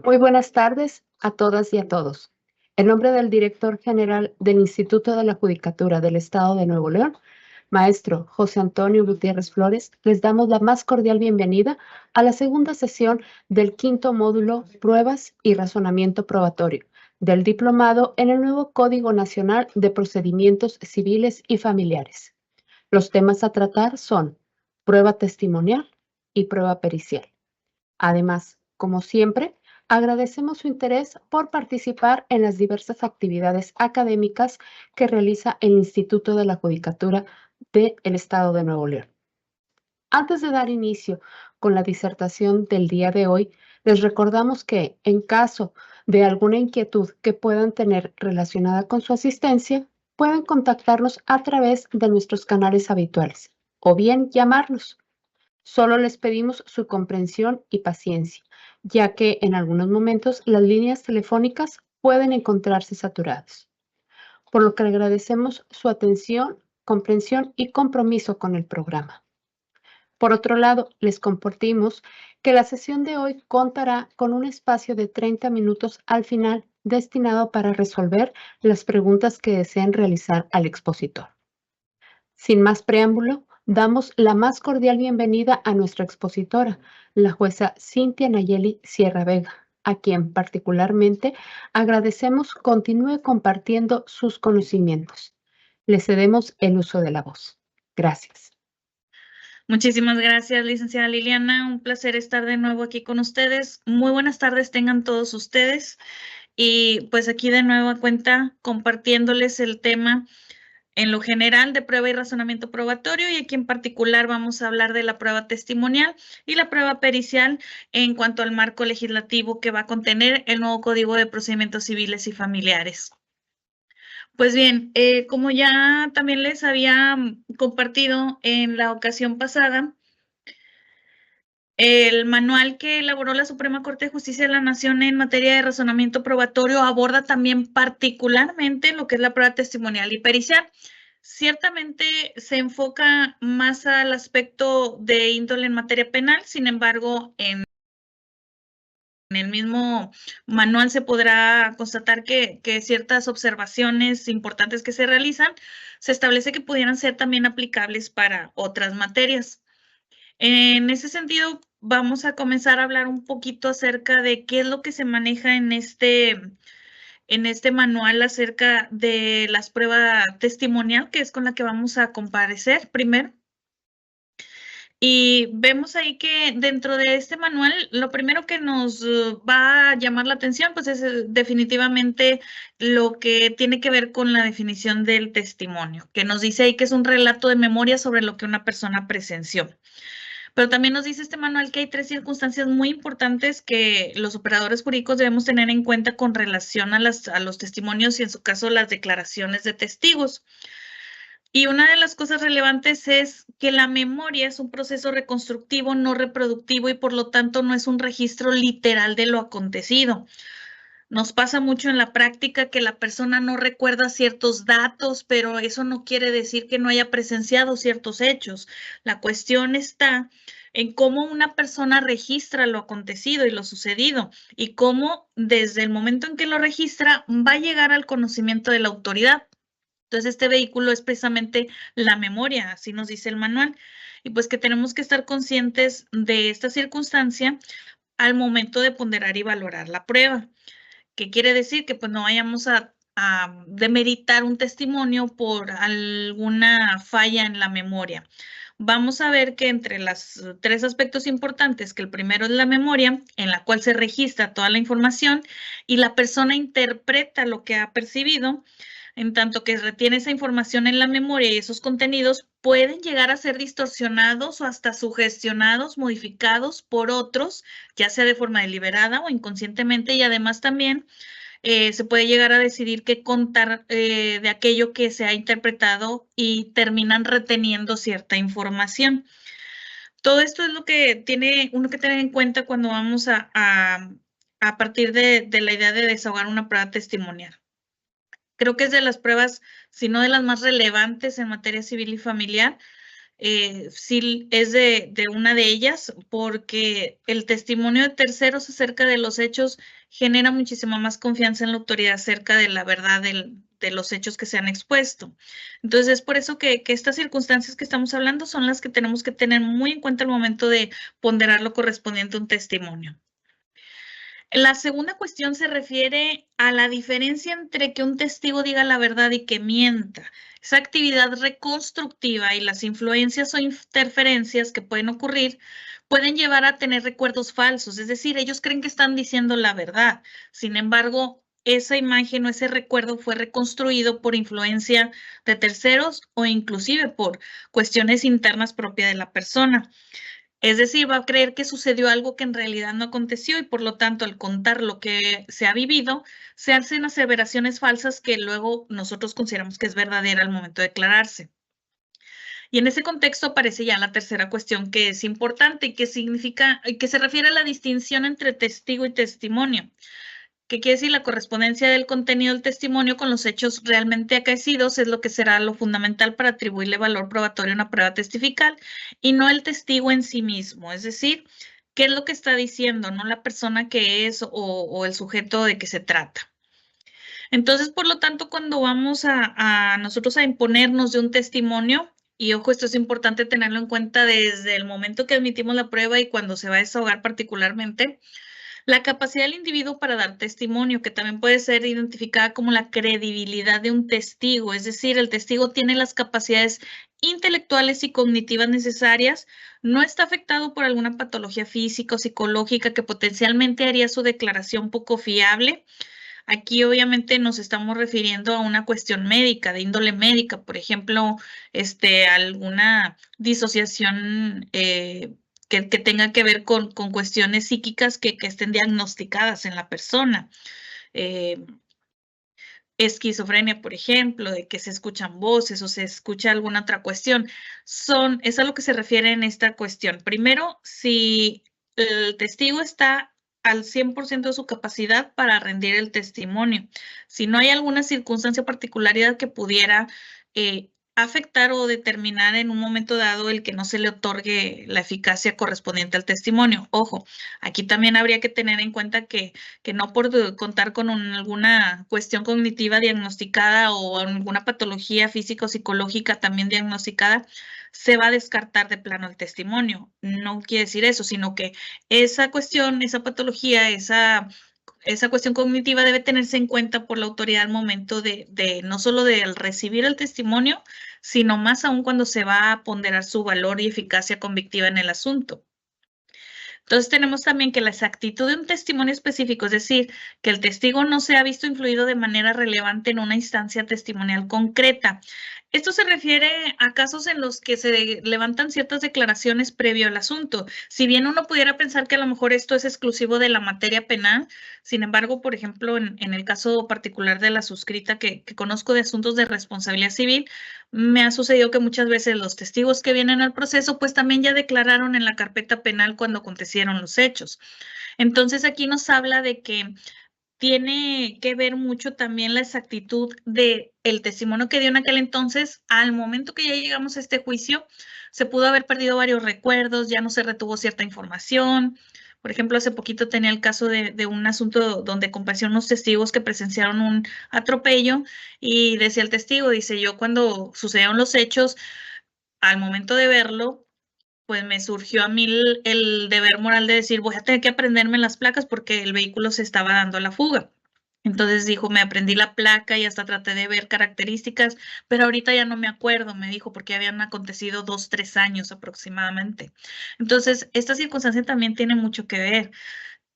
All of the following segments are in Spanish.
Muy buenas tardes a todas y a todos. En nombre del director general del Instituto de la Judicatura del Estado de Nuevo León, maestro José Antonio Gutiérrez Flores, les damos la más cordial bienvenida a la segunda sesión del quinto módulo Pruebas y Razonamiento Probatorio del Diplomado en el nuevo Código Nacional de Procedimientos Civiles y Familiares. Los temas a tratar son prueba testimonial y prueba pericial. Además, como siempre, agradecemos su interés por participar en las diversas actividades académicas que realiza el Instituto de la Judicatura del Estado de Nuevo León. Antes de dar inicio con la disertación del día de hoy, les recordamos que, en caso de alguna inquietud que puedan tener relacionada con su asistencia, pueden contactarnos a través de nuestros canales habituales o bien llamarnos. Solo les pedimos su comprensión y paciencia, ya que en algunos momentos las líneas telefónicas pueden encontrarse saturadas, por lo que le agradecemos su atención, comprensión y compromiso con el programa. Por otro lado, les compartimos que la sesión de hoy contará con un espacio de 30 minutos al final destinado para resolver las preguntas que deseen realizar al expositor. Sin más preámbulo, damos la más cordial bienvenida a nuestra expositora, la jueza Cintia Nayeli Sierra Vega, a quien particularmente agradecemos continúe compartiendo sus conocimientos. Le cedemos el uso de la voz. Gracias. Muchísimas gracias, licenciada Liliana. Un placer estar de nuevo aquí con ustedes. Muy buenas tardes tengan todos ustedes. Y pues aquí de nuevo a cuenta compartiéndoles el tema en lo general de prueba y razonamiento probatorio, y aquí en particular vamos a hablar de la prueba testimonial y la prueba pericial en cuanto al marco legislativo que va a contener el nuevo Código de Procedimientos Civiles y Familiares. Pues bien, como ya también les había compartido en la ocasión pasada, el manual que elaboró la Suprema Corte de Justicia de la Nación en materia de razonamiento probatorio aborda también particularmente lo que es la prueba testimonial y pericial. Ciertamente se enfoca más al aspecto de índole en materia penal, sin embargo, en el mismo manual se podrá constatar que ciertas observaciones importantes que se realizan se establece que pudieran ser también aplicables para otras materias. En ese sentido, vamos a comenzar a hablar un poquito acerca de qué es lo que se maneja en este manual acerca de las pruebas testimonial, que es con la que vamos a comparecer primero. Y vemos ahí que dentro de este manual, lo primero que nos va a llamar la atención, pues es definitivamente lo que tiene que ver con la definición del testimonio, que nos dice ahí que es un relato de memoria sobre lo que una persona presenció. Pero también nos dice este manual que hay 3 circunstancias muy importantes que los operadores jurídicos debemos tener en cuenta con relación a los testimonios y en su caso las declaraciones de testigos. Y una de las cosas relevantes es que la memoria es un proceso reconstructivo, no reproductivo, y por lo tanto no es un registro literal de lo acontecido. Nos pasa mucho en la práctica que la persona no recuerda ciertos datos, pero eso no quiere decir que no haya presenciado ciertos hechos. La cuestión está en cómo una persona registra lo acontecido y lo sucedido, y cómo desde el momento en que lo registra va a llegar al conocimiento de la autoridad. Entonces, este vehículo es precisamente la memoria, así nos dice el manual, y pues que tenemos que estar conscientes de esta circunstancia al momento de ponderar y valorar la prueba. ¿Qué quiere decir? Que pues no vayamos a demeritar un testimonio por alguna falla en la memoria. Vamos a ver que entre los 3 aspectos importantes, que el primero es la memoria, en la cual se registra toda la información y la persona interpreta lo que ha percibido. En tanto que retiene esa información en la memoria y esos contenidos pueden llegar a ser distorsionados o hasta sugestionados, modificados por otros, ya sea de forma deliberada o inconscientemente, y además también se puede llegar a decidir qué contar de aquello que se ha interpretado y terminan reteniendo cierta información. Todo esto es lo que tiene uno que tener en cuenta cuando vamos a partir de la idea de desahogar una prueba testimonial. Creo que es de las pruebas, si no de las más relevantes en materia civil y familiar, sí es de una de ellas, porque el testimonio de terceros acerca de los hechos genera muchísima más confianza en la autoridad acerca de la verdad de los hechos que se han expuesto. Entonces, es por eso que estas circunstancias que estamos hablando son las que tenemos que tener muy en cuenta al momento de ponderar lo correspondiente a un testimonio. La segunda cuestión se refiere a la diferencia entre que un testigo diga la verdad y que mienta. Esa actividad reconstructiva y las influencias o interferencias que pueden ocurrir pueden llevar a tener recuerdos falsos, es decir, ellos creen que están diciendo la verdad. Sin embargo, esa imagen o ese recuerdo fue reconstruido por influencia de terceros o inclusive por cuestiones internas propias de la persona. Es decir, va a creer que sucedió algo que en realidad no aconteció y por lo tanto al contar lo que se ha vivido, se hacen aseveraciones falsas que luego nosotros consideramos que es verdadera al momento de declararse. Y en ese contexto aparece ya la tercera cuestión que es importante y que significa, que se refiere a la distinción entre testigo y testimonio. ¿Qué quiere decir? La correspondencia del contenido del testimonio con los hechos realmente acaecidos es lo que será lo fundamental para atribuirle valor probatorio a una prueba testifical y no el testigo en sí mismo. Es decir, ¿qué es lo que está diciendo? No la persona que es o el sujeto de que se trata. Entonces, por lo tanto, cuando vamos a nosotros a imponernos de un testimonio, y ojo, esto es importante tenerlo en cuenta desde el momento que admitimos la prueba y cuando se va a desahogar particularmente, la capacidad del individuo para dar testimonio, que también puede ser identificada como la credibilidad de un testigo, es decir, el testigo tiene las capacidades intelectuales y cognitivas necesarias, no está afectado por alguna patología física o psicológica que potencialmente haría su declaración poco fiable. Aquí obviamente nos estamos refiriendo a una cuestión médica, de índole médica, por ejemplo, alguna disociación que tenga que ver con cuestiones psíquicas que estén diagnosticadas en la persona. Esquizofrenia, por ejemplo, de que se escuchan voces o se escucha alguna otra cuestión. Es a lo que se refiere en esta cuestión. Primero, si el testigo está al 100% de su capacidad para rendir el testimonio. Si no hay alguna circunstancia o particularidad que pudiera afectar o determinar en un momento dado el que no se le otorgue la eficacia correspondiente al testimonio. Ojo, aquí también habría que tener en cuenta que no por contar con alguna cuestión cognitiva diagnosticada o alguna patología física o psicológica también diagnosticada, se va a descartar de plano el testimonio. No quiere decir eso, sino que esa cuestión, esa patología, esa cuestión cognitiva debe tenerse en cuenta por la autoridad al momento de no solo de recibir el testimonio, sino más aún cuando se va a ponderar su valor y eficacia convictiva en el asunto. Entonces tenemos también que la exactitud de un testimonio específico, es decir, que el testigo no se ha visto influido de manera relevante en una instancia testimonial concreta. Esto se refiere a casos en los que se levantan ciertas declaraciones previo al asunto. Si bien uno pudiera pensar que a lo mejor esto es exclusivo de la materia penal, sin embargo, por ejemplo, en el caso particular de la suscrita que conozco de asuntos de responsabilidad civil, me ha sucedido que muchas veces los testigos que vienen al proceso, pues también ya declararon en la carpeta penal cuando acontecieron los hechos. Entonces, aquí nos habla de que tiene que ver mucho también la exactitud del testimonio que dio en aquel entonces. Al momento que ya llegamos a este juicio, se pudo haber perdido varios recuerdos, ya no se retuvo cierta información. Por ejemplo, hace poquito tenía el caso de un asunto donde comparecieron unos testigos que presenciaron un atropello y decía el testigo, dice, yo cuando sucedieron los hechos, al momento de verlo, pues me surgió a mí el deber moral de decir, voy a tener que aprenderme las placas porque el vehículo se estaba dando a la fuga. Entonces dijo, me aprendí la placa y hasta traté de ver características, pero ahorita ya no me acuerdo, me dijo, porque habían acontecido 2, 3 años aproximadamente. Entonces, esta circunstancia también tiene mucho que ver.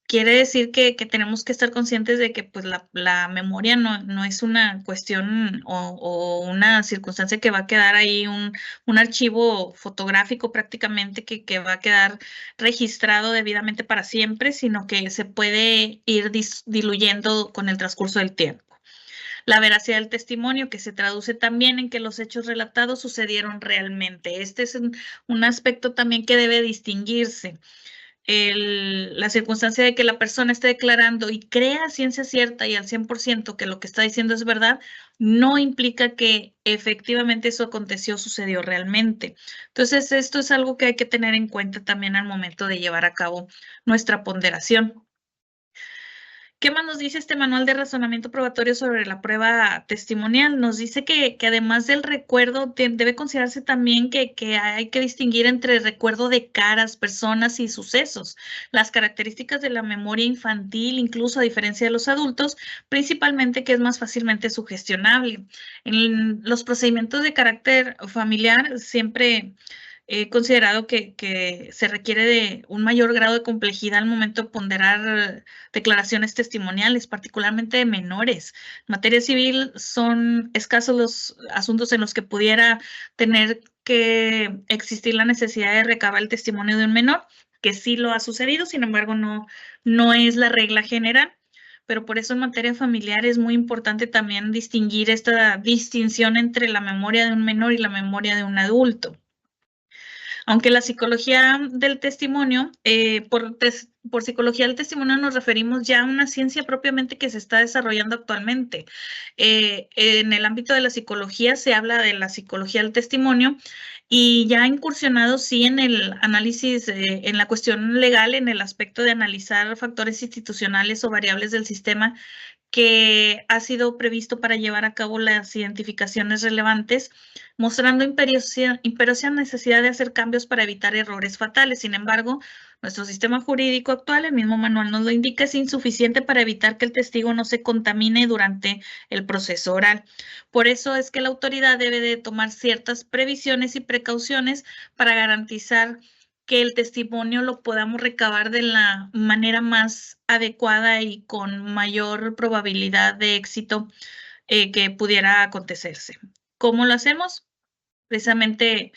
Quiere decir que tenemos que estar conscientes de que pues la memoria no es una cuestión o una circunstancia que va a quedar ahí un archivo fotográfico prácticamente que va a quedar registrado debidamente para siempre, sino que se puede ir diluyendo con el transcurso del tiempo. La veracidad del testimonio, que se traduce también en que los hechos relatados sucedieron realmente. Este es un aspecto también que debe distinguirse. la circunstancia de que la persona esté declarando y crea a ciencia cierta y al 100% que lo que está diciendo es verdad, no implica que efectivamente eso aconteció, sucedió realmente. Entonces, esto es algo que hay que tener en cuenta también al momento de llevar a cabo nuestra ponderación. ¿Qué más nos dice este manual de razonamiento probatorio sobre la prueba testimonial? Nos dice que además del recuerdo, debe considerarse también que hay que distinguir entre recuerdo de caras, personas y sucesos. Las características de la memoria infantil, incluso a diferencia de los adultos, principalmente que es más fácilmente sugestionable. En los procedimientos de carácter familiar siempre he considerado que se requiere de un mayor grado de complejidad al momento de ponderar declaraciones testimoniales, particularmente de menores. En materia civil son escasos los asuntos en los que pudiera tener que existir la necesidad de recabar el testimonio de un menor, que sí lo ha sucedido, sin embargo no es la regla general. Pero por eso en materia familiar es muy importante también distinguir esta distinción entre la memoria de un menor y la memoria de un adulto. Aunque la psicología del testimonio, por psicología del testimonio nos referimos ya a una ciencia propiamente que se está desarrollando actualmente. En el ámbito de la psicología se habla de la psicología del testimonio y ya ha incursionado sí en el análisis, en la cuestión legal, en el aspecto de analizar factores institucionales o variables del sistema que ha sido previsto para llevar a cabo las identificaciones relevantes, mostrando imperiosa necesidad de hacer cambios para evitar errores fatales. Sin embargo, nuestro sistema jurídico actual, el mismo manual nos lo indica, es insuficiente para evitar que el testigo no se contamine durante el proceso oral. Por eso es que la autoridad debe de tomar ciertas previsiones y precauciones para garantizar que el testimonio lo podamos recabar de la manera más adecuada y con mayor probabilidad de éxito que pudiera acontecerse. ¿Cómo lo hacemos? Precisamente,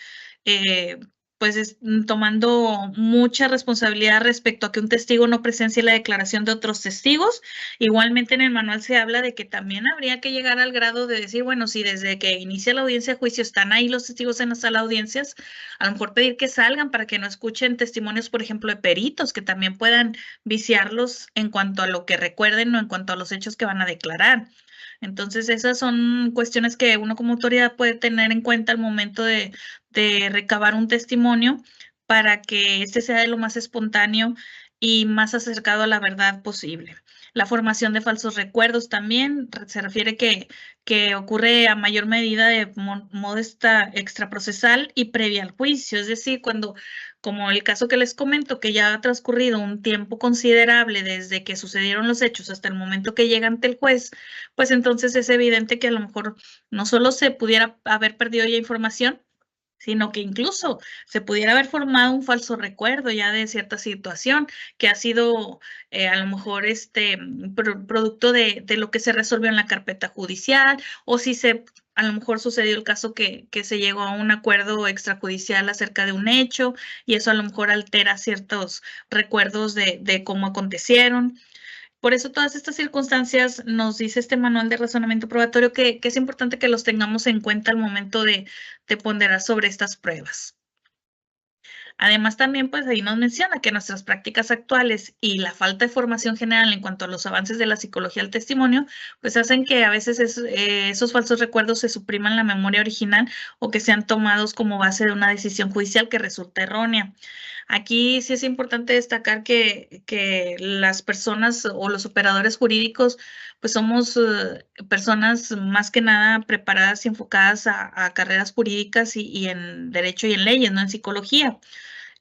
pues tomando mucha responsabilidad respecto a que un testigo no presencie la declaración de otros testigos. Igualmente en el manual se habla de que también habría que llegar al grado de decir, bueno, si desde que inicia la audiencia de juicio están ahí los testigos en la sala de audiencias, a lo mejor pedir que salgan para que no escuchen testimonios, por ejemplo, de peritos, que también puedan viciarlos en cuanto a lo que recuerden o en cuanto a los hechos que van a declarar. Entonces, esas son cuestiones que uno como autoridad puede tener en cuenta al momento de recabar un testimonio para que este sea de lo más espontáneo y más acercado a la verdad posible. La formación de falsos recuerdos también se refiere que ocurre a mayor medida de modesta extraprocesal y previa al juicio, es decir, cuando, como el caso que les comento, que ya ha transcurrido un tiempo considerable desde que sucedieron los hechos hasta el momento que llega ante el juez, pues entonces es evidente que a lo mejor no solo se pudiera haber perdido ya información, sino que incluso se pudiera haber formado un falso recuerdo ya de cierta situación que ha sido a lo mejor producto de lo que se resolvió en la carpeta judicial, o si a lo mejor sucedió el caso que se llegó a un acuerdo extrajudicial acerca de un hecho y eso a lo mejor altera ciertos recuerdos de cómo acontecieron. Por eso todas estas circunstancias nos dice este manual de razonamiento probatorio que es importante que los tengamos en cuenta al momento de ponderar sobre estas pruebas. Además, también, pues ahí nos menciona que nuestras prácticas actuales y la falta de formación general en cuanto a los avances de la psicología del testimonio, pues hacen que a veces esos falsos recuerdos se supriman la memoria original o que sean tomados como base de una decisión judicial que resulta errónea. Aquí sí es importante destacar que las personas o los operadores jurídicos, pues somos personas más que nada preparadas y enfocadas a carreras jurídicas y en derecho y en leyes, no en psicología.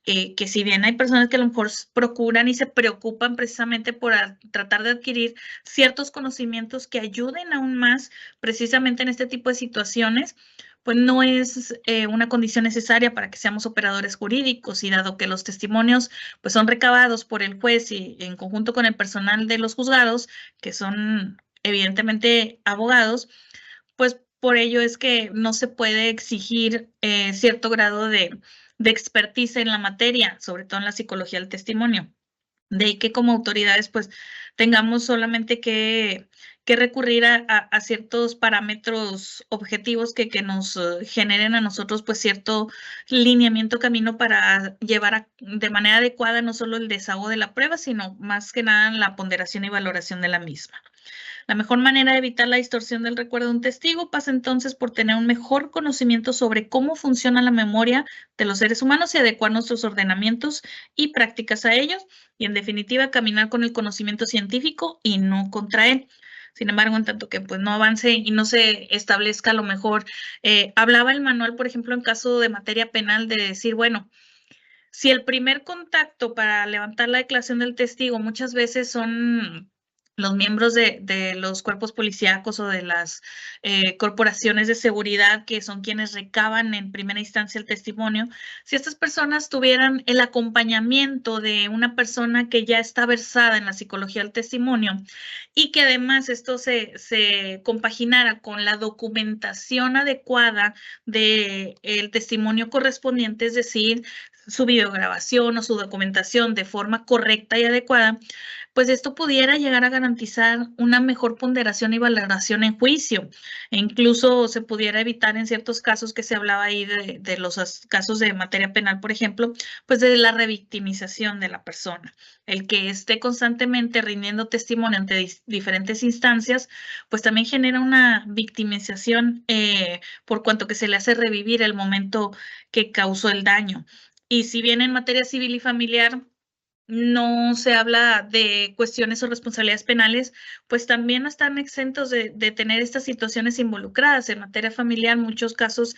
Que si bien hay personas que a lo mejor procuran y se preocupan precisamente por tratar de adquirir ciertos conocimientos que ayuden aún más precisamente en este tipo de situaciones, pues no es una condición necesaria para que seamos operadores jurídicos, y dado que los testimonios pues son recabados por el juez y en conjunto con el personal de los juzgados, que son evidentemente abogados, pues por ello es que no se puede exigir cierto grado de expertise en la materia, sobre todo en la psicología del testimonio. De ahí que como autoridades, pues, tengamos solamente que que recurrir a ciertos parámetros objetivos que nos generen a nosotros pues cierto lineamiento camino para llevar de manera adecuada no solo el desahogo de la prueba, sino más que nada la ponderación y valoración de la misma. La mejor manera de evitar la distorsión del recuerdo de un testigo pasa entonces por tener un mejor conocimiento sobre cómo funciona la memoria de los seres humanos y adecuar nuestros ordenamientos y prácticas a ellos, y en definitiva caminar con el conocimiento científico y no contra él. Sin embargo, en tanto que pues no avance y no se establezca a lo mejor, hablaba el manual, por ejemplo, en caso de materia penal, de decir, bueno, si el primer contacto para levantar la declaración del testigo muchas veces son los miembros de los cuerpos policíacos o de las corporaciones de seguridad, que son quienes recaban en primera instancia el testimonio, si estas personas tuvieran el acompañamiento de una persona que ya está versada en la psicología del testimonio y que además esto se compaginara con la documentación adecuada del testimonio correspondiente, es decir, su videograbación o su documentación de forma correcta y adecuada, pues esto pudiera llegar a garantizar una mejor ponderación y valoración en juicio. E incluso se pudiera evitar en ciertos casos que se hablaba ahí de los casos de materia penal, por ejemplo, pues de la revictimización de la persona. El que esté constantemente rindiendo testimonio ante diferentes instancias, pues también genera una victimización por cuanto que se le hace revivir el momento que causó el daño. Y si bien en materia civil y familiar no se habla de cuestiones o responsabilidades penales, pues también están exentos de tener estas situaciones involucradas. En materia familiar, muchos casos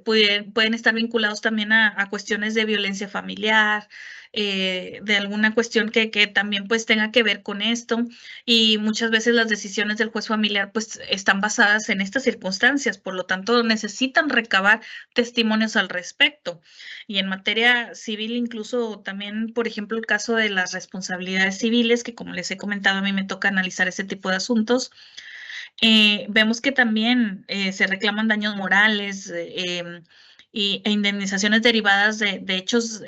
pueden estar vinculados también a cuestiones de violencia familiar, de alguna cuestión que también pues tenga que ver con esto, y muchas veces las decisiones del juez familiar pues están basadas en estas circunstancias, por lo tanto necesitan recabar testimonios al respecto. Y en materia civil, incluso también, por ejemplo, el caso de las responsabilidades civiles, que como les he comentado, a mí me toca analizar ese tipo de asuntos. Vemos que también se reclaman daños morales e indemnizaciones derivadas de hechos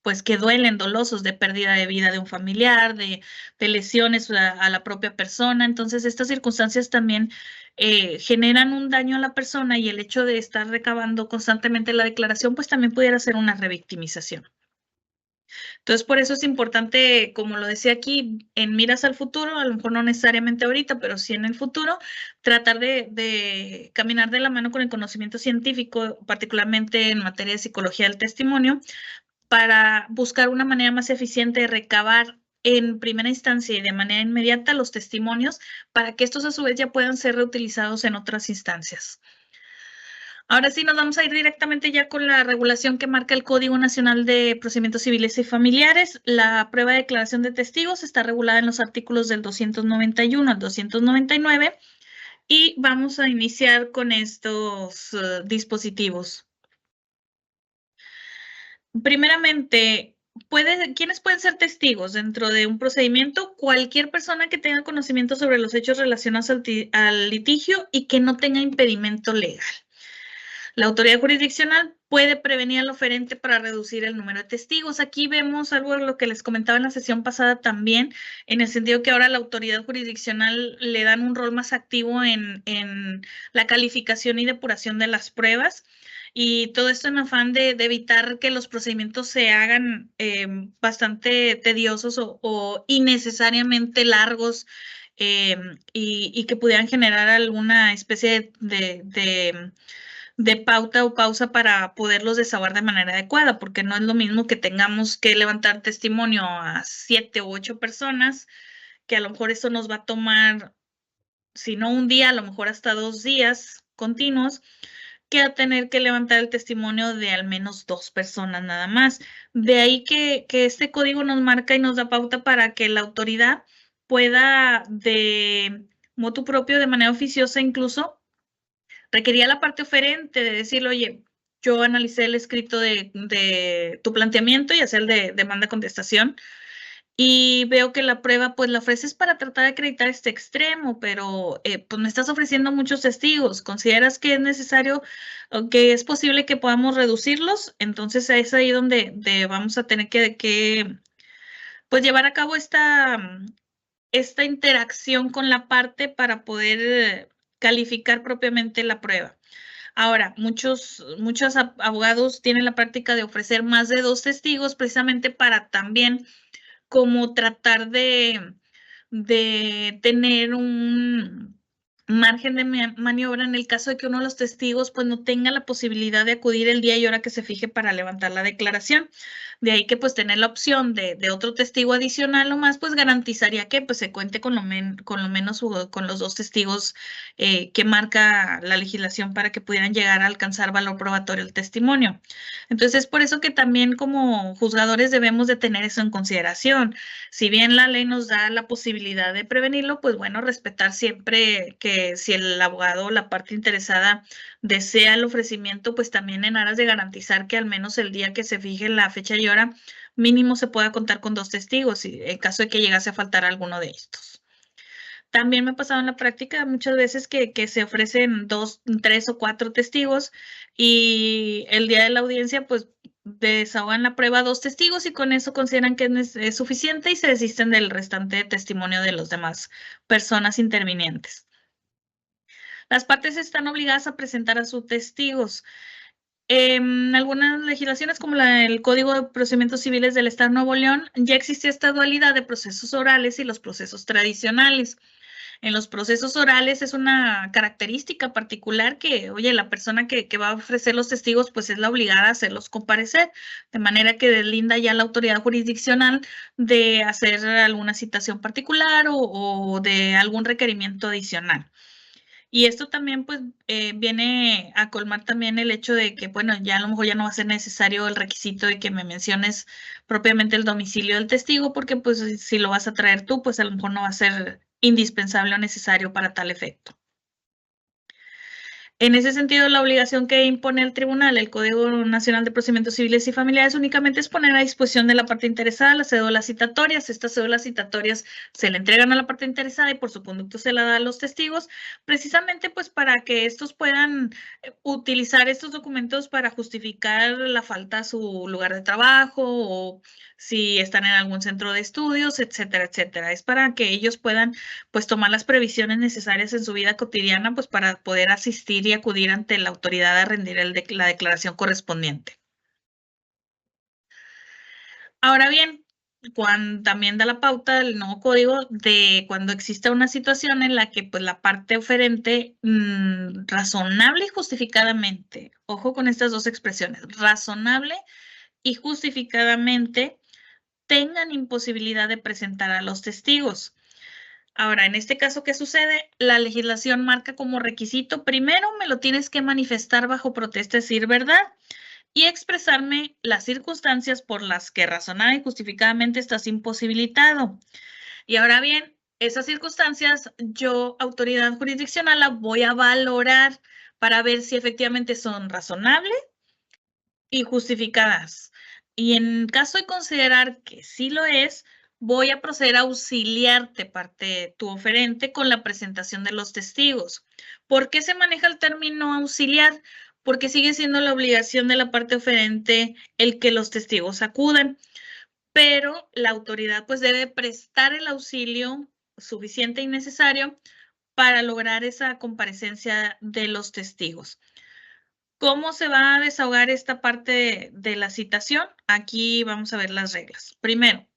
pues que duelen, dolosos, de pérdida de vida de un familiar, de lesiones a la propia persona. Entonces, estas circunstancias también generan un daño a la persona, y el hecho de estar recabando constantemente la declaración, pues también pudiera ser una revictimización. Entonces, por eso es importante, como lo decía aquí, en miras al futuro, a lo mejor no necesariamente ahorita, pero sí en el futuro, tratar de caminar de la mano con el conocimiento científico, particularmente en materia de psicología del testimonio, para buscar una manera más eficiente de recabar en primera instancia y de manera inmediata los testimonios, para que estos a su vez ya puedan ser reutilizados en otras instancias. Ahora sí nos vamos a ir directamente ya con la regulación que marca el Código Nacional de Procedimientos Civiles y Familiares. La prueba de declaración de testigos está regulada en los artículos del 291 al 299, y vamos a iniciar con estos dispositivos. Primeramente, ¿quiénes pueden ser testigos dentro de un procedimiento? Cualquier persona que tenga conocimiento sobre los hechos relacionados al litigio y que no tenga impedimento legal. La autoridad jurisdiccional puede prevenir al oferente para reducir el número de testigos. Aquí vemos algo de lo que les comentaba en la sesión pasada también, en el sentido que ahora la autoridad jurisdiccional le dan un rol más activo en la calificación y depuración de las pruebas. Y todo esto en afán de evitar que los procedimientos se hagan bastante tediosos o innecesariamente largos, y que pudieran generar alguna especie de pauta o pausa para poderlos desahogar de manera adecuada, porque no es lo mismo que tengamos que levantar testimonio a 7 u 8 personas, que a lo mejor eso nos va a tomar, si no un día, a lo mejor hasta 2 días continuos, que a tener que levantar el testimonio de al menos 2 personas nada más. De ahí que este código nos marca y nos da pauta para que la autoridad pueda, de motu propio, de manera oficiosa incluso, requería la parte oferente de decirle, oye, yo analicé el escrito de tu planteamiento y hacer el de demanda-contestación, y veo que la prueba pues la ofreces para tratar de acreditar este extremo, pero pues me estás ofreciendo muchos testigos. ¿Consideras que es necesario o que es posible que podamos reducirlos? Entonces es ahí donde vamos a tener que pues llevar a cabo esta esta interacción con la parte para poder calificar propiamente la prueba. Ahora, muchos abogados tienen la práctica de ofrecer más de 2 testigos precisamente para también como tratar de tener un margen de maniobra en el caso de que uno de los testigos pues no tenga la posibilidad de acudir el día y hora que se fije para levantar la declaración. De ahí que pues tener la opción de otro testigo adicional o más pues garantizaría que pues se cuente con lo menos con los 2 testigos que marca la legislación para que pudieran llegar a alcanzar valor probatorio el testimonio. Entonces, por eso que también como juzgadores debemos de tener eso en consideración. Si bien la ley nos da la posibilidad de prevenirlo, pues bueno, respetar siempre que si el abogado o la parte interesada desea el ofrecimiento, pues también en aras de garantizar que al menos el día que se fije la fecha y hora, mínimo se pueda contar con 2 testigos en caso de que llegase a faltar alguno de estos. También me ha pasado en la práctica muchas veces que se ofrecen 2, 3 o 4 testigos y el día de la audiencia, pues desahogan la prueba 2 testigos y con eso consideran que es suficiente y se desisten del restante testimonio de los demás personas intervinientes. Las partes están obligadas a presentar a sus testigos. En algunas legislaciones, como el Código de Procedimientos Civiles del Estado de Nuevo León, ya existe esta dualidad de procesos orales y los procesos tradicionales. En los procesos orales es una característica particular que, oye, la persona que va a ofrecer los testigos, pues es la obligada a hacerlos comparecer, de manera que deslinda ya la autoridad jurisdiccional de hacer alguna citación particular o de algún requerimiento adicional. Y esto también, pues, viene a colmar también el hecho de que, bueno, ya a lo mejor ya no va a ser necesario el requisito de que me menciones propiamente el domicilio del testigo, porque, pues, si lo vas a traer tú, pues, a lo mejor no va a ser indispensable o necesario para tal efecto. En ese sentido, la obligación que impone el tribunal, el Código Nacional de Procedimientos Civiles y Familiares, únicamente es poner a disposición de la parte interesada las cédulas citatorias. Estas cédulas citatorias se le entregan a la parte interesada y por su conducto se la da a los testigos, precisamente pues para que estos puedan utilizar estos documentos para justificar la falta a su lugar de trabajo o si están en algún centro de estudios, etcétera, etcétera. Es para que ellos puedan pues tomar las previsiones necesarias en su vida cotidiana pues para poder asistir y acudir ante la autoridad a rendir la declaración correspondiente. Ahora bien, también da la pauta el nuevo código de cuando exista una situación en la que pues la parte oferente razonable y justificadamente, ojo con estas 2 expresiones, razonable y justificadamente tengan imposibilidad de presentar a los testigos. Ahora, en este caso, ¿qué sucede? La legislación marca como requisito, primero me lo tienes que manifestar bajo protesta, decir verdad, y expresarme las circunstancias por las que razonada y justificadamente estás imposibilitado. Y ahora bien, esas circunstancias, yo, autoridad jurisdiccional, las voy a valorar para ver si efectivamente son razonables y justificadas. Y en caso de considerar que sí lo es, voy a proceder a auxiliarte, tu oferente, con la presentación de los testigos. ¿Por qué se maneja el término auxiliar? Porque sigue siendo la obligación de la parte oferente el que los testigos acudan, pero la autoridad pues debe prestar el auxilio suficiente y necesario para lograr esa comparecencia de los testigos. ¿Cómo se va a desahogar esta parte de la citación? Aquí vamos a ver las reglas. Primero,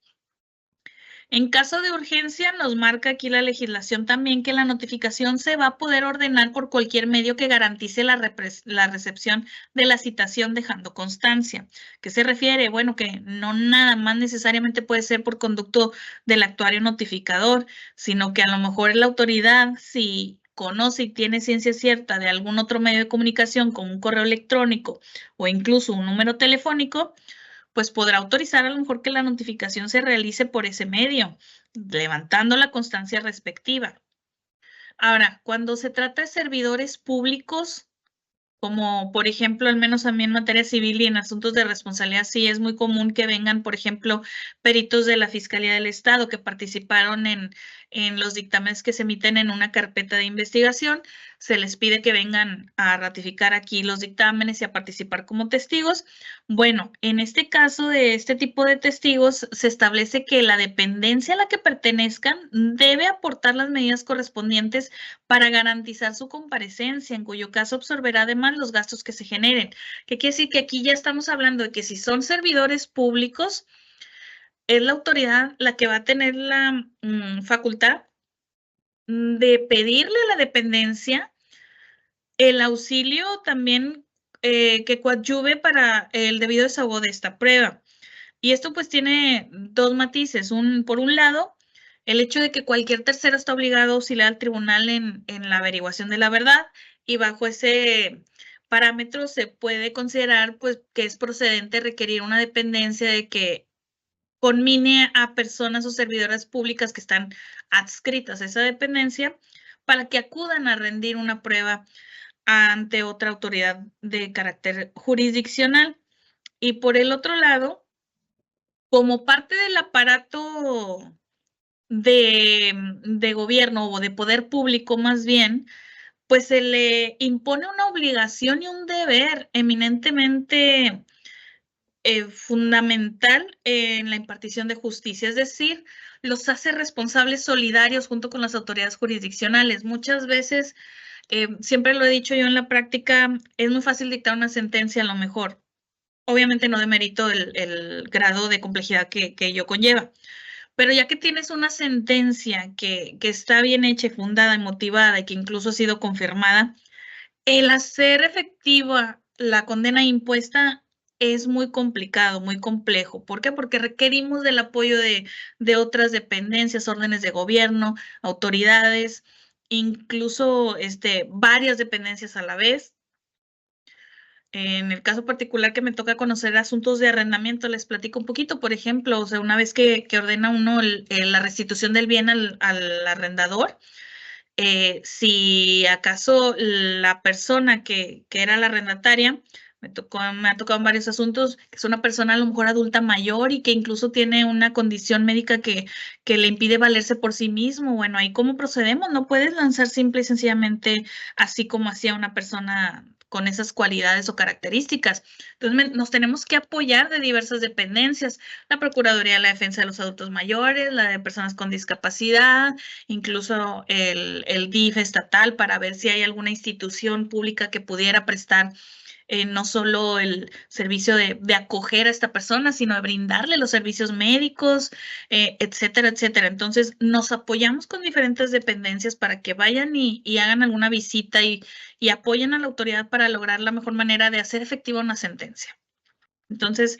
en caso de urgencia, nos marca aquí la legislación también que la notificación se va a poder ordenar por cualquier medio que garantice la recepción de la citación dejando constancia. ¿Qué se refiere? Bueno, que no nada más necesariamente puede ser por conducto del actuario notificador, sino que a lo mejor la autoridad, si conoce y tiene ciencia cierta de algún otro medio de comunicación como un correo electrónico o incluso un número telefónico, pues podrá autorizar a lo mejor que la notificación se realice por ese medio, levantando la constancia respectiva. Ahora, cuando se trata de servidores públicos, como por ejemplo, al menos a mí en materia civil y en asuntos de responsabilidad, sí es muy común que vengan, por ejemplo, peritos de la Fiscalía del Estado que participaron en en los dictámenes que se emiten en una carpeta de investigación. Se les pide que vengan a ratificar aquí los dictámenes y a participar como testigos. Bueno, en este caso de este tipo de testigos, se establece que la dependencia a la que pertenezcan debe aportar las medidas correspondientes para garantizar su comparecencia, en cuyo caso absorberá además los gastos que se generen. ¿Qué quiere decir? Que aquí ya estamos hablando de que si son servidores públicos, es la autoridad la que va a tener la facultad de pedirle a la dependencia el auxilio también que coadyuve para el debido desahogo de esta prueba. Y esto pues tiene dos matices. Por un lado, el hecho de que cualquier tercero está obligado a auxiliar al tribunal en la averiguación de la verdad, y bajo ese parámetro se puede considerar pues que es procedente requerir una dependencia de que conmine a personas o servidoras públicas que están adscritas a esa dependencia para que acudan a rendir una prueba ante otra autoridad de carácter jurisdiccional. Y por el otro lado, como parte del aparato de gobierno o de poder público más bien, pues se le impone una obligación y un deber eminentemente fundamental en la impartición de justicia, es decir, los hace responsables solidarios junto con las autoridades jurisdiccionales. Muchas veces, siempre lo he dicho yo en la práctica, es muy fácil dictar una sentencia a lo mejor. Obviamente no demerito el grado de complejidad que ello conlleva, pero ya que tienes una sentencia que está bien hecha, fundada y motivada y que incluso ha sido confirmada, el hacer efectiva la condena impuesta es muy complicado, muy complejo. ¿Por qué? Porque requerimos del apoyo de otras dependencias, órdenes de gobierno, autoridades, incluso varias dependencias a la vez. En el caso particular que me toca conocer asuntos de arrendamiento, les platico un poquito. Por ejemplo, o sea, una vez que ordena uno la restitución del bien al arrendador, si acaso la persona que era la arrendataria, me ha tocado en varios asuntos, que es una persona a lo mejor adulta mayor y que incluso tiene una condición médica que le impide valerse por sí mismo. Bueno, ahí cómo procedemos, no puedes lanzar simple y sencillamente así como hacía una persona con esas cualidades o características. Entonces nos tenemos que apoyar de diversas dependencias, la Procuraduría de la Defensa de los Adultos Mayores, la de Personas con Discapacidad, incluso el DIF estatal, para ver si hay alguna institución pública que pudiera prestar no solo el servicio de acoger a esta persona, sino de brindarle los servicios médicos, etcétera, etcétera. Entonces, nos apoyamos con diferentes dependencias para que vayan y hagan alguna visita y apoyen a la autoridad para lograr la mejor manera de hacer efectiva una sentencia. Entonces,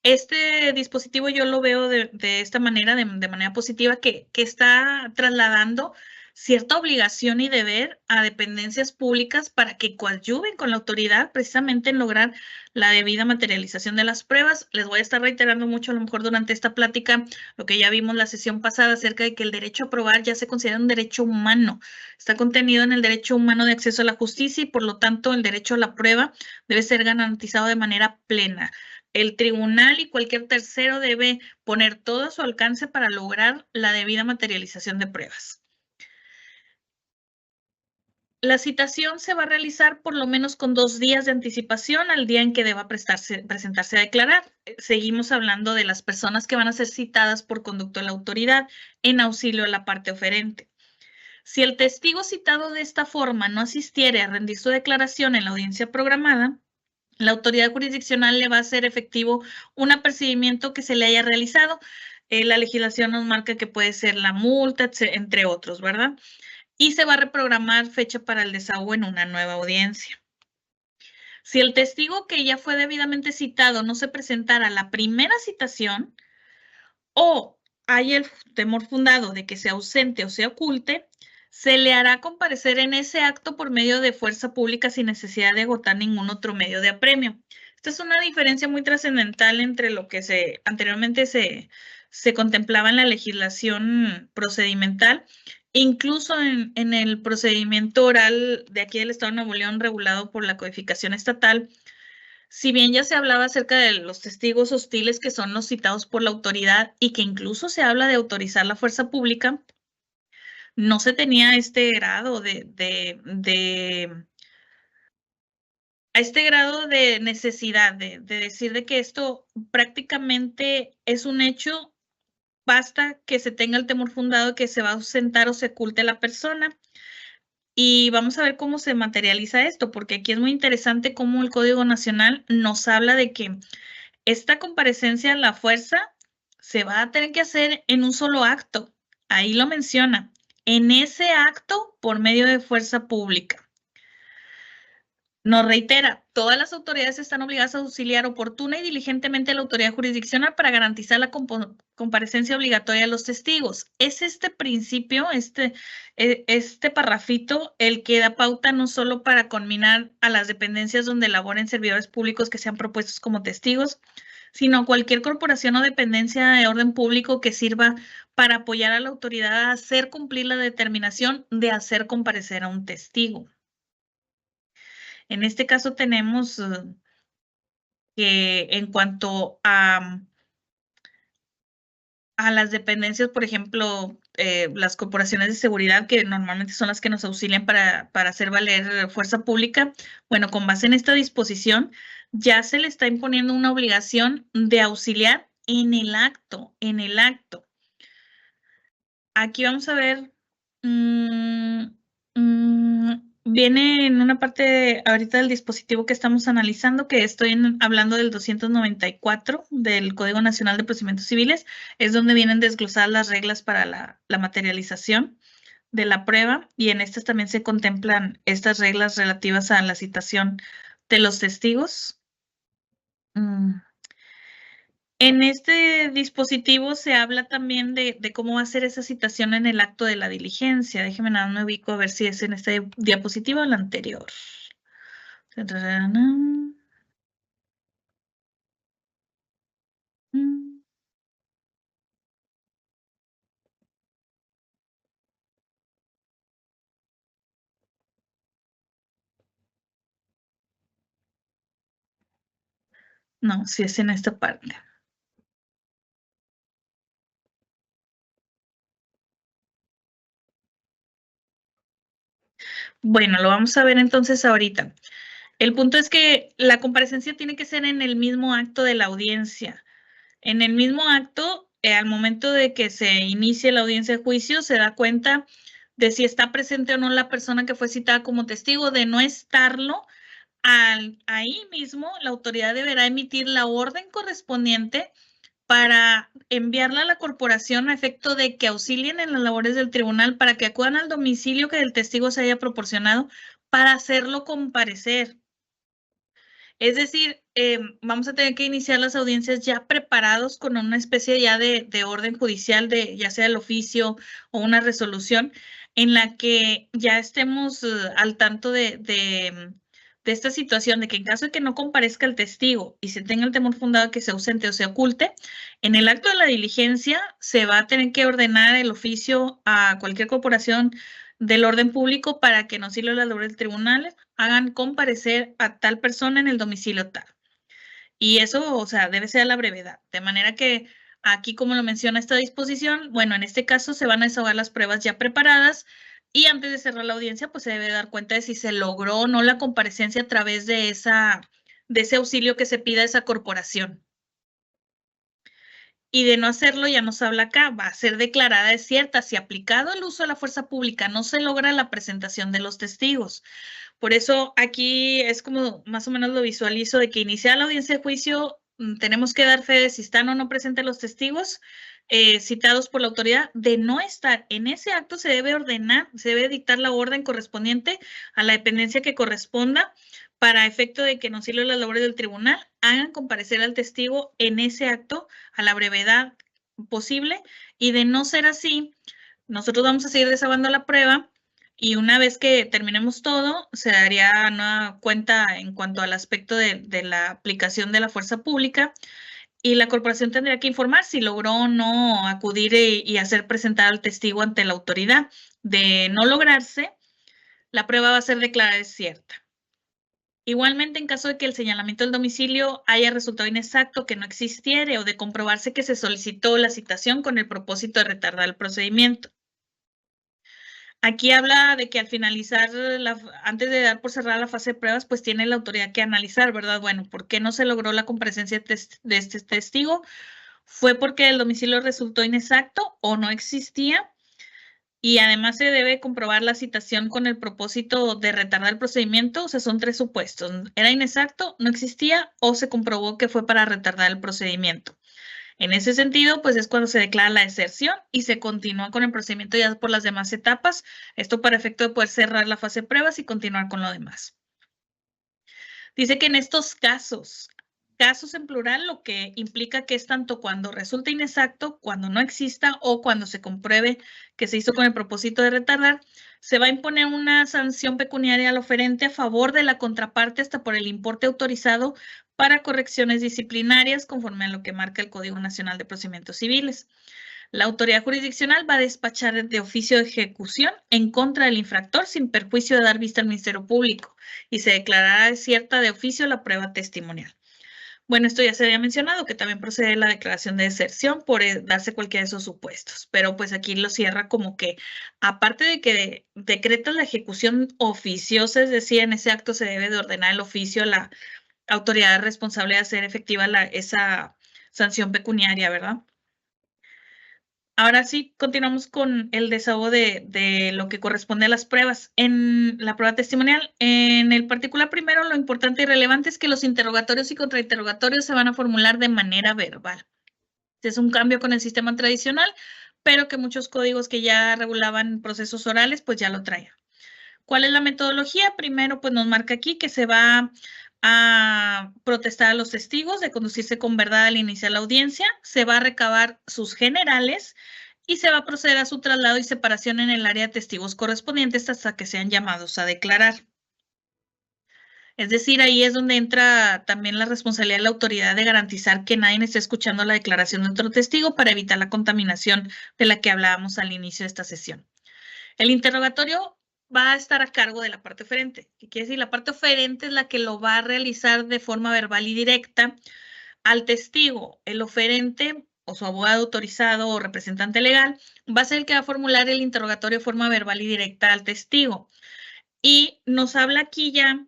este dispositivo yo lo veo de esta manera, de manera positiva, que está trasladando cierta obligación y deber a dependencias públicas para que coadyuven con la autoridad precisamente en lograr la debida materialización de las pruebas. Les voy a estar reiterando mucho a lo mejor durante esta plática lo que ya vimos la sesión pasada acerca de que el derecho a probar ya se considera un derecho humano. Está contenido en el derecho humano de acceso a la justicia y por lo tanto el derecho a la prueba debe ser garantizado de manera plena. El tribunal y cualquier tercero debe poner todo a su alcance para lograr la debida materialización de pruebas. La citación se va a realizar por lo menos con 2 días de anticipación al día en que deba presentarse a declarar. Seguimos hablando de las personas que van a ser citadas por conducto de la autoridad en auxilio a la parte oferente. Si el testigo citado de esta forma no asistiere a rendir su declaración en la audiencia programada, la autoridad jurisdiccional le va a hacer efectivo un apercibimiento que se le haya realizado. La legislación nos marca que puede ser la multa, entre otros, ¿verdad? Y se va a reprogramar fecha para el desahogo en una nueva audiencia. Si el testigo que ya fue debidamente citado no se presentara a la primera citación o hay el temor fundado de que se ausente o se oculte, se le hará comparecer en ese acto por medio de fuerza pública sin necesidad de agotar ningún otro medio de apremio. Esta es una diferencia muy trascendental entre lo que anteriormente se contemplaba en la legislación procedimental. Incluso en el procedimiento oral de aquí del Estado de Nuevo León, regulado por la codificación estatal, si bien ya se hablaba acerca de los testigos hostiles que son los citados por la autoridad y que incluso se habla de autorizar la fuerza pública, no se tenía este grado a este grado de necesidad de decir de que esto prácticamente es un hecho, basta que se tenga el temor fundado que se va a ausentar o se oculte la persona. Y vamos a ver cómo se materializa esto, porque aquí es muy interesante cómo el Código Nacional nos habla de que esta comparecencia a la fuerza se va a tener que hacer en un solo acto. Ahí lo menciona, en ese acto por medio de fuerza pública. Nos reitera, todas las autoridades están obligadas a auxiliar oportuna y diligentemente a la autoridad jurisdiccional para garantizar la comparecencia obligatoria de los testigos. Es este principio, este parrafito, el que da pauta no solo para conminar a las dependencias donde laboren servidores públicos que sean propuestos como testigos, sino cualquier corporación o dependencia de orden público que sirva para apoyar a la autoridad a hacer cumplir la determinación de hacer comparecer a un testigo. En este caso tenemos que en cuanto a las dependencias, por ejemplo, las corporaciones de seguridad, que normalmente son las que nos auxilian para hacer valer fuerza pública, bueno, con base en esta disposición, ya se le está imponiendo una obligación de auxiliar en el acto, Aquí vamos a ver, viene en una parte ahorita del dispositivo que estamos analizando, que estoy hablando del 294 del Código Nacional de Procedimientos Civiles, es donde vienen desglosadas las reglas para la materialización de la prueba, y en estas también se contemplan estas reglas relativas a la citación de los testigos. En este dispositivo se habla también de cómo va a ser esa citación en el acto de la diligencia. Déjeme nada, me ubico a ver si es en esta diapositiva o la anterior. No, si es en esta parte. Bueno, lo vamos a ver entonces ahorita. El punto es que la comparecencia tiene que ser en el mismo acto de la audiencia. En el mismo acto, al momento de que se inicie la audiencia de juicio, se da cuenta de si está presente o no la persona que fue citada como testigo. De no estarlo, ahí mismo la autoridad deberá emitir la orden correspondiente para enviarla a la corporación a efecto de que auxilien en las labores del tribunal, para que acudan al domicilio que el testigo se haya proporcionado para hacerlo comparecer. Es decir, vamos a tener que iniciar las audiencias ya preparados con una especie ya de orden judicial, ya sea el oficio o una resolución, en la que ya estemos al tanto de esta situación, de que en caso de que no comparezca el testigo y se tenga el temor fundado de que se ausente o se oculte, en el acto de la diligencia se va a tener que ordenar el oficio a cualquier corporación del orden público para que en auxilio de las labores del tribunal hagan comparecer a tal persona en el domicilio tal. Y eso, o sea, debe ser a la brevedad. De manera que aquí, como lo menciona esta disposición, bueno, en este caso se van a desahogar las pruebas ya preparadas, y antes de cerrar la audiencia, pues se debe dar cuenta de si se logró o no la comparecencia a través de ese auxilio que se pida a esa corporación. Y de no hacerlo, ya nos habla acá, va a ser declarada desierta si aplicado el uso de la fuerza pública no se logra la presentación de los testigos. Por eso aquí es como más o menos lo visualizo, de que iniciar la audiencia de juicio tenemos que dar fe de si están o no presentes los testigos citados por la autoridad. De no estar en ese acto, se debe ordenar, se debe dictar la orden correspondiente a la dependencia que corresponda, para efecto de que en auxilio de las labores del tribunal hagan comparecer al testigo en ese acto a la brevedad posible. Y de no ser así, nosotros vamos a seguir desahogando la prueba, y una vez que terminemos todo, se daría una cuenta en cuanto al aspecto de la aplicación de la fuerza pública, y la corporación tendría que informar si logró o no acudir y hacer presentar al testigo ante la autoridad. De no lograrse, la prueba va a ser declarada desierta. Igualmente, en caso de que el señalamiento del domicilio haya resultado inexacto, que no existiere, o de comprobarse que se solicitó la citación con el propósito de retardar el procedimiento. Aquí habla de que al finalizar, antes de dar por cerrada la fase de pruebas, pues tiene la autoridad que analizar, ¿verdad? Bueno, ¿por qué no se logró la comparecencia de este testigo? ¿Fue porque el domicilio resultó inexacto o no existía? Y además se debe comprobar la citación con el propósito de retardar el procedimiento. O sea, son 3 supuestos. Era inexacto, no existía o se comprobó que fue para retardar el procedimiento. En ese sentido, pues es cuando se declara la deserción y se continúa con el procedimiento ya por las demás etapas. Esto para efecto de poder cerrar la fase de pruebas y continuar con lo demás. Dice que en estos casos en plural, lo que implica que es tanto cuando resulta inexacto, cuando no exista o cuando se compruebe que se hizo con el propósito de retardar, se va a imponer una sanción pecuniaria al oferente a favor de la contraparte hasta por el importe autorizado para correcciones disciplinarias conforme a lo que marca el Código Nacional de Procedimientos Civiles. La autoridad jurisdiccional va a despachar de oficio de ejecución en contra del infractor sin perjuicio de dar vista al Ministerio Público y se declarará desierta de oficio la prueba testimonial. Bueno, esto ya se había mencionado, que también procede la declaración de deserción por darse cualquiera de esos supuestos, pero pues aquí lo cierra como que, aparte de que decreta la ejecución oficiosa, es decir, en ese acto se debe de ordenar el oficio a la autoridad responsable de hacer efectiva esa sanción pecuniaria, ¿verdad? Ahora sí, continuamos con el desahogo de lo que corresponde a las pruebas. En la prueba testimonial, en el particular primero, lo importante y relevante es que los interrogatorios y contrainterrogatorios se van a formular de manera verbal. Es un cambio con el sistema tradicional, pero que muchos códigos que ya regulaban procesos orales, pues ya lo traían. ¿Cuál es la metodología? Primero, pues nos marca aquí que se va a protestar a los testigos de conducirse con verdad al iniciar la audiencia, se va a recabar sus generales y se va a proceder a su traslado y separación en el área de testigos correspondientes hasta que sean llamados a declarar. Es decir, ahí es donde entra también la responsabilidad de la autoridad de garantizar que nadie esté escuchando la declaración de otro testigo para evitar la contaminación de la que hablábamos al inicio de esta sesión. El interrogatorio va a estar a cargo de la parte oferente. ¿Qué quiere decir? La parte oferente es la que lo va a realizar de forma verbal y directa al testigo. El oferente o su abogado autorizado o representante legal va a ser el que va a formular el interrogatorio de forma verbal y directa al testigo. Y nos habla aquí ya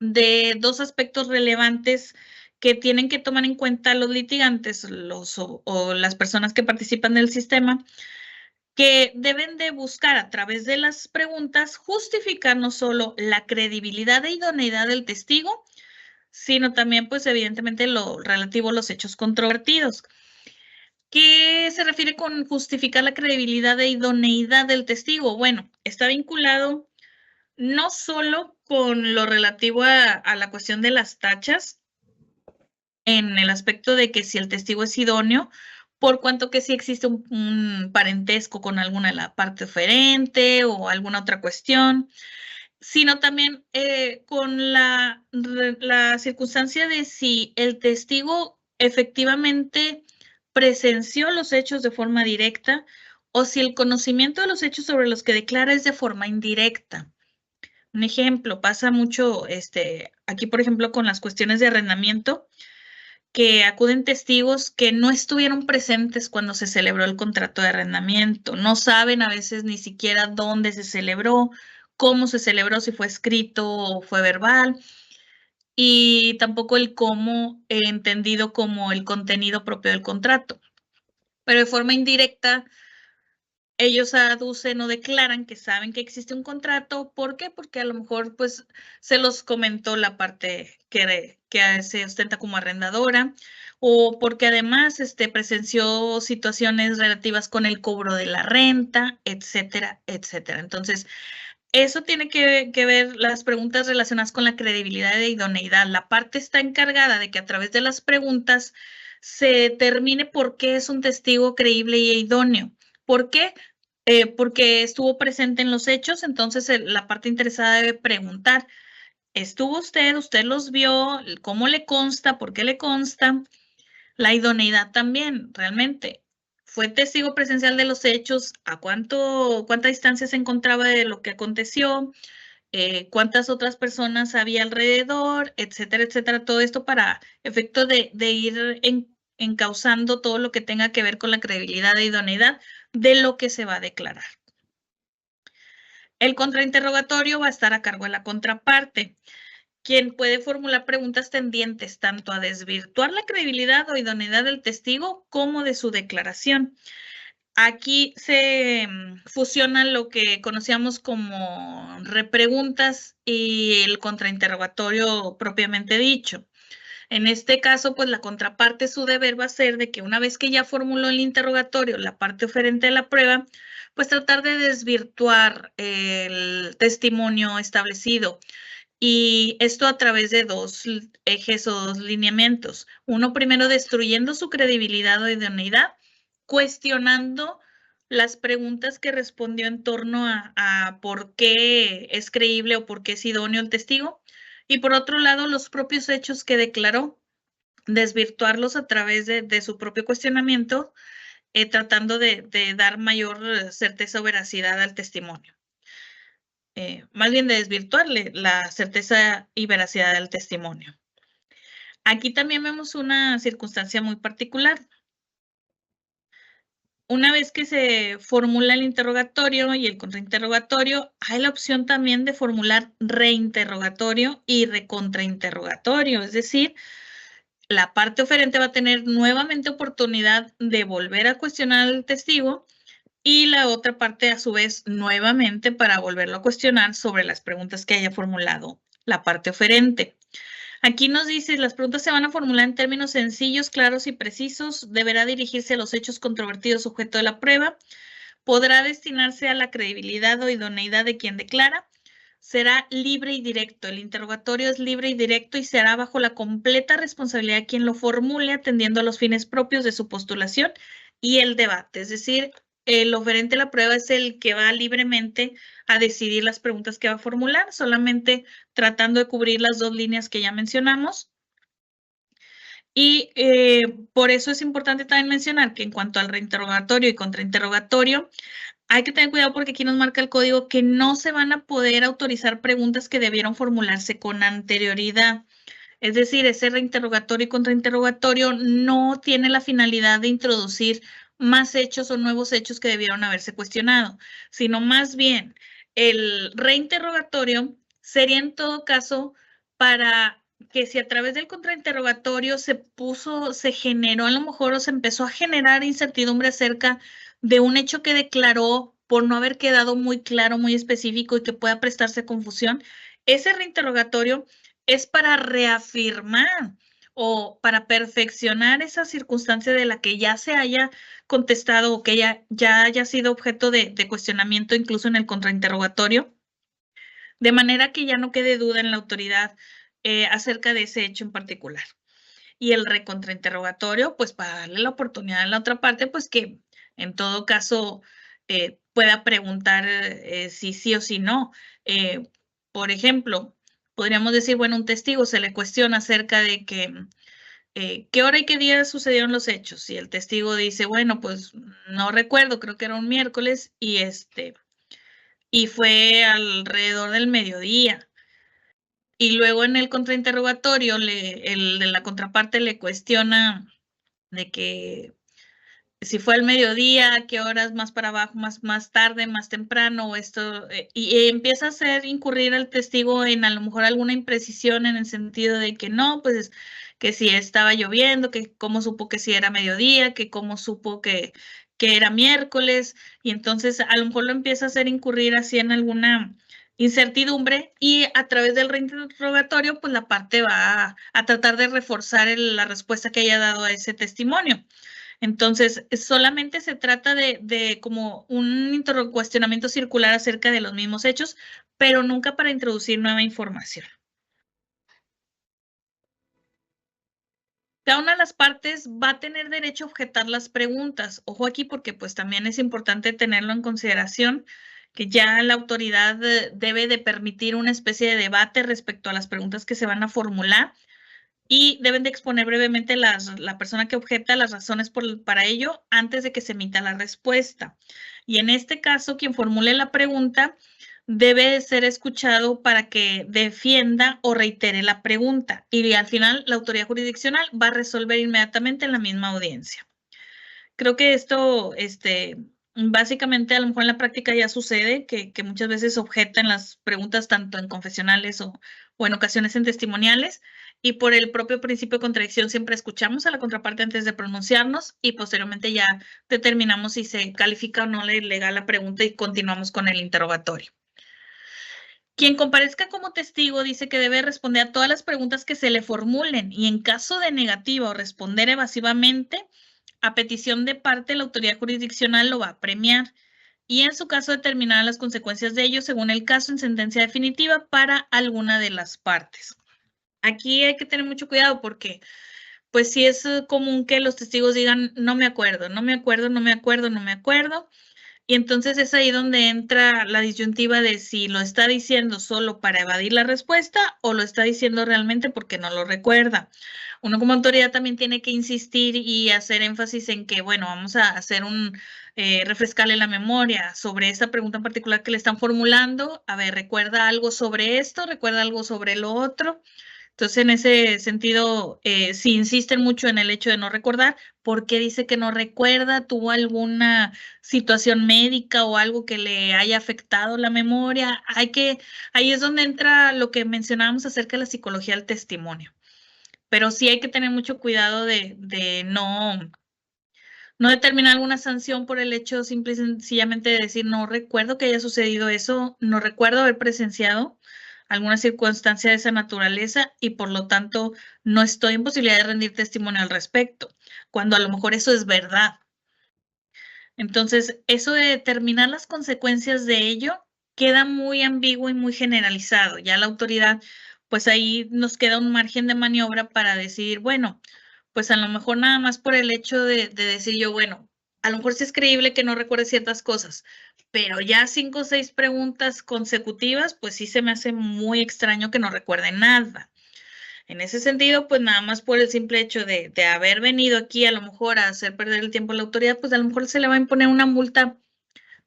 de 2 aspectos relevantes que tienen que tomar en cuenta los litigantes o las personas que participan del sistema, que deben de buscar a través de las preguntas justificar no solo la credibilidad e idoneidad del testigo, sino también, pues, evidentemente, lo relativo a los hechos controvertidos. ¿Qué se refiere con justificar la credibilidad e idoneidad del testigo? Bueno, está vinculado no solo con lo relativo a la cuestión de las tachas, en el aspecto de que si el testigo es idóneo, por cuanto que si existe un parentesco con alguna de la parte oferente o alguna otra cuestión, sino también con la circunstancia de si el testigo efectivamente presenció los hechos de forma directa o si el conocimiento de los hechos sobre los que declara es de forma indirecta. Un ejemplo, pasa mucho aquí, por ejemplo, con las cuestiones de arrendamiento, que acuden testigos que no estuvieron presentes cuando se celebró el contrato de arrendamiento. No saben a veces ni siquiera dónde se celebró, cómo se celebró, si fue escrito o fue verbal, y tampoco el cómo entendido como el contenido propio del contrato. Pero de forma indirecta, ellos aducen o declaran que saben que existe un contrato. ¿Por qué? Porque a lo mejor pues se los comentó la parte que se ostenta como arrendadora, o porque además presenció situaciones relativas con el cobro de la renta, etcétera, etcétera. Entonces, eso tiene que ver las preguntas relacionadas con la credibilidad e idoneidad. La parte está encargada de que a través de las preguntas se determine por qué es un testigo creíble y idóneo. ¿Por qué? Porque estuvo presente en los hechos, entonces la parte interesada debe preguntar, ¿estuvo usted? ¿Usted los vio? ¿Cómo le consta? ¿Por qué le consta? La idoneidad también, realmente. ¿Fue testigo presencial de los hechos? ¿A cuánta distancia se encontraba de lo que aconteció? ¿Cuántas otras personas había alrededor? Etcétera, etcétera. Todo esto para efecto de ir encauzando todo lo que tenga que ver con la credibilidad e idoneidad de lo que se va a declarar. El contrainterrogatorio va a estar a cargo de la contraparte, quien puede formular preguntas tendientes tanto a desvirtuar la credibilidad o idoneidad del testigo como de su declaración. Aquí se fusiona lo que conocíamos como repreguntas y el contrainterrogatorio propiamente dicho. En este caso, pues la contraparte, su deber va a ser de que una vez que ya formuló el interrogatorio, la parte oferente de la prueba, pues tratar de desvirtuar el testimonio establecido. Y esto a través de dos ejes o dos lineamientos. Uno, primero, destruyendo su credibilidad o idoneidad, cuestionando las preguntas que respondió en torno a por qué es creíble o por qué es idóneo el testigo. Y por otro lado, los propios hechos que declaró, desvirtuarlos a través de su propio cuestionamiento, tratando de dar mayor certeza o veracidad al testimonio. Más bien de desvirtuarle la certeza y veracidad del testimonio. Aquí también vemos una circunstancia muy particular. Una vez que se formula el interrogatorio y el contrainterrogatorio, hay la opción también de formular reinterrogatorio y recontrainterrogatorio, es decir, la parte oferente va a tener nuevamente oportunidad de volver a cuestionar al testigo y la otra parte, a su vez, nuevamente para volverlo a cuestionar sobre las preguntas que haya formulado la parte oferente. Aquí nos dice, las preguntas se van a formular en términos sencillos, claros y precisos. Deberá dirigirse a los hechos controvertidos objeto de la prueba. Podrá destinarse a la credibilidad o idoneidad de quien declara. Será libre y directo. El interrogatorio es libre y directo y será bajo la completa responsabilidad de quien lo formule, atendiendo a los fines propios de su postulación y el debate. Es decir, el oferente de la prueba es el que va libremente a decidir las preguntas que va a formular, solamente tratando de cubrir las dos líneas que ya mencionamos. Y por eso es importante también mencionar que en cuanto al reinterrogatorio y contrainterrogatorio, hay que tener cuidado porque aquí nos marca el código que no se van a poder autorizar preguntas que debieron formularse con anterioridad. Es decir, ese reinterrogatorio y contrainterrogatorio no tiene la finalidad de introducir más hechos o nuevos hechos que debieron haberse cuestionado, sino más bien el reinterrogatorio sería en todo caso para que si a través del contrainterrogatorio se generó a lo mejor o se empezó a generar incertidumbre acerca de un hecho que declaró por no haber quedado muy claro, muy específico y que pueda prestarse a confusión, ese reinterrogatorio es para reafirmar o para perfeccionar esa circunstancia de la que ya se haya contestado o que ya haya sido objeto de cuestionamiento incluso en el contrainterrogatorio, de manera que ya no quede duda en la autoridad acerca de ese hecho en particular. Y el recontrainterrogatorio, pues para darle la oportunidad a la otra parte, pues que en todo caso pueda preguntar si sí o si no. Por ejemplo, podríamos decir, bueno, un testigo se le cuestiona acerca de que qué hora y qué día sucedieron los hechos. Y el testigo dice, bueno, pues no recuerdo, creo que era un miércoles y fue alrededor del mediodía. Y luego en el contrainterrogatorio, el de la contraparte le cuestiona de que si fue al mediodía, qué horas más para abajo, más tarde, más temprano, o esto, y empieza a hacer incurrir al testigo en a lo mejor alguna imprecisión en el sentido de que no, pues que si estaba lloviendo, que cómo supo que si era mediodía, que cómo supo que era miércoles, y entonces a lo mejor lo empieza a hacer incurrir así en alguna incertidumbre y a través del reinterrogatorio, pues la parte va a tratar de reforzar la respuesta que haya dado a ese testimonio. Entonces, solamente se trata de como un cuestionamiento circular acerca de los mismos hechos, pero nunca para introducir nueva información. Cada una de las partes va a tener derecho a objetar las preguntas. Ojo aquí porque pues también es importante tenerlo en consideración que ya la autoridad debe de permitir una especie de debate respecto a las preguntas que se van a formular y deben de exponer brevemente la persona que objeta las razones para ello antes de que se emita la respuesta. Y en este caso, quien formule la pregunta debe ser escuchado para que defienda o reitere la pregunta. Y al final, la autoridad jurisdiccional va a resolver inmediatamente en la misma audiencia. Creo que esto Básicamente, a lo mejor en la práctica ya sucede que muchas veces objetan las preguntas tanto en confesionales o en ocasiones en testimoniales, y por el propio principio de contradicción siempre escuchamos a la contraparte antes de pronunciarnos y posteriormente ya determinamos si se califica o no legal la pregunta y continuamos con el interrogatorio. Quien comparezca como testigo dice que debe responder a todas las preguntas que se le formulen y en caso de negativa o responder evasivamente, a petición de parte, la autoridad jurisdiccional lo va a premiar y en su caso determinará las consecuencias de ello según el caso en sentencia definitiva para alguna de las partes. Aquí hay que tener mucho cuidado porque pues sí es común que los testigos digan no me acuerdo, no me acuerdo, no me acuerdo, no me acuerdo. Y entonces es ahí donde entra la disyuntiva de si lo está diciendo solo para evadir la respuesta o lo está diciendo realmente porque no lo recuerda. Uno como autoridad también tiene que insistir y hacer énfasis en que, bueno, vamos a hacer refrescarle la memoria sobre esta pregunta en particular que le están formulando. A ver, ¿recuerda algo sobre esto? ¿Recuerda algo sobre lo otro? Entonces, en ese sentido, si insisten mucho en el hecho de no recordar, ¿por qué dice que no recuerda? ¿Tuvo alguna situación médica o algo que le haya afectado la memoria? Ahí es donde entra lo que mencionábamos acerca de la psicología del testimonio. Pero sí hay que tener mucho cuidado de no determinar alguna sanción por el hecho simple y sencillamente de decir no recuerdo que haya sucedido eso, no recuerdo haber presenciado alguna circunstancia de esa naturaleza y por lo tanto no estoy en posibilidad de rendir testimonio al respecto, cuando a lo mejor eso es verdad. Entonces, eso de determinar las consecuencias de ello queda muy ambiguo y muy generalizado. Ya la autoridad, pues ahí nos queda un margen de maniobra para decidir, bueno, pues a lo mejor nada más por el hecho de decir yo, bueno, a lo mejor sí es creíble que no recuerde ciertas cosas, pero ya 5 o 6 preguntas consecutivas, pues sí se me hace muy extraño que no recuerde nada. En ese sentido, pues nada más por el simple hecho de haber venido aquí a lo mejor a hacer perder el tiempo a la autoridad, pues a lo mejor se le va a imponer una multa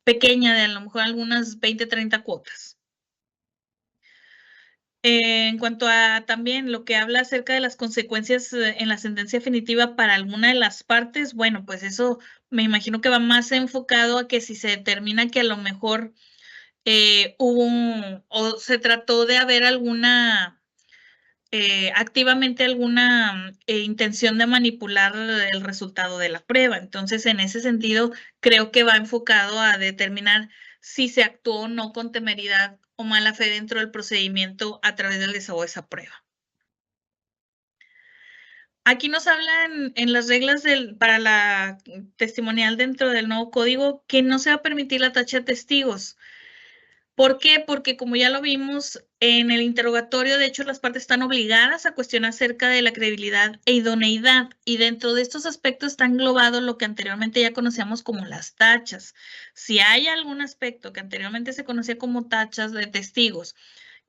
pequeña de a lo mejor algunas 20, 30 cuotas. En cuanto a también lo que habla acerca de las consecuencias en la sentencia definitiva para alguna de las partes, bueno, pues eso me imagino que va más enfocado a que si se determina que a lo mejor o se trató de haber activamente alguna intención de manipular el resultado de la prueba. Entonces, en ese sentido, creo que va enfocado a determinar si se actuó o no con temeridad o mala fe dentro del procedimiento a través del desahogo de esa prueba. Aquí nos hablan en las reglas para la testimonial dentro del nuevo código que no se va a permitir la tacha de testigos. ¿Por qué? Porque como ya lo vimos en el interrogatorio, de hecho, las partes están obligadas a cuestionar acerca de la credibilidad e idoneidad, y dentro de estos aspectos está englobado lo que anteriormente ya conocíamos como las tachas. Si hay algún aspecto que anteriormente se conocía como tachas de testigos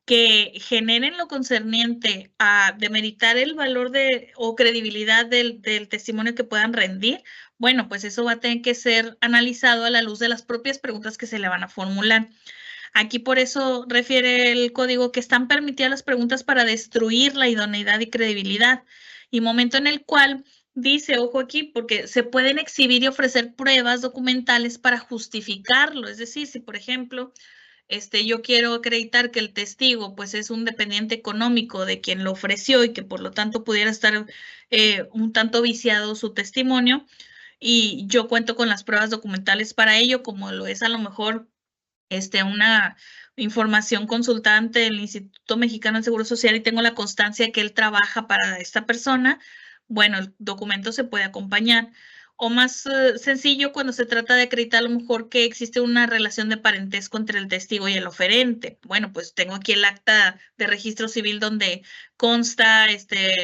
que generen lo concerniente a demeritar el valor o credibilidad del testimonio que puedan rendir, bueno, pues eso va a tener que ser analizado a la luz de las propias preguntas que se le van a formular. Aquí por eso refiere el código que están permitidas las preguntas para destruir la idoneidad y credibilidad, y momento en el cual dice, ojo aquí, porque se pueden exhibir y ofrecer pruebas documentales para justificarlo. Es decir, si por ejemplo, yo quiero acreditar que el testigo pues es un dependiente económico de quien lo ofreció y que por lo tanto pudiera estar un tanto viciado su testimonio, y yo cuento con las pruebas documentales para ello, como lo es a lo mejor una información consultante del Instituto Mexicano del Seguro Social y tengo la constancia de que él trabaja para esta persona, bueno, el documento se puede acompañar. O más sencillo cuando se trata de acreditar a lo mejor que existe una relación de parentesco entre el testigo y el oferente. Bueno, pues tengo aquí el acta de registro civil donde consta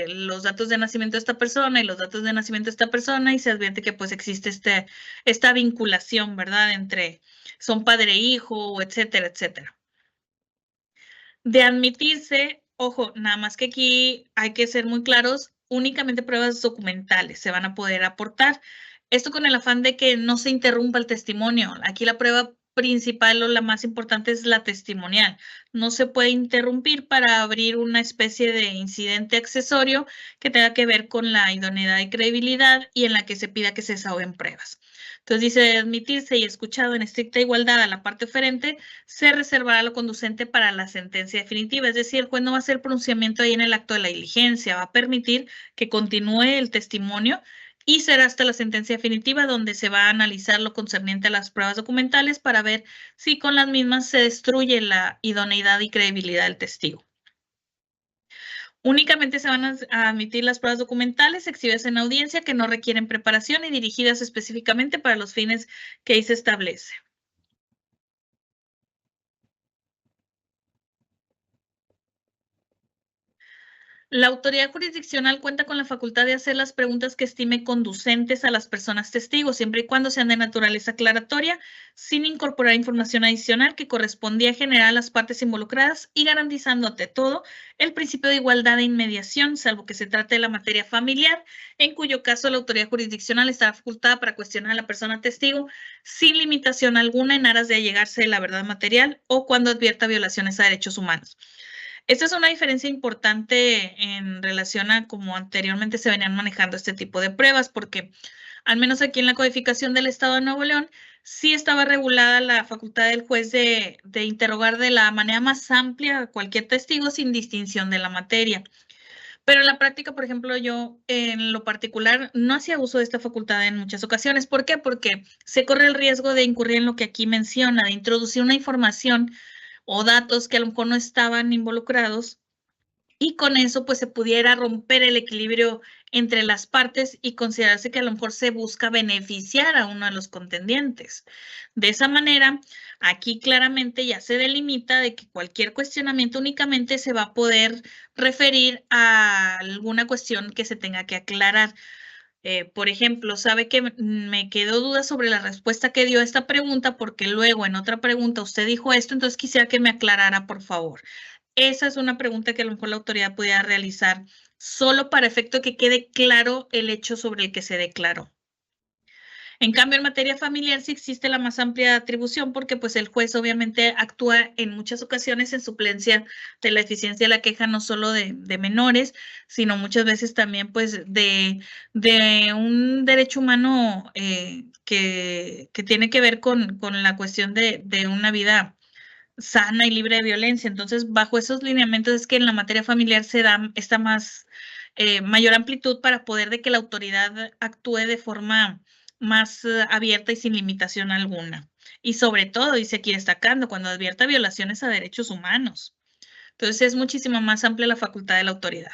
los datos de nacimiento de esta persona y los datos de nacimiento de esta persona y se advierte que pues existe esta vinculación, ¿verdad? Entre son padre e hijo, etcétera, etcétera. De admitirse, ojo, nada más que aquí hay que ser muy claros, únicamente pruebas documentales se van a poder aportar. Esto con el afán de que no se interrumpa el testimonio. Aquí la prueba principal o la más importante es la testimonial. No se puede interrumpir para abrir una especie de incidente accesorio que tenga que ver con la idoneidad y credibilidad y en la que se pida que se desahoguen pruebas. Entonces dice, de admitirse y escuchado en estricta igualdad a la parte oferente, se reservará lo conducente para la sentencia definitiva. Es decir, el juez no va a hacer pronunciamiento ahí en el acto de la diligencia, va a permitir que continúe el testimonio y será hasta la sentencia definitiva donde se va a analizar lo concerniente a las pruebas documentales para ver si con las mismas se destruye la idoneidad y credibilidad del testigo. Únicamente se van a admitir las pruebas documentales exhibidas en audiencia que no requieren preparación y dirigidas específicamente para los fines que ahí se establece. La autoridad jurisdiccional cuenta con la facultad de hacer las preguntas que estime conducentes a las personas testigos, siempre y cuando sean de naturaleza aclaratoria, sin incorporar información adicional que correspondía a generar a las partes involucradas y garantizando ante todo el principio de igualdad e inmediación, salvo que se trate de la materia familiar, en cuyo caso la autoridad jurisdiccional estará facultada para cuestionar a la persona testigo sin limitación alguna en aras de allegarse de la verdad material o cuando advierta violaciones a derechos humanos. Esta es una diferencia importante en relación a cómo anteriormente se venían manejando este tipo de pruebas, porque al menos aquí en la codificación del Estado de Nuevo León, sí estaba regulada la facultad del juez de interrogar de la manera más amplia a cualquier testigo sin distinción de la materia. Pero en la práctica, por ejemplo, yo en lo particular no hacía uso de esta facultad en muchas ocasiones. ¿Por qué? Porque se corre el riesgo de incurrir en lo que aquí menciona, de introducir una información o datos que a lo mejor no estaban involucrados y con eso pues se pudiera romper el equilibrio entre las partes y considerarse que a lo mejor se busca beneficiar a uno de los contendientes. De esa manera, aquí claramente ya se delimita de que cualquier cuestionamiento únicamente se va a poder referir a alguna cuestión que se tenga que aclarar. Por ejemplo, sabe que me quedó duda sobre la respuesta que dio a esta pregunta porque luego en otra pregunta usted dijo esto, entonces quisiera que me aclarara, por favor. Esa es una pregunta que a lo mejor la autoridad pudiera realizar solo para efecto de que quede claro el hecho sobre el que se declaró. En cambio, en materia familiar sí existe la más amplia atribución porque pues el juez obviamente actúa en muchas ocasiones en suplencia de la eficiencia de la queja no solo de menores, sino muchas veces también pues de un derecho humano que tiene que ver con la cuestión de una vida sana y libre de violencia. Entonces, bajo esos lineamientos es que en la materia familiar se da esta mayor amplitud para poder de que la autoridad actúe de forma más abierta y sin limitación alguna. Y sobre todo, dice aquí destacando, cuando advierta violaciones a derechos humanos. Entonces, es muchísimo más amplia la facultad de la autoridad.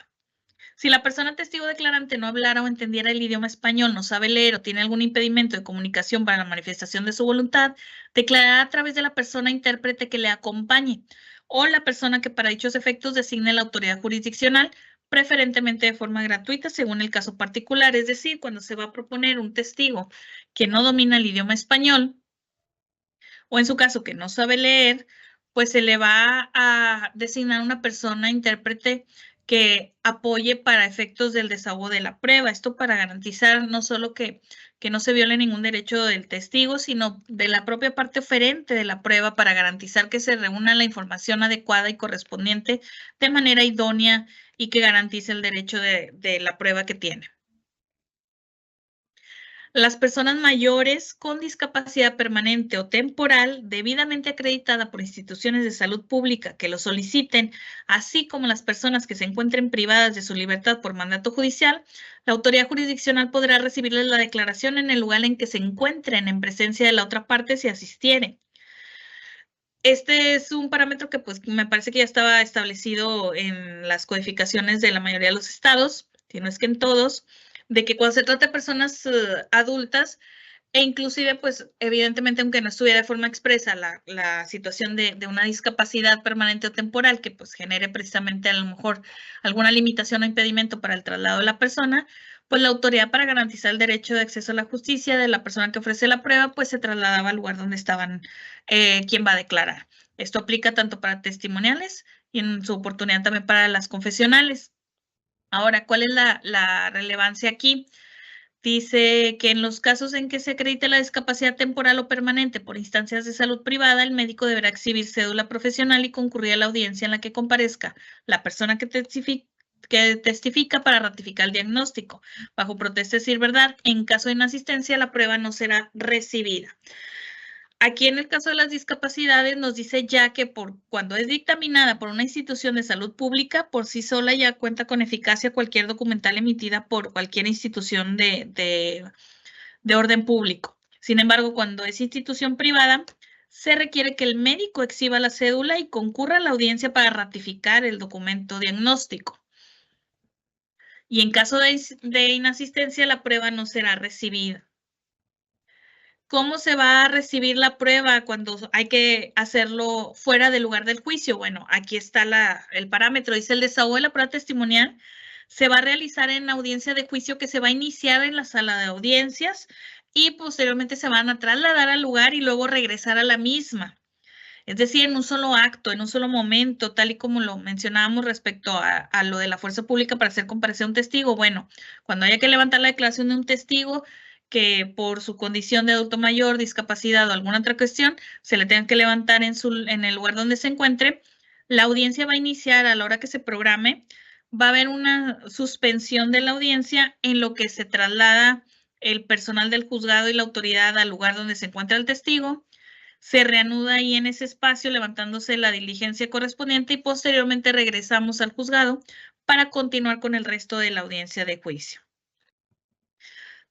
Si la persona testigo declarante no hablara o entendiera el idioma español, no sabe leer o tiene algún impedimento de comunicación para la manifestación de su voluntad, declarará a través de la persona intérprete que le acompañe o la persona que para dichos efectos designe la autoridad jurisdiccional, preferentemente de forma gratuita según el caso particular. Es decir, cuando se va a proponer un testigo que no domina el idioma español o en su caso que no sabe leer, pues se le va a designar una persona intérprete que apoye para efectos del desahogo de la prueba. Esto para garantizar no solo que no se viole ningún derecho del testigo, sino de la propia parte oferente de la prueba para garantizar que se reúna la información adecuada y correspondiente de manera idónea y que garantice el derecho de la prueba que tiene. Las personas mayores con discapacidad permanente o temporal debidamente acreditada por instituciones de salud pública que lo soliciten, así como las personas que se encuentren privadas de su libertad por mandato judicial, la autoridad jurisdiccional podrá recibirles la declaración en el lugar en que se encuentren en presencia de la otra parte si asistieren. Este es un parámetro que pues me parece que ya estaba establecido en las codificaciones de la mayoría de los estados, si no es que en todos, de que cuando se trata de personas adultas, e inclusive, pues, evidentemente, aunque no estuviera de forma expresa la situación de una discapacidad permanente o temporal que, pues, genere precisamente a lo mejor alguna limitación o impedimento para el traslado de la persona, pues la autoridad para garantizar el derecho de acceso a la justicia de la persona que ofrece la prueba, pues se trasladaba al lugar donde estaban quien va a declarar. Esto aplica tanto para testimoniales y en su oportunidad también para las confesionales. Ahora, ¿cuál es la relevancia aquí? Dice que en los casos en que se acredite la discapacidad temporal o permanente por instancias de salud privada, el médico deberá exhibir cédula profesional y concurrir a la audiencia en la que comparezca la persona que testifica para ratificar el diagnóstico. Bajo protesta de decir verdad, en caso de inasistencia, la prueba no será recibida. Aquí en el caso de las discapacidades nos dice ya que cuando es dictaminada por una institución de salud pública, por sí sola ya cuenta con eficacia cualquier documental emitida por cualquier institución de orden público. Sin embargo, cuando es institución privada, se requiere que el médico exhiba la cédula y concurra a la audiencia para ratificar el documento diagnóstico. Y en caso de inasistencia, la prueba no será recibida. ¿Cómo se va a recibir la prueba cuando hay que hacerlo fuera del lugar del juicio? Bueno, aquí está el parámetro. Dice: el desahogo de la prueba testimonial se va a realizar en audiencia de juicio que se va a iniciar en la sala de audiencias y posteriormente se van a trasladar al lugar y luego regresar a la misma. Es decir, en un solo acto, en un solo momento, tal y como lo mencionábamos respecto a lo de la fuerza pública para hacer comparecer a un testigo. Bueno, cuando haya que levantar la declaración de un testigo que por su condición de adulto mayor, discapacidad o alguna otra cuestión, se le tenga que levantar en el lugar donde se encuentre, la audiencia va a iniciar a la hora que se programe. Va a haber una suspensión de la audiencia en lo que se traslada el personal del juzgado y la autoridad al lugar donde se encuentra el testigo. Se reanuda ahí en ese espacio levantándose la diligencia correspondiente y posteriormente regresamos al juzgado para continuar con el resto de la audiencia de juicio.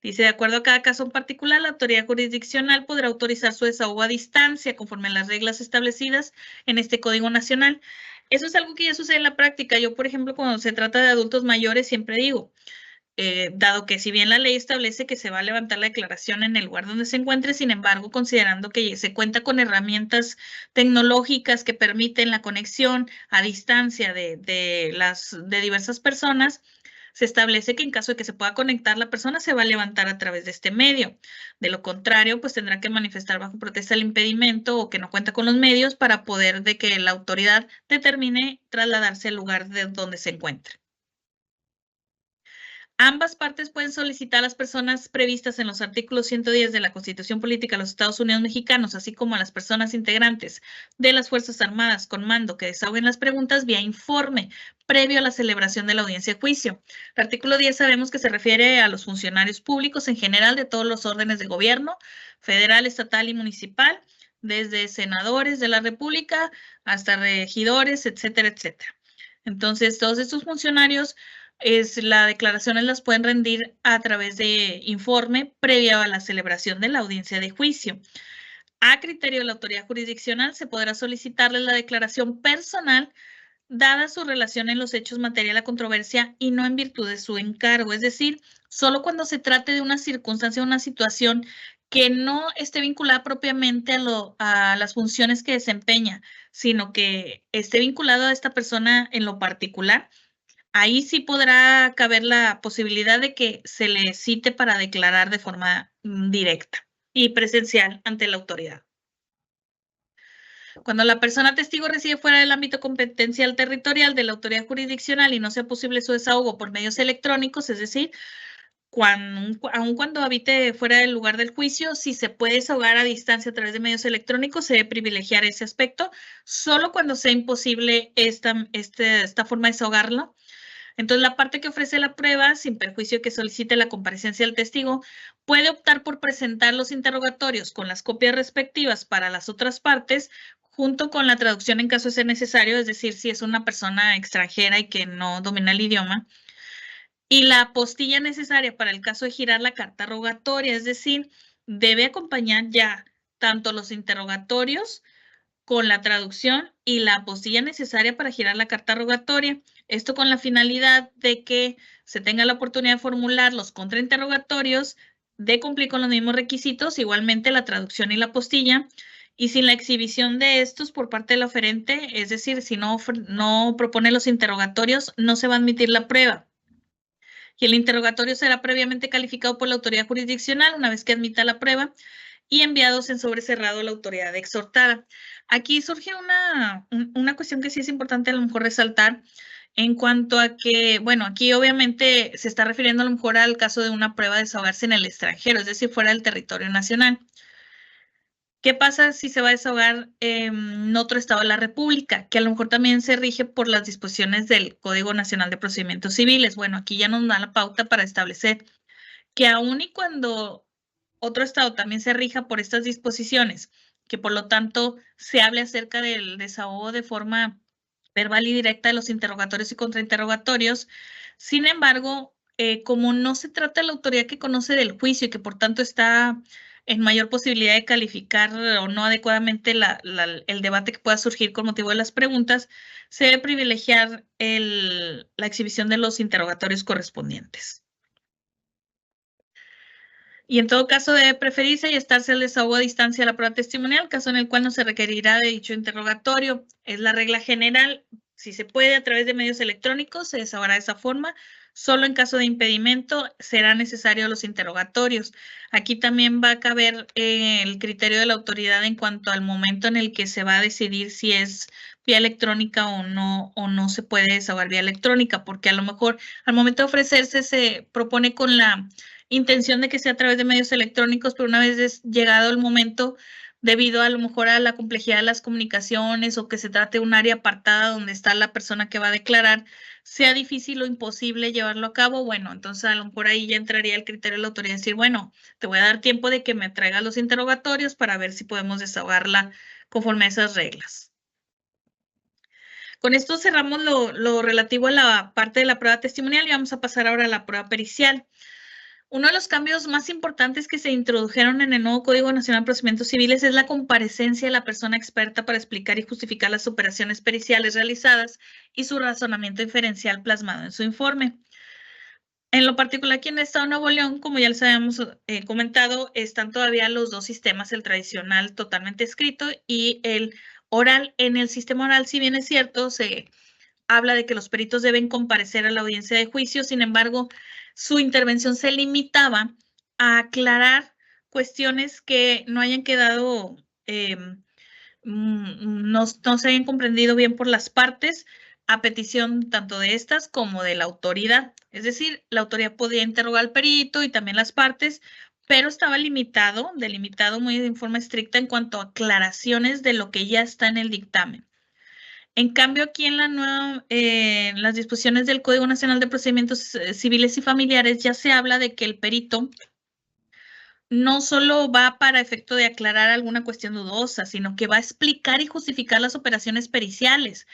Dice: de acuerdo a cada caso en particular, la autoridad jurisdiccional podrá autorizar su desahogo a distancia conforme a las reglas establecidas en este Código Nacional. Eso es algo que ya sucede en la práctica. Yo, por ejemplo, cuando se trata de adultos mayores, siempre digo, dado que si bien la ley establece que se va a levantar la declaración en el lugar donde se encuentre, sin embargo, considerando que se cuenta con herramientas tecnológicas que permiten la conexión a distancia de diversas personas, se establece que en caso de que se pueda conectar, la persona se va a levantar a través de este medio. De lo contrario, pues tendrá que manifestar bajo protesta el impedimento o que no cuenta con los medios para poder de que la autoridad determine trasladarse al lugar de donde se encuentre. Ambas partes pueden solicitar a las personas previstas en los artículos 110 de la Constitución Política de los Estados Unidos Mexicanos, así como a las personas integrantes de las Fuerzas Armadas con mando que desahoguen las preguntas vía informe previo a la celebración de la audiencia de juicio. El artículo 10 sabemos que se refiere a los funcionarios públicos en general de todos los órdenes de gobierno, federal, estatal y municipal, desde senadores de la República hasta regidores, etcétera, etcétera. Entonces, todos estos funcionarios las declaraciones las pueden rendir a través de informe previo a la celebración de la audiencia de juicio. A criterio de la autoridad jurisdiccional se podrá solicitarle la declaración personal dada su relación en los hechos materia de la controversia y no en virtud de su encargo. Es decir, solo cuando se trate de una circunstancia o una situación que no esté vinculada propiamente a las funciones que desempeña, sino que esté vinculado a esta persona en lo particular, ahí sí podrá caber la posibilidad de que se le cite para declarar de forma directa y presencial ante la autoridad. Cuando la persona testigo reside fuera del ámbito competencial territorial de la autoridad jurisdiccional y no sea posible su desahogo por medios electrónicos, es decir, aun cuando habite fuera del lugar del juicio, si se puede desahogar a distancia a través de medios electrónicos, se debe privilegiar ese aspecto, solo cuando sea imposible esta forma de desahogarlo. Entonces, la parte que ofrece la prueba, sin perjuicio que solicite la comparecencia del testigo, puede optar por presentar los interrogatorios con las copias respectivas para las otras partes, junto con la traducción en caso de ser necesario, es decir, si es una persona extranjera y que no domina el idioma, y la apostilla necesaria para el caso de girar la carta rogatoria, es decir, debe acompañar ya tanto los interrogatorios con la traducción y la apostilla necesaria para girar la carta rogatoria. Esto con la finalidad de que se tenga la oportunidad de formular los contrainterrogatorios, de cumplir con los mismos requisitos, igualmente la traducción y la apostilla, y sin la exhibición de estos por parte del oferente, es decir, si no propone los interrogatorios, no se va a admitir la prueba. Y el interrogatorio será previamente calificado por la autoridad jurisdiccional una vez que admita la prueba y enviados en sobre cerrado a la autoridad exhortada. Aquí surge una cuestión que sí es importante a lo mejor resaltar. En cuanto a que, bueno, aquí obviamente se está refiriendo a lo mejor al caso de una prueba de desahogarse en el extranjero, es decir, fuera del territorio nacional. ¿Qué pasa si se va a desahogar en otro estado de la República? Que a lo mejor también se rige por las disposiciones del Código Nacional de Procedimientos Civiles. Bueno, aquí ya nos da la pauta para establecer que aun y cuando otro estado también se rija por estas disposiciones, que por lo tanto se hable acerca del desahogo de forma verbal y directa de los interrogatorios y contrainterrogatorios. Sin embargo, como no se trata de la autoridad que conoce del juicio y que por tanto está en mayor posibilidad de calificar o no adecuadamente el debate que pueda surgir con motivo de las preguntas, se debe privilegiar la exhibición de los interrogatorios correspondientes. Y en todo caso debe preferirse y estarse el desahogo a distancia de la prueba testimonial, caso en el cual no se requerirá de dicho interrogatorio. Es la regla general. Si se puede a través de medios electrónicos, se desahogará de esa forma. Solo en caso de impedimento será necesario los interrogatorios. Aquí también va a caber el criterio de la autoridad en cuanto al momento en el que se va a decidir si es vía electrónica o no se puede desahogar vía electrónica, porque a lo mejor al momento de ofrecerse se propone con la intención de que sea a través de medios electrónicos, pero una vez llegado el momento, debido a lo mejor a la complejidad de las comunicaciones o que se trate de un área apartada donde está la persona que va a declarar, sea difícil o imposible llevarlo a cabo, bueno, entonces a lo mejor ahí ya entraría el criterio de la autoridad de decir, bueno, te voy a dar tiempo de que me traigas los interrogatorios para ver si podemos desahogarla conforme a esas reglas. Con esto cerramos lo relativo a la parte de la prueba testimonial y vamos a pasar ahora a la prueba pericial. Uno de los cambios más importantes que se introdujeron en el nuevo Código Nacional de Procedimientos Civiles es la comparecencia de la persona experta para explicar y justificar las operaciones periciales realizadas y su razonamiento inferencial plasmado en su informe. En lo particular, aquí en el Estado de Nuevo León, como ya les habíamos comentado, están todavía los dos sistemas, el tradicional totalmente escrito y el oral. En el sistema oral, si bien es cierto, se habla de que los peritos deben comparecer a la audiencia de juicio, sin embargo, su intervención se limitaba a aclarar cuestiones que no hayan quedado, no se hayan comprendido bien por las partes, a petición tanto de estas como de la autoridad. Es decir, la autoridad podía interrogar al perito y también las partes, pero estaba delimitado muy de forma estricta en cuanto a aclaraciones de lo que ya está en el dictamen. En cambio, aquí en las disposiciones del Código Nacional de Procedimientos Civiles y Familiares ya se habla de que el perito no solo va para efecto de aclarar alguna cuestión dudosa, sino que va a explicar y justificar las operaciones periciales.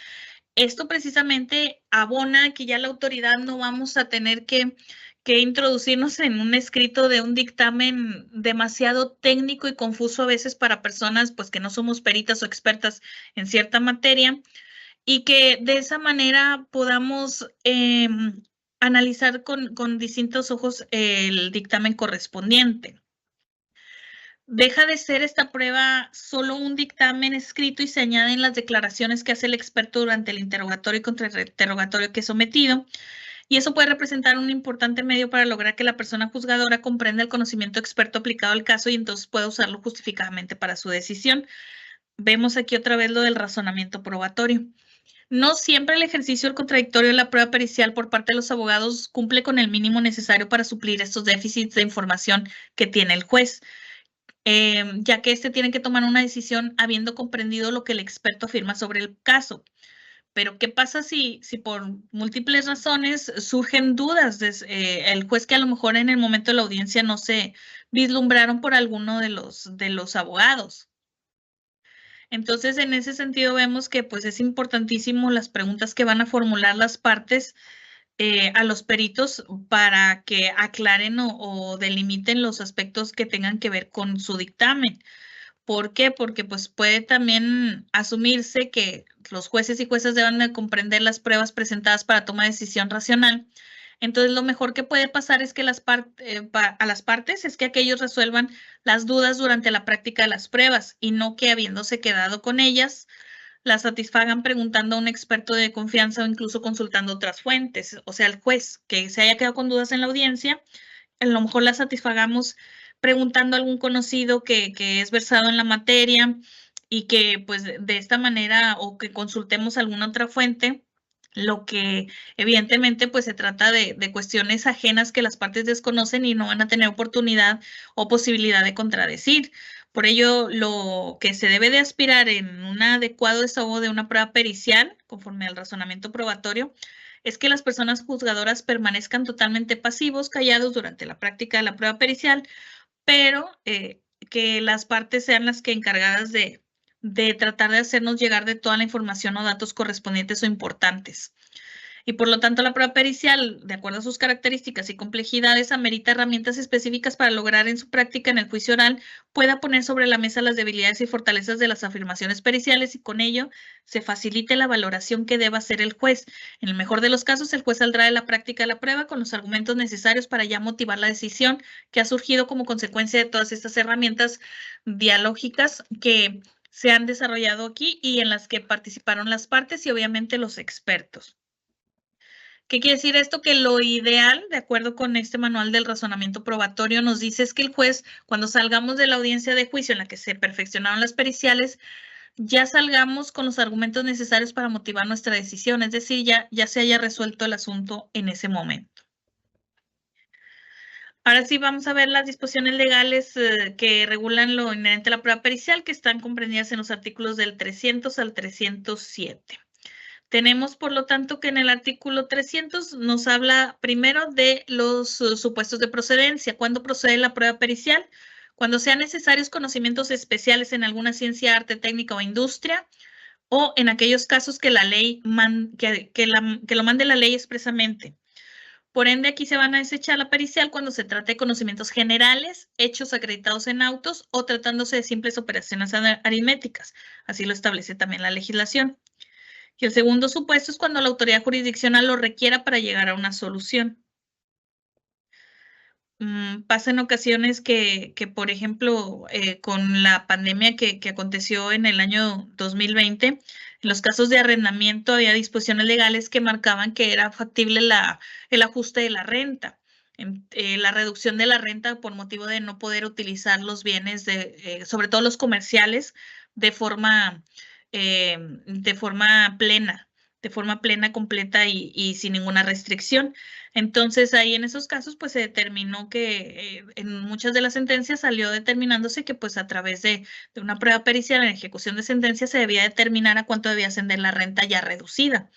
Esto precisamente abona que ya la autoridad no vamos a tener que introducirnos en un escrito de un dictamen demasiado técnico y confuso a veces para personas pues que no somos peritas o expertas en cierta materia, y que de esa manera podamos analizar con distintos ojos el dictamen correspondiente. Deja de ser esta prueba solo un dictamen escrito y se añaden las declaraciones que hace el experto durante el interrogatorio y contrainterrogatorio que es sometido. Y eso puede representar un importante medio para lograr que la persona juzgadora comprenda el conocimiento experto aplicado al caso y entonces pueda usarlo justificadamente para su decisión. Vemos aquí otra vez lo del razonamiento probatorio. No siempre el ejercicio del contradictorio de la prueba pericial por parte de los abogados cumple con el mínimo necesario para suplir estos déficits de información que tiene el juez, ya que éste tiene que tomar una decisión habiendo comprendido lo que el experto afirma sobre el caso. Pero, ¿qué pasa si por múltiples razones surgen dudas? El juez que a lo mejor en el momento de la audiencia no se vislumbraron por alguno de los abogados. Entonces, en ese sentido, vemos que pues es importantísimo las preguntas que van a formular las partes a los peritos para que aclaren o delimiten los aspectos que tengan que ver con su dictamen. ¿Por qué? Porque pues puede también asumirse que los jueces y juezas deben de comprender las pruebas presentadas para toma de decisión racional. Entonces, lo mejor que puede pasar es que a las partes es que aquellos resuelvan las dudas durante la práctica de las pruebas y no que habiéndose quedado con ellas, las satisfagan preguntando a un experto de confianza o incluso consultando otras fuentes. O sea, el juez que se haya quedado con dudas en la audiencia, a lo mejor las satisfagamos preguntando a algún conocido que es versado en la materia y que pues de esta manera o que consultemos alguna otra fuente lo que evidentemente pues se trata de cuestiones ajenas que las partes desconocen y no van a tener oportunidad o posibilidad de contradecir. Por ello, lo que se debe de aspirar en un adecuado desahogo de una prueba pericial, conforme al razonamiento probatorio, es que las personas juzgadoras permanezcan totalmente pasivos, callados durante la práctica de la prueba pericial, pero que las partes sean las que encargadas de tratar de hacernos llegar de toda la información o datos correspondientes o importantes. Y por lo tanto, la prueba pericial, de acuerdo a sus características y complejidades, amerita herramientas específicas para lograr en su práctica en el juicio oral pueda poner sobre la mesa las debilidades y fortalezas de las afirmaciones periciales y con ello se facilite la valoración que deba hacer el juez. En el mejor de los casos, el juez saldrá de la práctica de la prueba con los argumentos necesarios para ya motivar la decisión que ha surgido como consecuencia de todas estas herramientas dialógicas que se han desarrollado aquí y en las que participaron las partes y obviamente los expertos. ¿Qué quiere decir esto? Que lo ideal, de acuerdo con este manual del razonamiento probatorio, nos dice es que el juez, cuando salgamos de la audiencia de juicio en la que se perfeccionaron las periciales, ya salgamos con los argumentos necesarios para motivar nuestra decisión, es decir, ya se haya resuelto el asunto en ese momento. Ahora sí vamos a ver las disposiciones legales que regulan lo inherente a la prueba pericial, que están comprendidas en los artículos del 300 al 307. Tenemos, por lo tanto, que en el artículo 300 nos habla primero de los supuestos de procedencia. ¿Cuándo procede la prueba pericial? Cuando sean necesarios conocimientos especiales en alguna ciencia, arte, técnica o industria, o en aquellos casos que la ley que lo mande la ley expresamente. Por ende, aquí se van a desechar la pericial cuando se trate de conocimientos generales, hechos acreditados en autos o tratándose de simples operaciones aritméticas. Así lo establece también la legislación. Y el segundo supuesto es cuando la autoridad jurisdiccional lo requiera para llegar a una solución. Pasa en ocasiones que por ejemplo, con la pandemia que aconteció en el año 2020, en los casos de arrendamiento había disposiciones legales que marcaban que era factible el ajuste de la renta, la reducción de la renta por motivo de no poder utilizar los bienes, sobre todo los comerciales, de forma plena, completa y sin ninguna restricción. Entonces, ahí en esos casos, pues se determinó que en muchas de las sentencias salió determinándose que pues a través de una prueba pericial en ejecución de sentencia se debía determinar a cuánto debía ascender la renta ya reducida.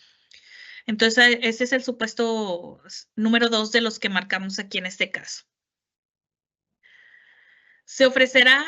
Entonces, ese es el supuesto número 2 de los que marcamos aquí en este caso. Se ofrecerá,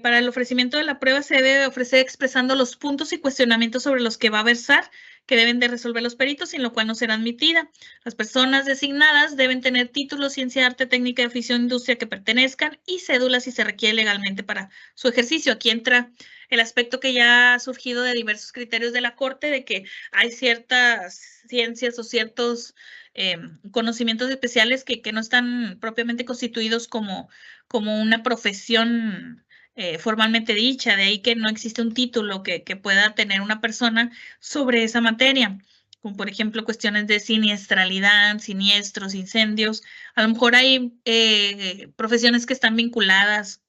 para el ofrecimiento de la prueba se debe ofrecer expresando los puntos y cuestionamientos sobre los que va a versar, que deben de resolver los peritos, sin lo cual no será admitida. Las personas designadas deben tener títulos, ciencia, arte, técnica, de oficio, industria que pertenezcan y cédulas si se requiere legalmente para su ejercicio. Aquí entra el aspecto que ya ha surgido de diversos criterios de la Corte, de que hay ciertas ciencias o ciertos conocimientos especiales que no están propiamente constituidos como una profesión formalmente dicha, de ahí que no existe un título que pueda tener una persona sobre esa materia, como por ejemplo cuestiones de siniestralidad, siniestros, incendios. A lo mejor hay profesiones que están vinculadas,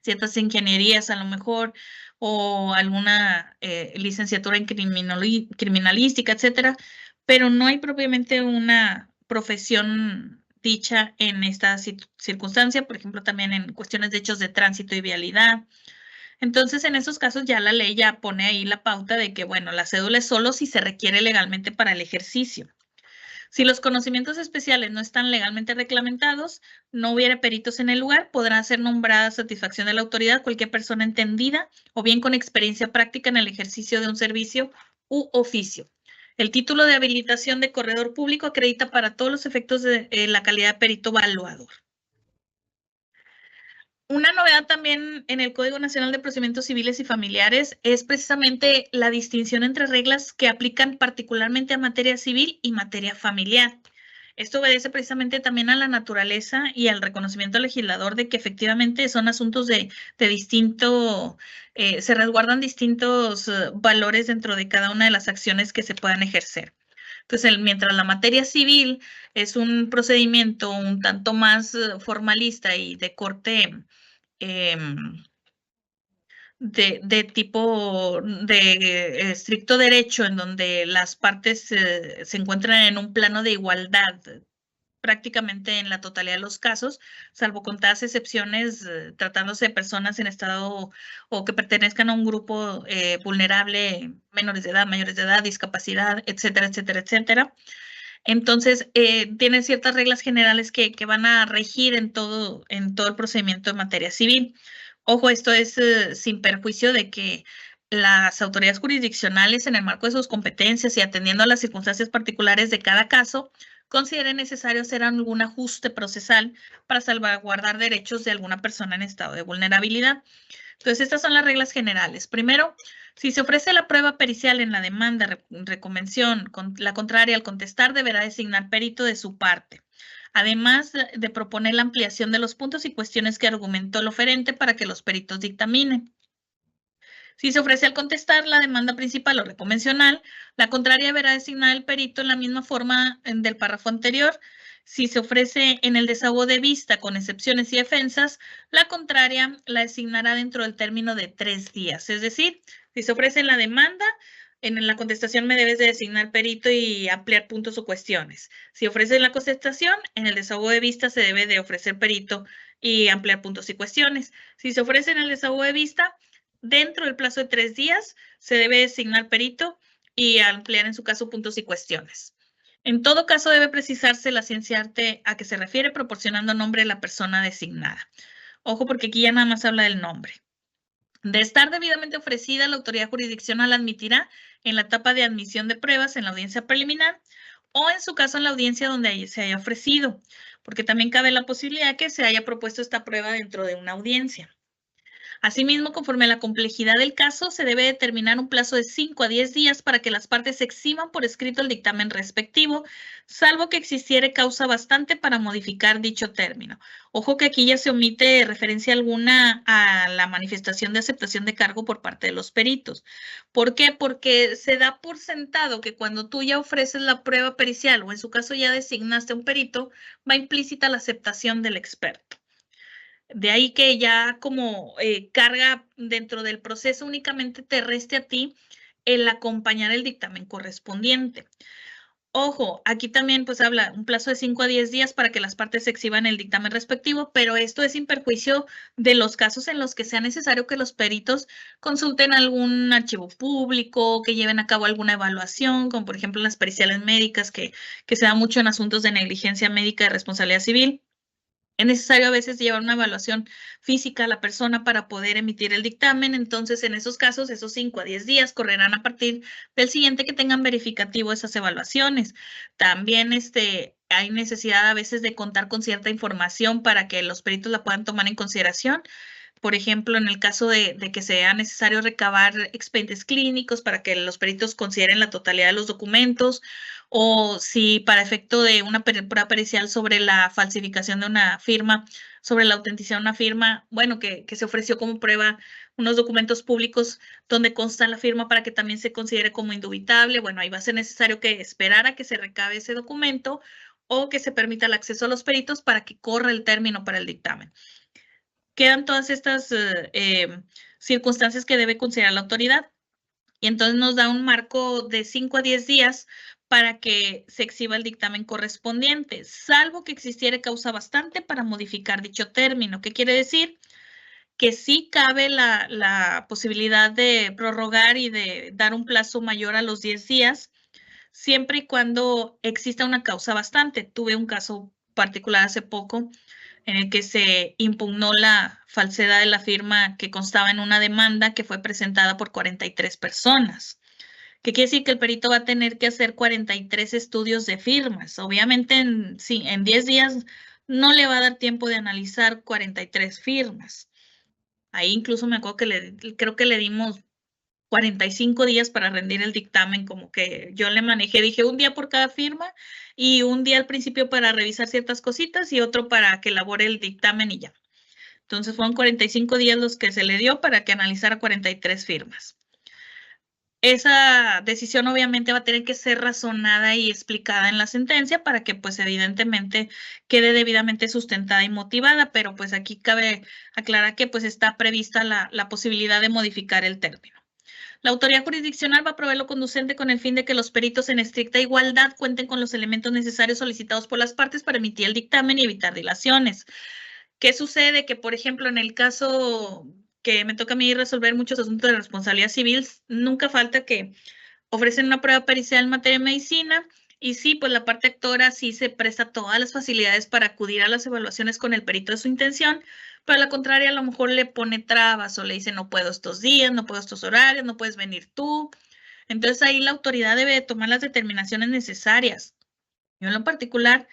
ciertas ingenierías a lo mejor, o alguna licenciatura en criminalística, etcétera, pero no hay propiamente una profesión dicha en esta circunstancia, por ejemplo, también en cuestiones de hechos de tránsito y vialidad. Entonces, en esos casos ya la ley ya pone ahí la pauta de que, bueno, la cédula es solo si se requiere legalmente para el ejercicio. Si los conocimientos especiales no están legalmente reglamentados, no hubiera peritos en el lugar, podrá ser nombrada a satisfacción de la autoridad cualquier persona entendida o bien con experiencia práctica en el ejercicio de un servicio u oficio. El título de habilitación de corredor público acredita para todos los efectos de la calidad de perito evaluador. Una novedad también en el Código Nacional de Procedimientos Civiles y Familiares es precisamente la distinción entre reglas que aplican particularmente a materia civil y materia familiar. Esto obedece precisamente también a la naturaleza y al reconocimiento legislador de que efectivamente son asuntos de distinto, se resguardan distintos valores dentro de cada una de las acciones que se puedan ejercer. Entonces, mientras la materia civil es un procedimiento un tanto más formalista y de corte de tipo de estricto derecho, en donde las partes se encuentran en un plano de igualdad prácticamente en la totalidad de los casos, salvo contadas excepciones, tratándose de personas en estado o que pertenezcan a un grupo vulnerable, menores de edad, mayores de edad, discapacidad, etcétera, etcétera, etcétera. Entonces, tiene ciertas reglas generales que van a regir en todo el procedimiento en materia civil. Ojo, esto es sin perjuicio de que las autoridades jurisdiccionales, en el marco de sus competencias y atendiendo a las circunstancias particulares de cada caso, consideren necesario hacer algún ajuste procesal para salvaguardar derechos de alguna persona en estado de vulnerabilidad. Entonces, estas son las reglas generales. Primero, si se ofrece la prueba pericial en la demanda, reconvención, la contraria al contestar, deberá designar perito de su parte. Además de proponer la ampliación de los puntos y cuestiones que argumentó el oferente para que los peritos dictaminen. Si se ofrece al contestar la demanda principal o reconvencional, la contraria deberá designar el perito en la misma forma del párrafo anterior. Si se ofrece en el desahogo de vista con excepciones y defensas, la contraria la designará dentro del término de 3 días. Es decir, si se ofrece en la demanda, en la contestación me debes de designar perito y ampliar puntos o cuestiones. Si ofrece en la contestación, en el desahogo de vista se debe de ofrecer perito y ampliar puntos y cuestiones. Si se ofrece en el desahogo de vista, dentro del plazo de 3 días se debe designar perito y ampliar en su caso puntos y cuestiones. En todo caso, debe precisarse la ciencia arte a que se refiere, proporcionando nombre de la persona designada. Ojo, porque aquí ya nada más habla del nombre. De estar debidamente ofrecida, la autoridad jurisdiccional admitirá en la etapa de admisión de pruebas en la audiencia preliminar o en su caso en la audiencia donde se haya ofrecido, porque también cabe la posibilidad que se haya propuesto esta prueba dentro de una audiencia. Asimismo, conforme a la complejidad del caso, se debe determinar un plazo de 5 a 10 días para que las partes exhiban por escrito el dictamen respectivo, salvo que existiere causa bastante para modificar dicho término. Ojo que aquí ya se omite referencia alguna a la manifestación de aceptación de cargo por parte de los peritos. ¿Por qué? Porque se da por sentado que cuando tú ya ofreces la prueba pericial o en su caso ya designaste un perito, va implícita la aceptación del experto. De ahí que ya como carga dentro del proceso únicamente te reste a ti el acompañar el dictamen correspondiente. Ojo, aquí también pues habla un plazo de 5 a 10 días para que las partes exhiban el dictamen respectivo, pero esto es sin perjuicio de los casos en los que sea necesario que los peritos consulten algún archivo público, que lleven a cabo alguna evaluación, como por ejemplo las periciales médicas, que se da mucho en asuntos de negligencia médica y responsabilidad civil. Es necesario a veces llevar una evaluación física a la persona para poder emitir el dictamen. Entonces, en esos casos, esos 5 a 10 días correrán a partir del siguiente que tengan verificativo esas evaluaciones. También hay necesidad a veces de contar con cierta información para que los peritos la puedan tomar en consideración. Por ejemplo, en el caso de que sea necesario recabar expedientes clínicos para que los peritos consideren la totalidad de los documentos, o si para efecto de una prueba pericial sobre la falsificación de una firma, sobre la autenticidad de una firma, bueno, que se ofreció como prueba unos documentos públicos donde consta la firma para que también se considere como indubitable. Bueno, ahí va a ser necesario que esperar a que se recabe ese documento o que se permita el acceso a los peritos para que corra el término para el dictamen. Quedan todas estas circunstancias que debe considerar la autoridad. Y entonces nos da un marco de 5 a 10 días para que se exhiba el dictamen correspondiente, salvo que existiera causa bastante para modificar dicho término. ¿Qué quiere decir? Que sí cabe la posibilidad de prorrogar y de dar un plazo mayor a los 10 días, siempre y cuando exista una causa bastante. Tuve un caso particular hace poco en el que se impugnó la falsedad de la firma que constaba en una demanda que fue presentada por 43 personas. ¿Qué quiere decir? Que el perito va a tener que hacer 43 estudios de firmas. Obviamente, en 10 días no le va a dar tiempo de analizar 43 firmas. Ahí incluso me acuerdo que creo que le dimos 45 días para rendir el dictamen, como que yo le manejé, dije un día por cada firma y un día al principio para revisar ciertas cositas y otro para que elabore el dictamen y ya. Entonces fueron 45 días los que se le dio para que analizara 43 firmas. esa decisión obviamente va a tener que ser razonada y explicada en la sentencia para que pues evidentemente quede debidamente sustentada y motivada, pero pues aquí cabe aclarar que pues está prevista la posibilidad de modificar el término. La autoridad jurisdiccional va a proveer lo conducente con el fin de que los peritos en estricta igualdad cuenten con los elementos necesarios solicitados por las partes para emitir el dictamen y evitar dilaciones. ¿Qué sucede? Que, por ejemplo, en el caso que me toca a mí resolver muchos asuntos de responsabilidad civil, nunca falta que ofrecen una prueba pericial en materia de medicina y sí, pues la parte actora sí se presta todas las facilidades para acudir a las evaluaciones con el perito de su intención, pero a la contraria a lo mejor le pone trabas o le dice no puedo estos días, no puedo estos horarios, no puedes venir tú. Entonces ahí la autoridad debe tomar las determinaciones necesarias. Yo en lo particular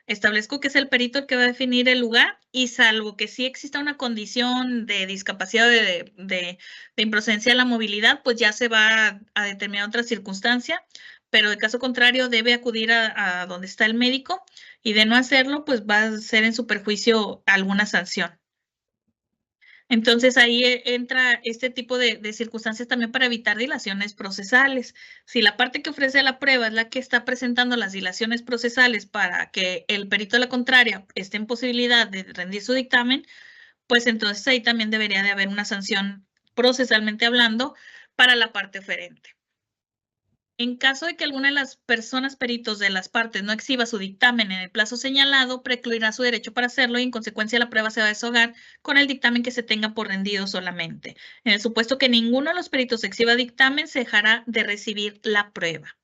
establezco que es el perito el que va a definir el lugar y salvo que sí exista una condición de discapacidad de improcedencia de la movilidad, pues ya se va a determinar otra circunstancia, pero de caso contrario debe acudir a donde está el médico y de no hacerlo, pues va a ser en su perjuicio alguna sanción. Entonces ahí entra este tipo de circunstancias también para evitar dilaciones procesales. Si la parte que ofrece la prueba es la que está presentando las dilaciones procesales para que el perito de la contraria esté en posibilidad de rendir su dictamen, pues entonces ahí también debería de haber una sanción procesalmente hablando para la parte oferente. En caso de que alguna de las personas peritos de las partes no exhiba su dictamen en el plazo señalado, precluirá su derecho para hacerlo y en consecuencia la prueba se va a deshogar con el dictamen que se tenga por rendido solamente. En el supuesto que ninguno de los peritos exhiba dictamen, se dejará de recibir la prueba.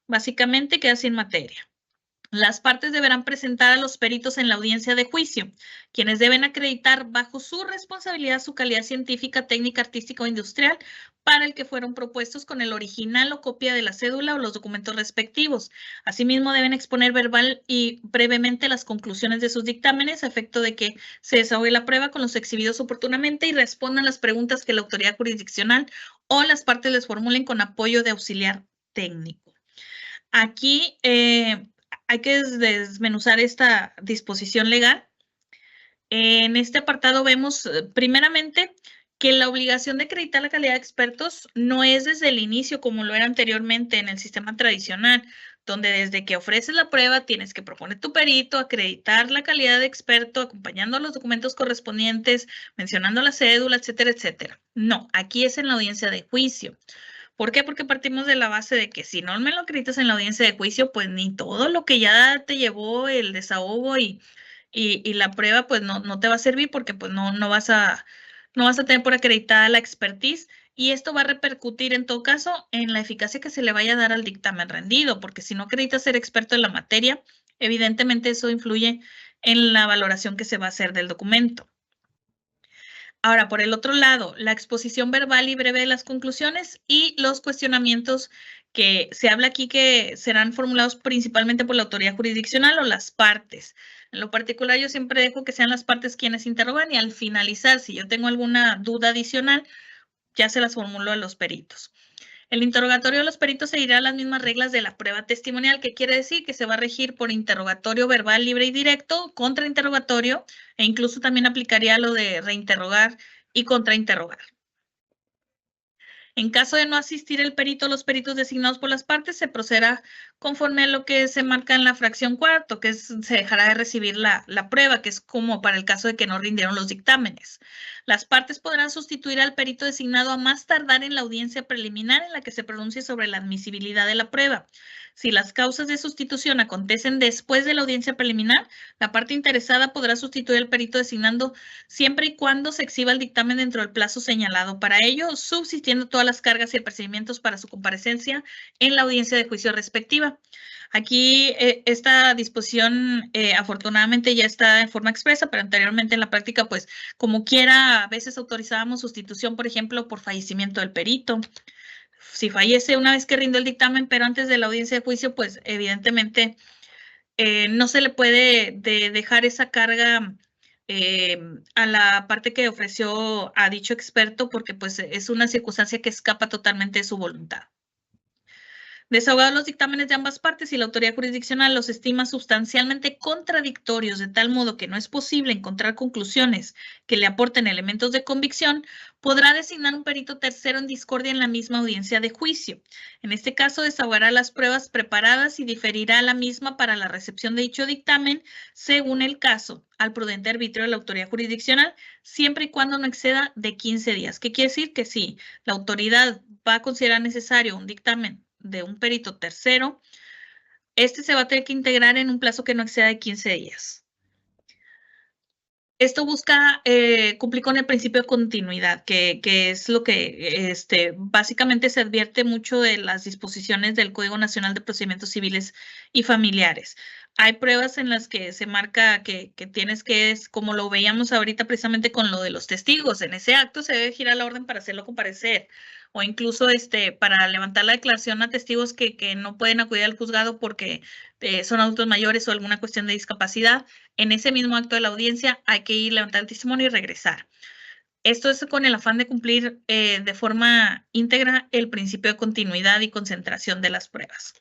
Básicamente queda sin materia. Las partes deberán presentar a los peritos en la audiencia de juicio, quienes deben acreditar bajo su responsabilidad su calidad científica, técnica, artística o industrial para el que fueron propuestos con el original o copia de la cédula o los documentos respectivos. Asimismo, deben exponer verbal y brevemente las conclusiones de sus dictámenes a efecto de que se desahogue la prueba con los exhibidos oportunamente y respondan las preguntas que la autoridad jurisdiccional o las partes les formulen con apoyo de auxiliar técnico. Aquí hay que desmenuzar esta disposición legal. En este apartado vemos, primeramente, que la obligación de acreditar la calidad de expertos no es desde el inicio como lo era anteriormente en el sistema tradicional, donde desde que ofreces la prueba tienes que proponer tu perito, acreditar la calidad de experto, acompañando los documentos correspondientes, mencionando la cédula, etcétera, etcétera. No, aquí es en la audiencia de juicio. ¿Por qué? Porque partimos de la base de que si no me lo acreditas en la audiencia de juicio, pues ni todo lo que ya te llevó el desahogo y la prueba, pues no te va a servir porque pues no vas a tener por acreditada la expertise y esto va a repercutir en todo caso en la eficacia que se le vaya a dar al dictamen rendido, porque si no acreditas ser experto en la materia, evidentemente eso influye en la valoración que se va a hacer del documento. Ahora, por el otro lado, la exposición verbal y breve de las conclusiones y los cuestionamientos que se habla aquí que serán formulados principalmente por la autoridad jurisdiccional o las partes. En lo particular, yo siempre dejo que sean las partes quienes interrogan y al finalizar, si yo tengo alguna duda adicional, ya se las formulo a los peritos. El interrogatorio de los peritos seguirá las mismas reglas de la prueba testimonial, que quiere decir que se va a regir por interrogatorio verbal libre y directo, contrainterrogatorio, e incluso también aplicaría lo de reinterrogar y contrainterrogar. En caso de no asistir el perito o los peritos designados por las partes, se procederá conforme a lo que se marca en la fracción cuarto, que se dejará de recibir la prueba, que es como para el caso de que no rindieron los dictámenes. Las partes podrán sustituir al perito designado a más tardar en la audiencia preliminar en la que se pronuncie sobre la admisibilidad de la prueba. Si las causas de sustitución acontecen después de la audiencia preliminar, la parte interesada podrá sustituir al perito designando siempre y cuando se exhiba el dictamen dentro del plazo señalado. Para ello, subsistiendo todas las cargas y apercibimientos para su comparecencia en la audiencia de juicio respectiva. Aquí esta disposición afortunadamente ya está en forma expresa, pero anteriormente en la práctica, pues como quiera, a veces autorizábamos sustitución, por ejemplo, por fallecimiento del perito. Si fallece una vez que rinde el dictamen, pero antes de la audiencia de juicio, pues evidentemente no se le puede dejar esa carga a la parte que ofreció a dicho experto porque pues es una circunstancia que escapa totalmente de su voluntad. Desahogados los dictámenes de ambas partes y la autoridad jurisdiccional los estima sustancialmente contradictorios, de tal modo que no es posible encontrar conclusiones que le aporten elementos de convicción, podrá designar un perito tercero en discordia en la misma audiencia de juicio. En este caso, desahogará las pruebas preparadas y diferirá la misma para la recepción de dicho dictamen, según el caso, al prudente arbitrio de la autoridad jurisdiccional, siempre y cuando no exceda de 15 días. ¿Qué quiere decir? Que si la autoridad va a considerar necesario un dictamen de un perito tercero, este se va a tener que integrar en un plazo que no exceda de 15 días. Esto busca cumplir con el principio de continuidad, que es lo que básicamente se advierte mucho de las disposiciones del Código Nacional de Procedimientos Civiles y Familiares. Hay pruebas en las que se marca que tienes que, como lo veíamos ahorita precisamente con lo de los testigos, en ese acto se debe girar la orden para hacerlo comparecer, o incluso para levantar la declaración a testigos que no pueden acudir al juzgado porque son adultos mayores o alguna cuestión de discapacidad. En ese mismo acto de la audiencia hay que ir, levantar el testimonio y regresar. Esto es con el afán de cumplir de forma íntegra el principio de continuidad y concentración de las pruebas.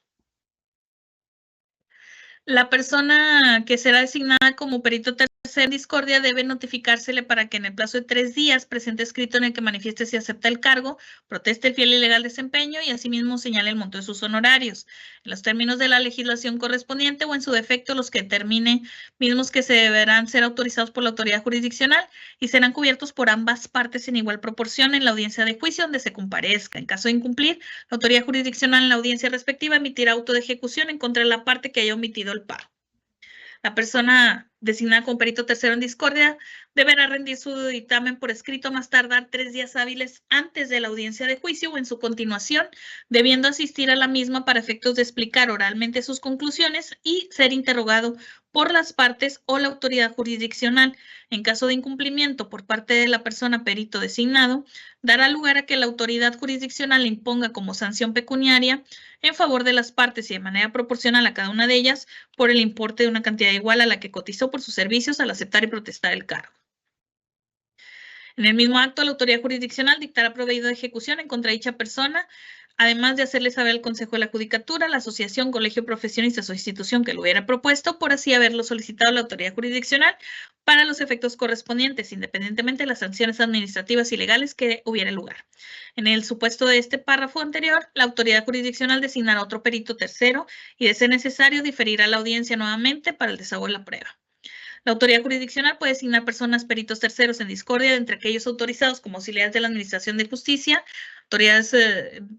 La persona que será designada como perito tercero en discordia debe notificársele para que en el plazo de 3 días presente escrito en el que manifieste si acepta el cargo, proteste el fiel y legal desempeño y asimismo señale el monto de sus honorarios, en los términos de la legislación correspondiente o en su defecto los que determine, mismos que se deberán ser autorizados por la autoridad jurisdiccional y serán cubiertos por ambas partes en igual proporción en la audiencia de juicio donde se comparezca. En caso de incumplir, la autoridad jurisdiccional en la audiencia respectiva emitirá auto de ejecución en contra de la parte que haya omitido el pago. La persona designada como perito tercero en discordia deberá rendir su dictamen por escrito más tardar 3 días hábiles antes de la audiencia de juicio o en su continuación, debiendo asistir a la misma para efectos de explicar oralmente sus conclusiones y ser interrogado por las partes o la autoridad jurisdiccional. En caso de incumplimiento por parte de la persona perito designado, dará lugar a que la autoridad jurisdiccional le imponga como sanción pecuniaria en favor de las partes y de manera proporcional a cada una de ellas por el importe de una cantidad igual a la que cotizó por sus servicios al aceptar y protestar el cargo. En el mismo acto, la autoridad jurisdiccional dictará proveído de ejecución en contra de dicha persona, además de hacerle saber al Consejo de la Judicatura, la asociación, colegio profesionistas o institución que lo hubiera propuesto, por así haberlo solicitado a la autoridad jurisdiccional para los efectos correspondientes, independientemente de las sanciones administrativas y legales que hubiera lugar. En el supuesto de este párrafo anterior, la autoridad jurisdiccional designará otro perito tercero y, de ser necesario, diferirá la audiencia nuevamente para el desahogo de la prueba. La autoridad jurisdiccional puede designar personas peritos terceros en discordia de entre aquellos autorizados como auxiliares de la Administración de Justicia, autoridades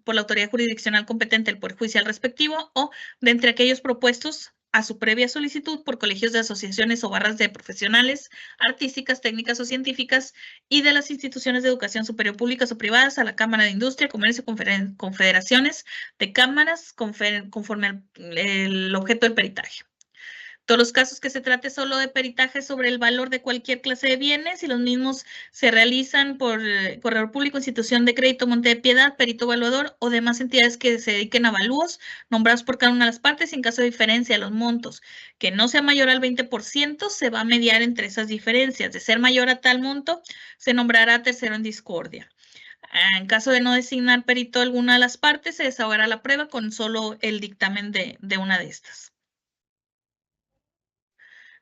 por la autoridad jurisdiccional competente del Poder Judicial respectivo o de entre aquellos propuestos a su previa solicitud por colegios de asociaciones o barras de profesionales, artísticas, técnicas o científicas y de las instituciones de educación superior públicas o privadas, a la Cámara de Industria, Comercio, confederaciones de cámaras conforme al objeto del peritaje. Todos los casos que se trate solo de peritaje sobre el valor de cualquier clase de bienes y los mismos se realizan por corredor público, institución de crédito, monte de piedad, perito evaluador o demás entidades que se dediquen a avalúos nombrados por cada una de las partes. En caso de diferencia de los montos que no sea mayor al 20%, se va a mediar entre esas diferencias. De ser mayor a tal monto, se nombrará tercero en discordia. En caso de no designar perito alguna de las partes, se desahogará la prueba con solo el dictamen de una de estas.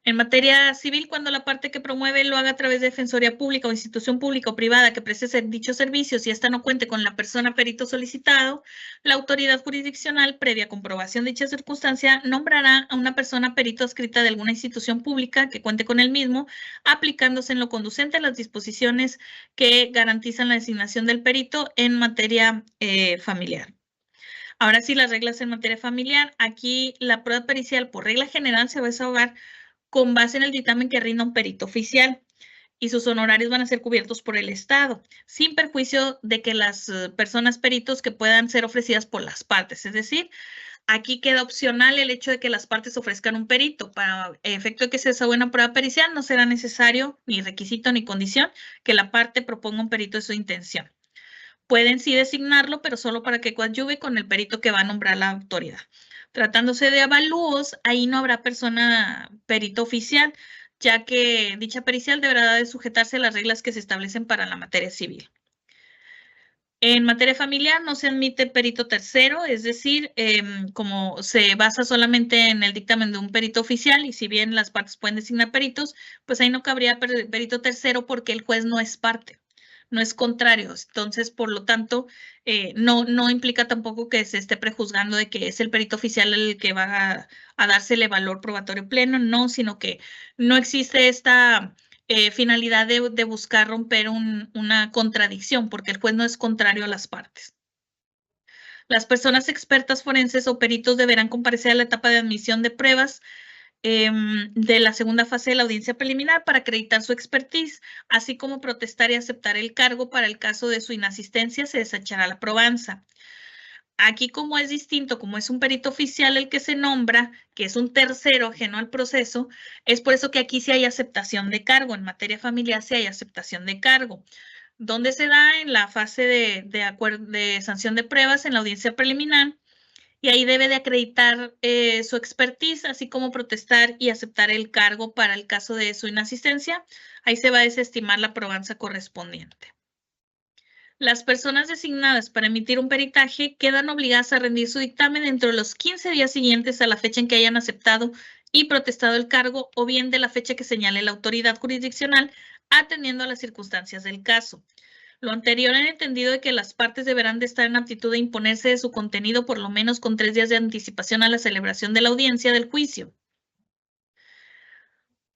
En materia civil, cuando la parte que promueve lo haga a través de defensoría pública o institución pública o privada que preste dichos servicios y ésta no cuente con la persona perito solicitado, la autoridad jurisdiccional, previa comprobación de dicha circunstancia, nombrará a una persona perito adscrita de alguna institución pública que cuente con el mismo, aplicándose en lo conducente a las disposiciones que garantizan la designación del perito en materia familiar. Ahora sí, las reglas en materia familiar. Aquí la prueba pericial, por regla general, se va a desahogar con base en el dictamen que rinda un perito oficial y sus honorarios van a ser cubiertos por el Estado, sin perjuicio de que las personas peritos que puedan ser ofrecidas por las partes. Es decir, aquí queda opcional el hecho de que las partes ofrezcan un perito. Para efecto de que se desahogue una prueba pericial, no será necesario ni requisito ni condición que la parte proponga un perito de su intención. Pueden sí designarlo, pero solo para que coadyuve con el perito que va a nombrar la autoridad. Tratándose de avalúos, ahí no habrá persona perito oficial, ya que dicha pericial deberá de sujetarse a las reglas que se establecen para la materia civil. En materia familiar no se admite perito tercero, es decir, como se basa solamente en el dictamen de un perito oficial y si bien las partes pueden designar peritos, pues ahí no cabría perito tercero porque el juez no es parte, no es contrario. Entonces, por lo tanto, no implica tampoco que se esté prejuzgando de que es el perito oficial el que va a dársele valor probatorio pleno, no, sino que no existe esta finalidad de buscar romper una contradicción, porque el juez no es contrario a las partes. Las personas expertas forenses o peritos deberán comparecer a la etapa de admisión de pruebas de la segunda fase de la audiencia preliminar para acreditar su expertise, así como protestar y aceptar el cargo. Para el caso de su inasistencia, se desechará la probanza. Aquí, como es distinto, como es un perito oficial el que se nombra, que es un tercero ajeno al proceso, es por eso que aquí sí hay aceptación de cargo. En materia familiar sí hay aceptación de cargo. ¿Dónde se da? En la fase de sanción de pruebas, en la audiencia preliminar, y ahí debe de acreditar su expertise, así como protestar y aceptar el cargo para el caso de su inasistencia. Ahí se va a desestimar la probanza correspondiente. Las personas designadas para emitir un peritaje quedan obligadas a rendir su dictamen dentro de los 15 días siguientes a la fecha en que hayan aceptado y protestado el cargo o bien de la fecha que señale la autoridad jurisdiccional, atendiendo a las circunstancias del caso. Lo anterior en entendido de que las partes deberán de estar en aptitud de imponerse de su contenido por lo menos con 3 días de anticipación a la celebración de la audiencia del juicio.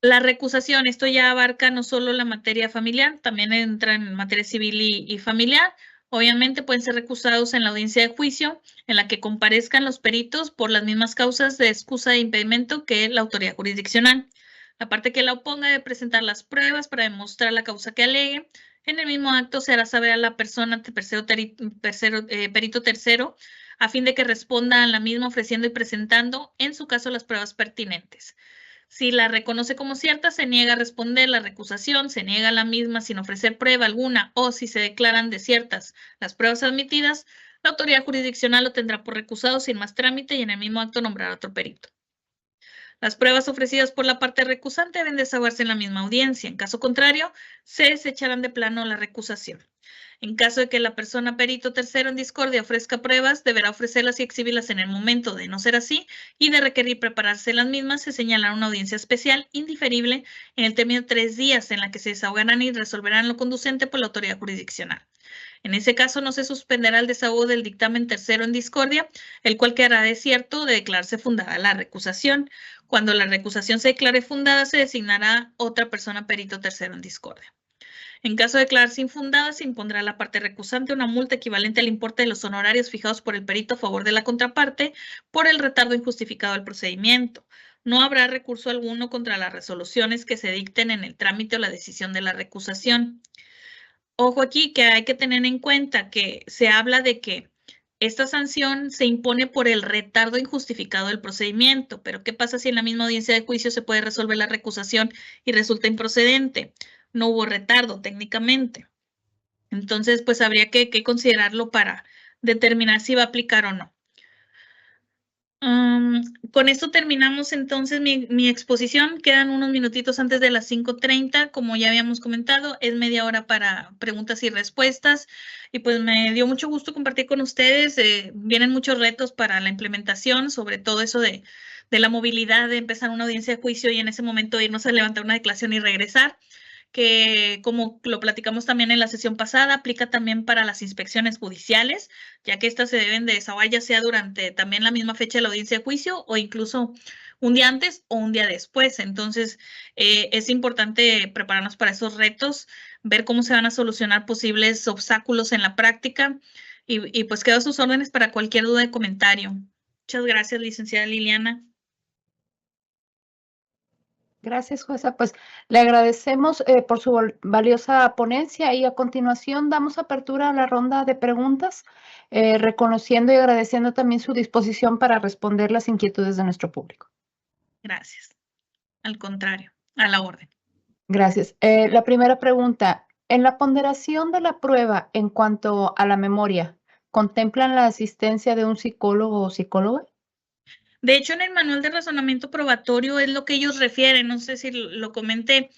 La recusación, esto ya abarca no solo la materia familiar, también entra en materia civil y familiar. Obviamente pueden ser recusados en la audiencia de juicio, en la que comparezcan los peritos por las mismas causas de excusa e impedimento que la autoridad jurisdiccional. La parte que la oponga debe presentar las pruebas para demostrar la causa que alegue. En el mismo acto se hará saber a la persona perito tercero a fin de que responda a la misma ofreciendo y presentando, en su caso, las pruebas pertinentes. Si la reconoce como cierta, se niega a responder la recusación, se niega la misma sin ofrecer prueba alguna o si se declaran desiertas las pruebas admitidas, la autoridad jurisdiccional lo tendrá por recusado sin más trámite y en el mismo acto nombrar a otro perito. Las pruebas ofrecidas por la parte recusante deben desahogarse en la misma audiencia. En caso contrario, se desecharán de plano la recusación. En caso de que la persona perito tercero en discordia ofrezca pruebas, deberá ofrecerlas y exhibirlas en el momento. De no ser así y de requerir prepararse las mismas, se señalará una audiencia especial indiferible en el término de 3 días en la que se desahogarán y resolverán lo conducente por la autoridad jurisdiccional. En ese caso, no se suspenderá el desahogo del dictamen tercero en discordia, el cual quedará desierto de declararse fundada la recusación. Cuando la recusación se declare fundada, se designará otra persona perito tercero en discordia. En caso de declararse infundada, se impondrá a la parte recusante una multa equivalente al importe de los honorarios fijados por el perito a favor de la contraparte por el retardo injustificado del procedimiento. No habrá recurso alguno contra las resoluciones que se dicten en el trámite o la decisión de la recusación. Ojo aquí que hay que tener en cuenta que se habla de que esta sanción se impone por el retardo injustificado del procedimiento, pero ¿qué pasa si en la misma audiencia de juicio se puede resolver la recusación y resulta improcedente? No hubo retardo técnicamente. Entonces, pues habría que considerarlo para determinar si va a aplicar o no. Con esto terminamos entonces mi exposición. Quedan unos minutitos antes de las 5:30. Como ya habíamos comentado, es media hora para preguntas y respuestas. Y pues me dio mucho gusto compartir con ustedes. Vienen muchos retos para la implementación, sobre todo eso de la movilidad, de empezar una audiencia de juicio y en ese momento irnos a levantar una declaración y regresar, que como lo platicamos también en la sesión pasada, aplica también para las inspecciones judiciales, ya que estas se deben de desahogar ya sea durante también la misma fecha de la audiencia de juicio o incluso un día antes o un día después. Entonces, es importante prepararnos para esos retos, ver cómo se van a solucionar posibles obstáculos en la práctica y pues quedo a sus órdenes para cualquier duda y comentario. Muchas gracias, licenciada Liliana. Gracias, jueza. Pues le agradecemos por su valiosa ponencia y a continuación damos apertura a la ronda de preguntas, reconociendo y agradeciendo también su disposición para responder las inquietudes de nuestro público. Gracias. Al contrario, a la orden. Gracias. La primera pregunta, en la ponderación de la prueba en cuanto a la memoria, ¿contemplan la asistencia de un psicólogo o psicóloga? De hecho, en el manual de razonamiento probatorio es lo que ellos refieren, no sé si lo comenté,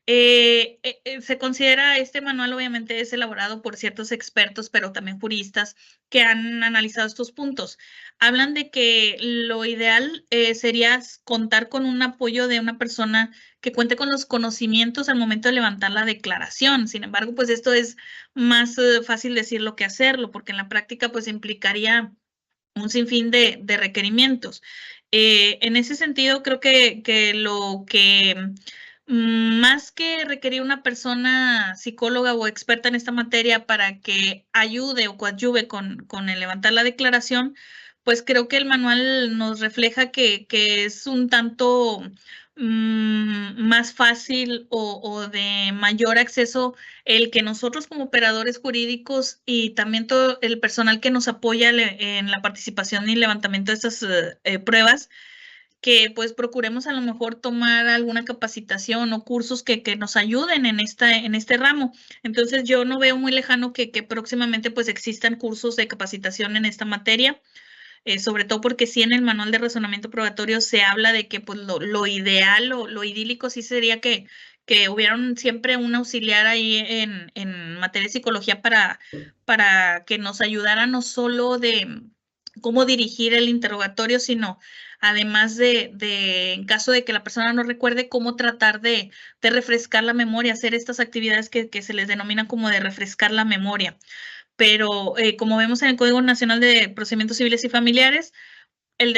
Se considera, este manual obviamente es elaborado por ciertos expertos, pero también juristas que han analizado estos puntos. Hablan de que lo ideal sería contar con un apoyo de una persona que cuente con los conocimientos al momento de levantar la declaración. Sin embargo, pues esto es más fácil decirlo que hacerlo, porque en la práctica pues implicaría un sinfín de requerimientos. En ese sentido, creo que lo que más que requerir una persona psicóloga o experta en esta materia para que ayude o coadyuve con el levantar la declaración, pues creo que el manual nos refleja que es un tanto más fácil o de mayor acceso el que nosotros como operadores jurídicos y también todo el personal que nos apoya en la participación y levantamiento de estas pruebas, que pues procuremos a lo mejor tomar alguna capacitación o cursos que nos ayuden en este ramo. Entonces yo no veo muy lejano que próximamente pues existan cursos de capacitación en esta materia. Sobre todo porque sí en el manual de razonamiento probatorio se habla de que pues lo ideal o lo idílico sí sería que hubiera siempre un auxiliar ahí en materia de psicología para que nos ayudara no solo de cómo dirigir el interrogatorio, sino además en caso de que la persona no recuerde, cómo tratar de refrescar la memoria, hacer estas actividades que se les denominan como de refrescar la memoria. Pero como vemos en el Código Nacional de Procedimientos Civiles y Familiares, el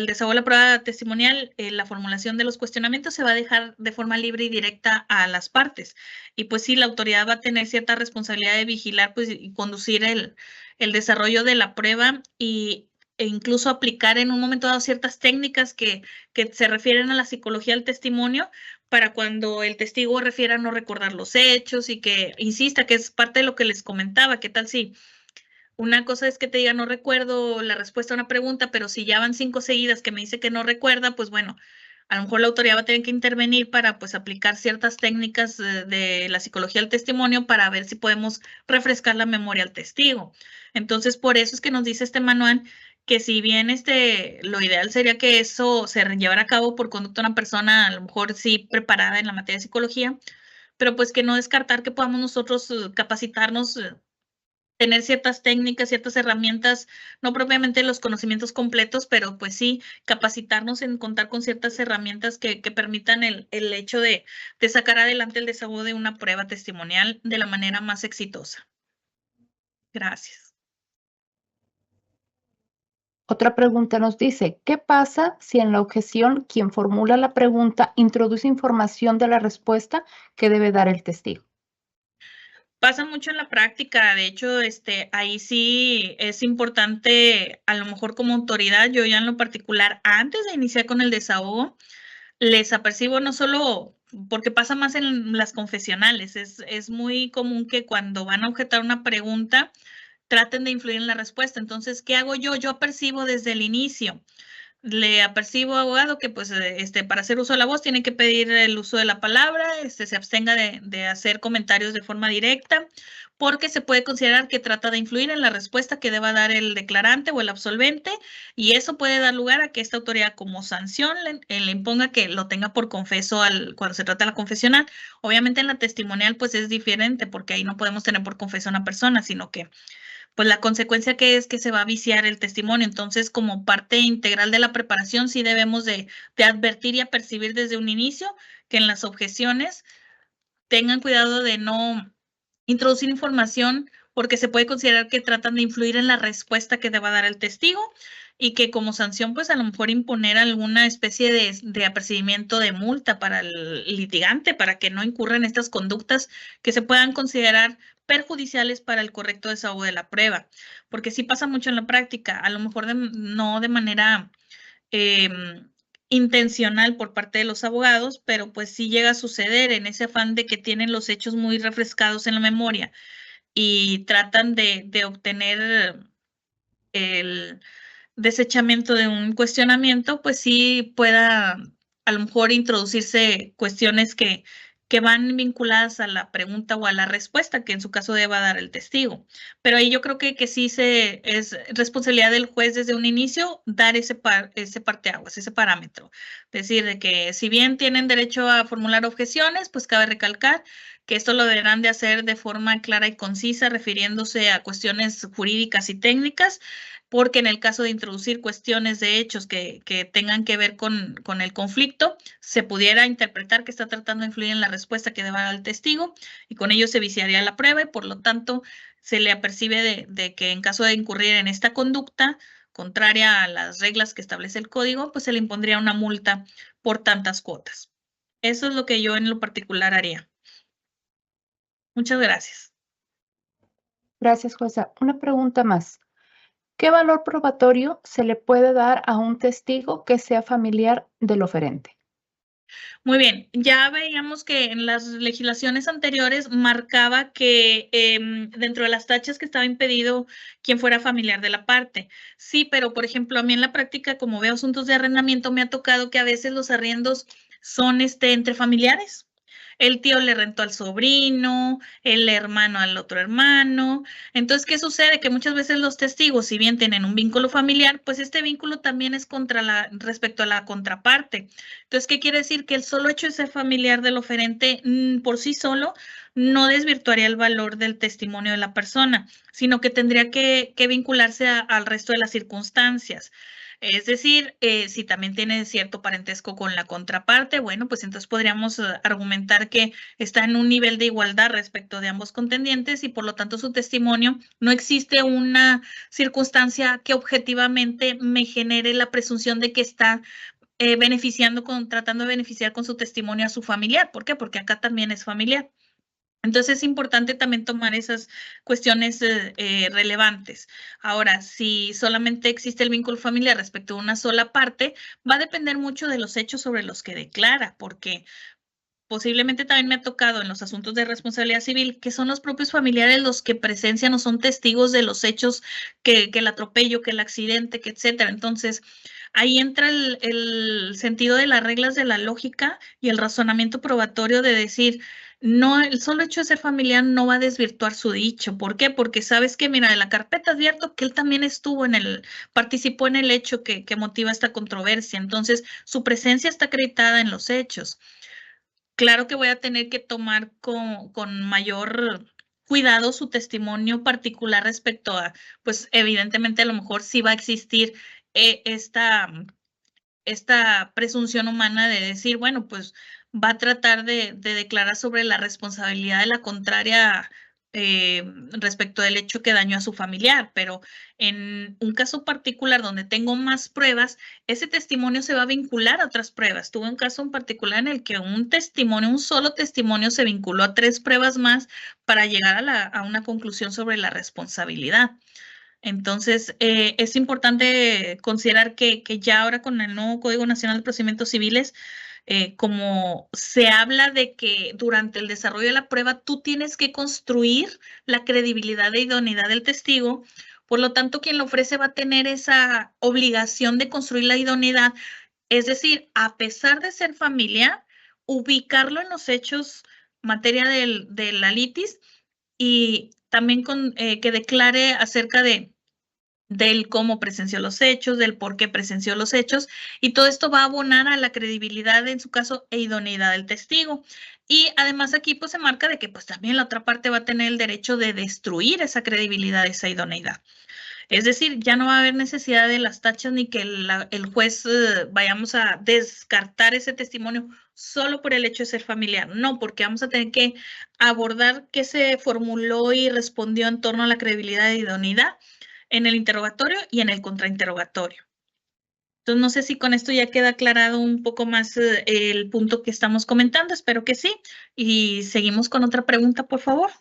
desahogo de la prueba testimonial, la formulación de los cuestionamientos se va a dejar de forma libre y directa a las partes. Y pues sí, la autoridad va a tener cierta responsabilidad de vigilar pues, y conducir el desarrollo de la prueba e incluso aplicar en un momento dado ciertas técnicas que se refieren a la psicología del testimonio para cuando el testigo refiera no recordar los hechos y que insista, que es parte de lo que les comentaba, qué tal si una cosa es que te diga no recuerdo la respuesta a una pregunta, pero si ya van 5 seguidas que me dice que no recuerda, pues bueno, a lo mejor la autoridad va a tener que intervenir para pues aplicar ciertas técnicas de la psicología del testimonio para ver si podemos refrescar la memoria al testigo. Entonces, por eso es que nos dice este manual que si bien lo ideal sería que eso se llevara a cabo por conducto de una persona, a lo mejor sí preparada en la materia de psicología, pero pues que no descartar que podamos nosotros capacitarnos, tener ciertas técnicas, ciertas herramientas, no propiamente los conocimientos completos, pero pues sí capacitarnos en contar con ciertas herramientas que permitan el hecho de sacar adelante el desahogo de una prueba testimonial de la manera más exitosa. Gracias. Otra pregunta nos dice, ¿qué pasa si en la objeción quien formula la pregunta introduce información de la respuesta que debe dar el testigo? Pasa mucho en la práctica, de hecho, ahí sí es importante, a lo mejor como autoridad, yo ya en lo particular, antes de iniciar con el desahogo, les apercibo no solo porque pasa más en las confesionales, es muy común que cuando van a objetar una pregunta, traten de influir en la respuesta. Entonces, ¿qué hago yo? Yo apercibo desde el inicio. Le apercibo, abogado, que pues para hacer uso de la voz tiene que pedir el uso de la palabra, se abstenga de hacer comentarios de forma directa, porque se puede considerar que trata de influir en la respuesta que deba dar el declarante o el absolvente, y eso puede dar lugar a que esta autoridad como sanción le imponga que lo tenga por confeso cuando se trata de la confesional. Obviamente en la testimonial pues es diferente, porque ahí no podemos tener por confeso a una persona, sino que pues la consecuencia que es que se va a viciar el testimonio. Entonces, como parte integral de la preparación, sí debemos de advertir y apercibir desde un inicio que en las objeciones tengan cuidado de no introducir información porque se puede considerar que tratan de influir en la respuesta que deba dar el testigo y que como sanción, pues a lo mejor imponer alguna especie de apercibimiento de multa para el litigante para que no incurra en estas conductas que se puedan considerar perjudiciales para el correcto desahogo de la prueba, porque sí pasa mucho en la práctica, a lo mejor no de manera intencional por parte de los abogados, pero pues sí llega a suceder en ese afán de que tienen los hechos muy refrescados en la memoria y tratan de obtener el desechamiento de un cuestionamiento, pues sí pueda a lo mejor introducirse cuestiones que que van vinculadas a la pregunta o a la respuesta que en su caso deba dar el testigo. Pero ahí yo creo que sí es responsabilidad del juez desde un inicio dar ese parteaguas, ese parámetro. Es decir, de que si bien tienen derecho a formular objeciones, pues cabe recalcar que esto lo deberán de hacer de forma clara y concisa, refiriéndose a cuestiones jurídicas y técnicas, porque en el caso de introducir cuestiones de hechos que tengan que ver con el conflicto, se pudiera interpretar que está tratando de influir en la respuesta que deba dar el testigo y con ello se viciaría la prueba y por lo tanto se le apercibe de que en caso de incurrir en esta conducta contraria a las reglas que establece el código, pues se le impondría una multa por tantas cuotas. Eso es lo que yo en lo particular haría. Muchas gracias. Gracias, jueza. Una pregunta más. ¿Qué valor probatorio se le puede dar a un testigo que sea familiar del oferente? Muy bien, ya veíamos que en las legislaciones anteriores marcaba que dentro de las tachas que estaba impedido quien fuera familiar de la parte. Sí, pero por ejemplo, a mí en la práctica, como veo asuntos de arrendamiento, me ha tocado que a veces los arriendos son entre familiares. El tío le rentó al sobrino, el hermano al otro hermano. Entonces, ¿qué sucede? Que muchas veces los testigos, si bien tienen un vínculo familiar, pues este vínculo también es respecto a la contraparte. Entonces, ¿qué quiere decir? Que el solo hecho de ser familiar del oferente por sí solo no desvirtuaría el valor del testimonio de la persona, sino que tendría que vincularse al resto de las circunstancias. Es decir, si también tiene cierto parentesco con la contraparte, bueno, pues entonces podríamos argumentar que está en un nivel de igualdad respecto de ambos contendientes y por lo tanto su testimonio no existe una circunstancia que objetivamente me genere la presunción de que está tratando de beneficiar con su testimonio a su familiar. ¿Por qué? Porque acá también es familiar. Entonces es importante también tomar esas cuestiones relevantes. Ahora, si solamente existe el vínculo familiar respecto a una sola parte, va a depender mucho de los hechos sobre los que declara, porque posiblemente también me ha tocado en los asuntos de responsabilidad civil que son los propios familiares los que presencian o son testigos de los hechos, que el atropello, que el accidente, que etcétera. Entonces, ahí entra el sentido de las reglas de la lógica y el razonamiento probatorio de decir, no, el solo hecho de ser familiar no va a desvirtuar su dicho. ¿Por qué? Porque sabes que, mira, en la carpeta advierto que él también participó en el hecho que motiva esta controversia. Entonces, su presencia está acreditada en los hechos. Claro que voy a tener que tomar con mayor cuidado su testimonio particular respecto a, pues evidentemente a lo mejor sí va a existir esta presunción humana de decir, bueno, pues va a tratar de declarar sobre la responsabilidad de la contraria respecto del hecho que dañó a su familiar, pero en un caso particular donde tengo más pruebas, ese testimonio se va a vincular a otras pruebas. Tuve un caso en particular en el que un solo testimonio se vinculó a 3 pruebas más para llegar a una conclusión sobre la responsabilidad. Entonces, es importante considerar que ya ahora con el nuevo Código Nacional de Procedimientos Civiles, como se habla de que durante el desarrollo de la prueba tú tienes que construir la credibilidad e idoneidad del testigo, por lo tanto, quien lo ofrece va a tener esa obligación de construir la idoneidad, es decir, a pesar de ser familiar, ubicarlo en los hechos materia de la litis y también que declare acerca del cómo presenció los hechos, del por qué presenció los hechos, y todo esto va a abonar a la credibilidad, en su caso, e idoneidad del testigo. Y además aquí pues se marca de que pues también la otra parte va a tener el derecho de destruir esa credibilidad, esa idoneidad. Es decir, ya no va a haber necesidad de las tachas ni que el juez vayamos a descartar ese testimonio solo por el hecho de ser familiar. No, porque vamos a tener que abordar qué se formuló y respondió en torno a la credibilidad e idoneidad en el interrogatorio y en el contrainterrogatorio. Entonces, no sé si con esto ya queda aclarado un poco más el punto que estamos comentando. Espero que sí. Y seguimos con otra pregunta, por favor.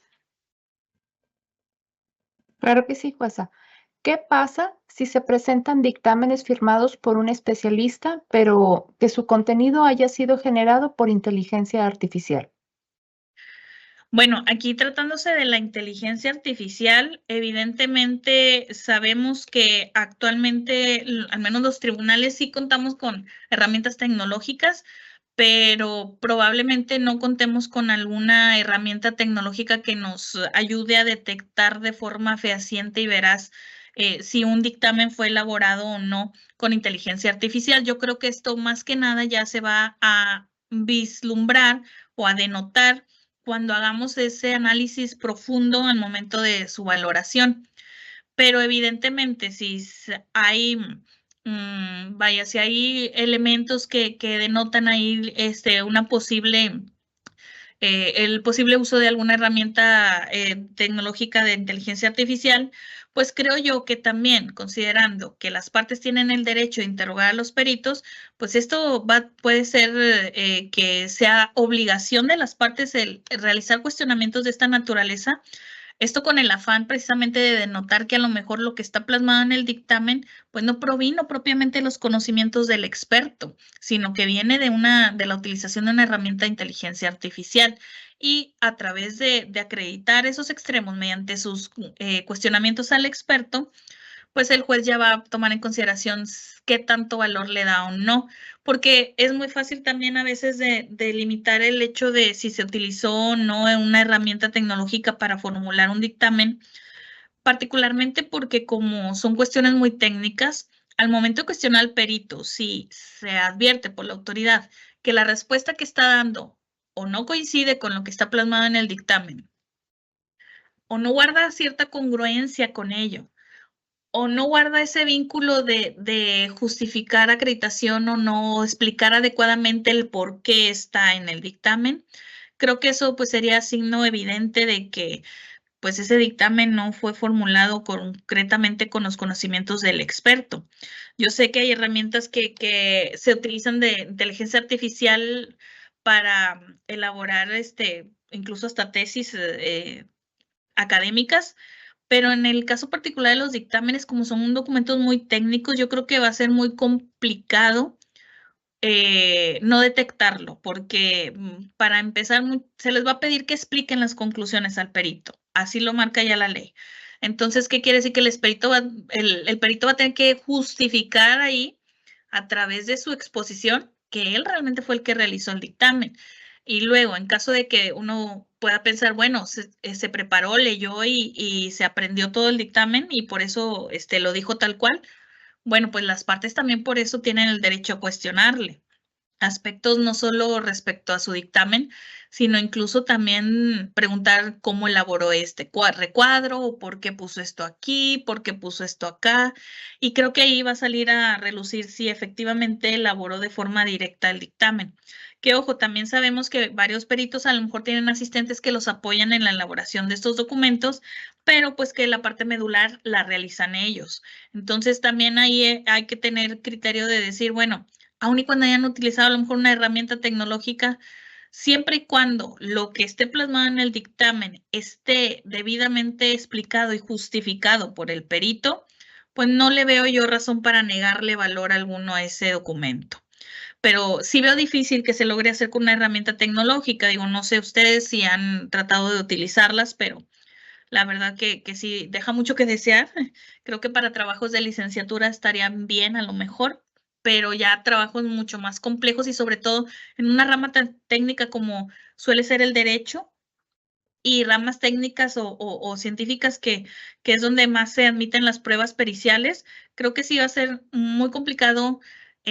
Claro que sí, jueza. ¿Qué pasa si se presentan dictámenes firmados por un especialista, pero que su contenido haya sido generado por inteligencia artificial? Bueno, aquí tratándose de la inteligencia artificial, evidentemente sabemos que actualmente, al menos los tribunales, sí contamos con herramientas tecnológicas pero probablemente no contemos con alguna herramienta tecnológica que nos ayude a detectar de forma fehaciente y veraz si un dictamen fue elaborado o no con inteligencia artificial. Yo creo que esto más que nada ya se va a vislumbrar o a denotar cuando hagamos ese análisis profundo al momento de su valoración. Pero evidentemente, si hay, vaya, si hay elementos que denotan ahí una posible, el posible uso de alguna herramienta tecnológica de inteligencia artificial, pues creo yo que también, considerando que las partes tienen el derecho de interrogar a los peritos, pues esto puede ser que sea obligación de las partes el realizar cuestionamientos de esta naturaleza. Esto con el afán precisamente de denotar que a lo mejor lo que está plasmado en el dictamen, pues no provino propiamente de los conocimientos del experto, sino que viene de la utilización de una herramienta de inteligencia artificial. Y a través de acreditar esos extremos mediante sus cuestionamientos al experto, pues el juez ya va a tomar en consideración qué tanto valor le da o no, porque es muy fácil también a veces de limitar el hecho de si se utilizó o no una herramienta tecnológica para formular un dictamen, particularmente porque como son cuestiones muy técnicas, al momento de cuestionar al perito, si se advierte por la autoridad que la respuesta que está dando o no coincide con lo que está plasmado en el dictamen, o no guarda cierta congruencia con ello, o no guarda ese vínculo de justificar acreditación o no explicar adecuadamente el por qué está en el dictamen, creo que eso pues sería signo evidente de que pues ese dictamen no fue formulado concretamente con los conocimientos del experto. Yo sé que hay herramientas que se utilizan de inteligencia artificial para elaborar incluso hasta tesis académicas, pero en el caso particular de los dictámenes, como son documentos muy técnicos, yo creo que va a ser muy complicado no detectarlo, porque para empezar, se les va a pedir que expliquen las conclusiones al perito. Así lo marca ya la ley. Entonces, ¿qué quiere decir? Que el perito va a tener que justificar ahí, a través de su exposición, que él realmente fue el que realizó el dictamen. Y luego, en caso de que uno pueda pensar, bueno, se preparó, leyó y se aprendió todo el dictamen y por eso lo dijo tal cual, bueno, pues las partes también por eso tienen el derecho a cuestionarle aspectos no solo respecto a su dictamen, sino incluso también preguntar cómo elaboró este recuadro, o por qué puso esto aquí, por qué puso esto acá. Y creo que ahí va a salir a relucir si efectivamente elaboró de forma directa el dictamen. Que ojo, también sabemos que varios peritos a lo mejor tienen asistentes que los apoyan en la elaboración de estos documentos, pero pues que la parte medular la realizan ellos. Entonces también ahí hay que tener criterio de decir, bueno, aun y cuando hayan utilizado a lo mejor una herramienta tecnológica, siempre y cuando lo que esté plasmado en el dictamen esté debidamente explicado y justificado por el perito, pues no le veo yo razón para negarle valor alguno a ese documento. Pero sí veo difícil que se logre hacer con una herramienta tecnológica. Digo, no sé ustedes si han tratado de utilizarlas, pero la verdad que sí deja mucho que desear. Creo que para trabajos de licenciatura estarían bien a lo mejor, pero ya trabajos mucho más complejos y sobre todo en una rama tan técnica como suele ser el derecho y ramas técnicas o científicas que es donde más se admiten las pruebas periciales, creo que sí va a ser muy complicado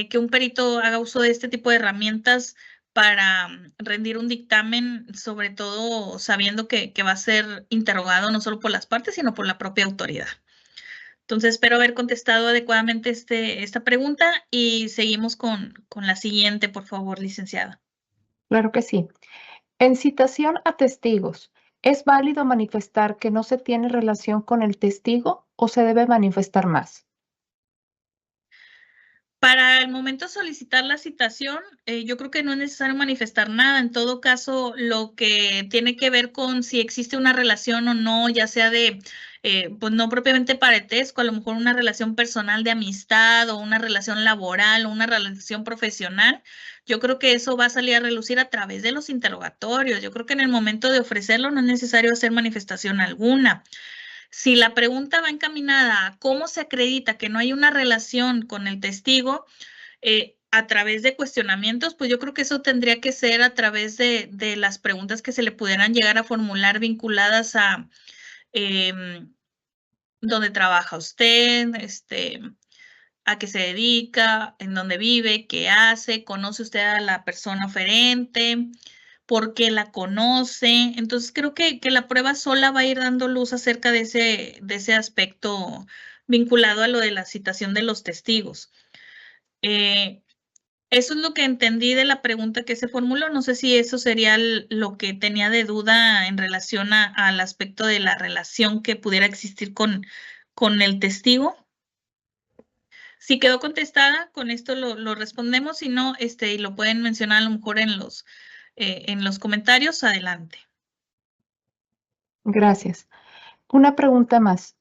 que un perito haga uso de este tipo de herramientas para rendir un dictamen, sobre todo sabiendo que va a ser interrogado no solo por las partes, sino por la propia autoridad. Entonces, espero haber contestado adecuadamente esta pregunta y seguimos con la siguiente, por favor, licenciada. Claro que sí. En citación a testigos, ¿es válido manifestar que no se tiene relación con el testigo o se debe manifestar más? Para el momento de solicitar la citación, yo creo que no es necesario manifestar nada. En todo caso, lo que tiene que ver con si existe una relación o no, ya sea de, pues no propiamente parentesco, a lo mejor una relación personal de amistad o una relación laboral o una relación profesional, yo creo que eso va a salir a relucir a través de los interrogatorios. Yo creo que en el momento de ofrecerlo no es necesario hacer manifestación alguna. Si la pregunta va encaminada a cómo se acredita que no hay una relación con el testigo, a través de cuestionamientos, pues yo creo que eso tendría que ser a través de las preguntas que se le pudieran llegar a formular vinculadas a dónde trabaja usted, a qué se dedica, en dónde vive, qué hace, conoce usted a la persona oferente, por qué la conoce. Entonces creo que la prueba sola va a ir dando luz acerca de ese aspecto vinculado a lo de la citación de los testigos. Eso es lo que entendí de la pregunta que se formuló. No sé si eso sería lo que tenía de duda en relación al aspecto de la relación que pudiera existir con el testigo. Si quedó contestada, con esto lo respondemos. Si no, y lo pueden mencionar a lo mejor en los comentarios, adelante. Gracias. Una pregunta más.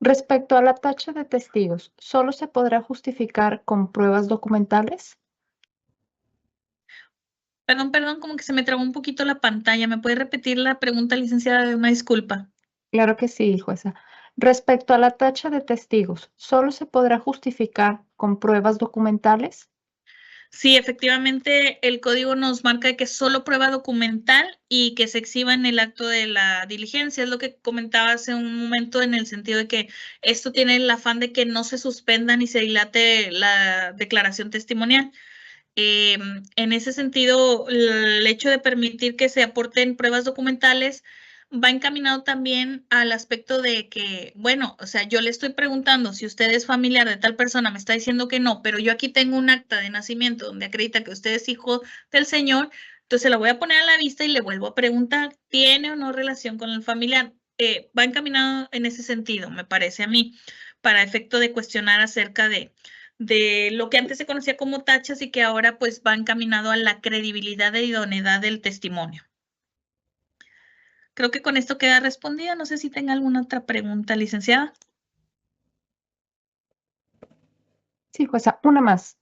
Respecto a la tacha de testigos, ¿solo se podrá justificar con pruebas documentales? Perdón, como que se me trabó un poquito la pantalla. ¿Me puede repetir la pregunta, licenciada? Una disculpa. Claro que sí, jueza. Respecto a la tacha de testigos, ¿solo se podrá justificar con pruebas documentales? Sí, efectivamente, el código nos marca que es solo prueba documental y que se exhiba en el acto de la diligencia. Es lo que comentaba hace un momento en el sentido de que esto tiene el afán de que no se suspenda ni se dilate la declaración testimonial. En ese sentido, el hecho de permitir que se aporten pruebas documentales va encaminado también al aspecto de que, bueno, o sea, yo le estoy preguntando si usted es familiar de tal persona, me está diciendo que no, pero yo aquí tengo un acta de nacimiento donde acredita que usted es hijo del señor, entonces la voy a poner a la vista y le vuelvo a preguntar, ¿tiene o no relación con el familiar? Va encaminado en ese sentido, me parece a mí, para efecto de cuestionar acerca de lo que antes se conocía como tachas y que ahora pues va encaminado a la credibilidad e idoneidad del testimonio. Creo que con esto queda respondida. No sé si tenga alguna otra pregunta, licenciada. Sí, jueza, una más.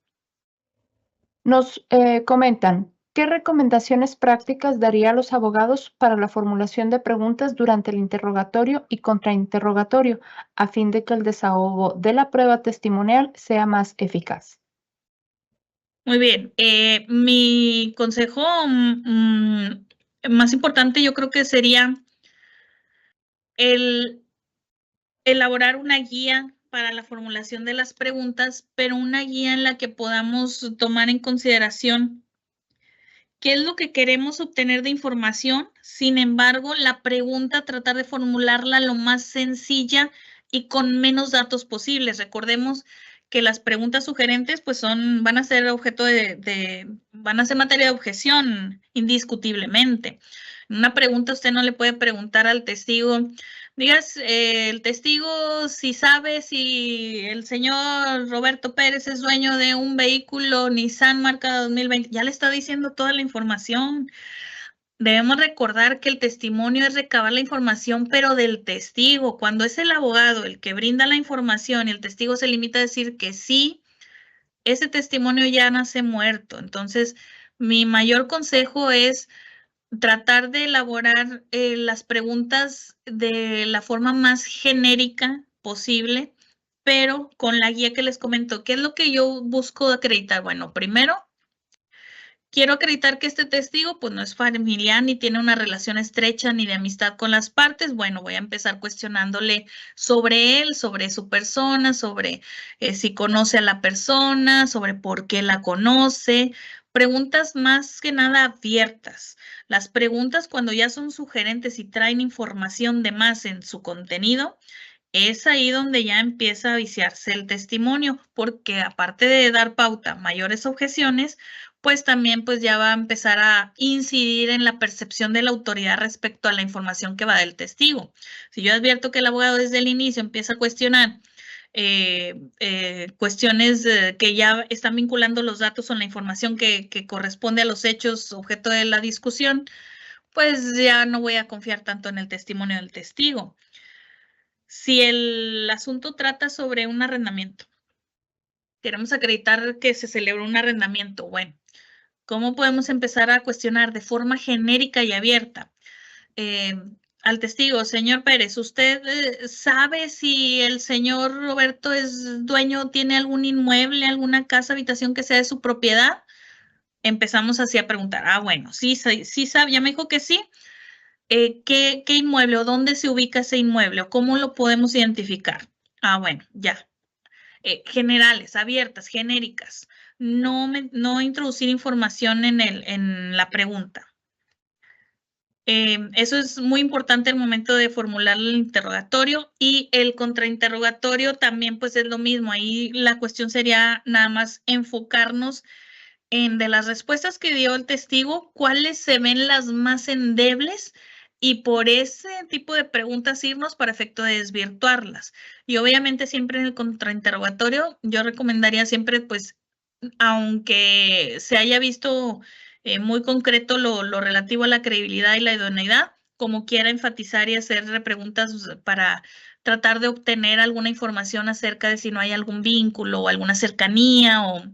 Nos comentan, ¿qué recomendaciones prácticas daría a los abogados para la formulación de preguntas durante el interrogatorio y contrainterrogatorio a fin de que el desahogo de la prueba testimonial sea más eficaz? Muy bien. Mi consejo más importante yo creo que sería el elaborar una guía para la formulación de las preguntas, pero una guía en la que podamos tomar en consideración qué es lo que queremos obtener de información. Sin embargo, la pregunta, tratar de formularla lo más sencilla y con menos datos posibles. Recordemos que las preguntas sugerentes pues van a ser objeto van a ser materia de objeción indiscutiblemente. En una pregunta usted no le puede preguntar al testigo, digas, el testigo si sabe si el señor Roberto Pérez es dueño de un vehículo Nissan marca 2020, ya le está diciendo toda la información. Debemos recordar que el testimonio es recabar la información, pero del testigo. Cuando es el abogado el que brinda la información y el testigo se limita a decir que sí, ese testimonio ya nace muerto. Entonces, mi mayor consejo es tratar de elaborar las preguntas de la forma más genérica posible, pero con la guía que les comento. ¿Qué es lo que yo busco acreditar? Bueno, primero, quiero acreditar que este testigo pues no es familiar ni tiene una relación estrecha ni de amistad con las partes. Bueno, voy a empezar cuestionándole sobre él, sobre su persona, sobre si conoce a la persona, sobre por qué la conoce. Preguntas más que nada abiertas. Las preguntas cuando ya son sugerentes y traen información de más en su contenido, es ahí donde ya empieza a viciarse el testimonio, porque aparte de dar pauta a mayores objeciones, pues también pues ya va a empezar a incidir en la percepción de la autoridad respecto a la información que va del testigo. Si yo advierto que el abogado desde el inicio empieza a cuestionar cuestiones que ya están vinculando los datos con la información que corresponde a los hechos objeto de la discusión, pues ya no voy a confiar tanto en el testimonio del testigo. Si el asunto trata sobre un arrendamiento, queremos acreditar que se celebró un arrendamiento, bueno, ¿cómo podemos empezar a cuestionar de forma genérica y abierta? al testigo, señor Pérez, ¿usted sabe si el señor Roberto es dueño, tiene algún inmueble, alguna casa, habitación que sea de su propiedad? Empezamos así a preguntar. Ah, bueno, sí, sí sabe, ya me dijo que sí. ¿Qué inmueble o dónde se ubica ese inmueble o cómo lo podemos identificar? Ah, bueno, ya. Generales, abiertas, genéricas. No introducir información en la pregunta. Eso es muy importante al momento de formular el interrogatorio, y el contrainterrogatorio también pues es lo mismo. Ahí la cuestión sería nada más enfocarnos en, de las respuestas que dio el testigo, cuáles se ven las más endebles, y por ese tipo de preguntas irnos para efecto de desvirtuarlas. Y obviamente siempre en el contrainterrogatorio yo recomendaría siempre, pues, aunque se haya visto muy concreto lo relativo a la credibilidad y la idoneidad, como quiera enfatizar y hacer preguntas para tratar de obtener alguna información acerca de si no hay algún vínculo o alguna cercanía, o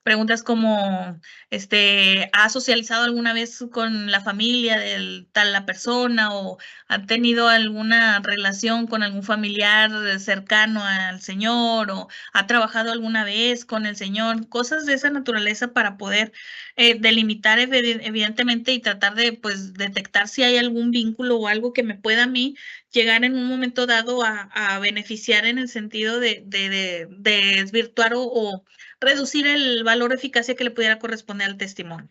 preguntas como, ¿ha socializado alguna vez con la familia de la persona, o ha tenido alguna relación con algún familiar cercano al señor, o ha trabajado alguna vez con el señor? Cosas de esa naturaleza para poder delimitar evidentemente y tratar de, pues, detectar si hay algún vínculo o algo que me pueda a mí llegar en un momento dado a beneficiar en el sentido de desvirtuar o reducir el valor o eficacia que le pudiera corresponder al testimonio.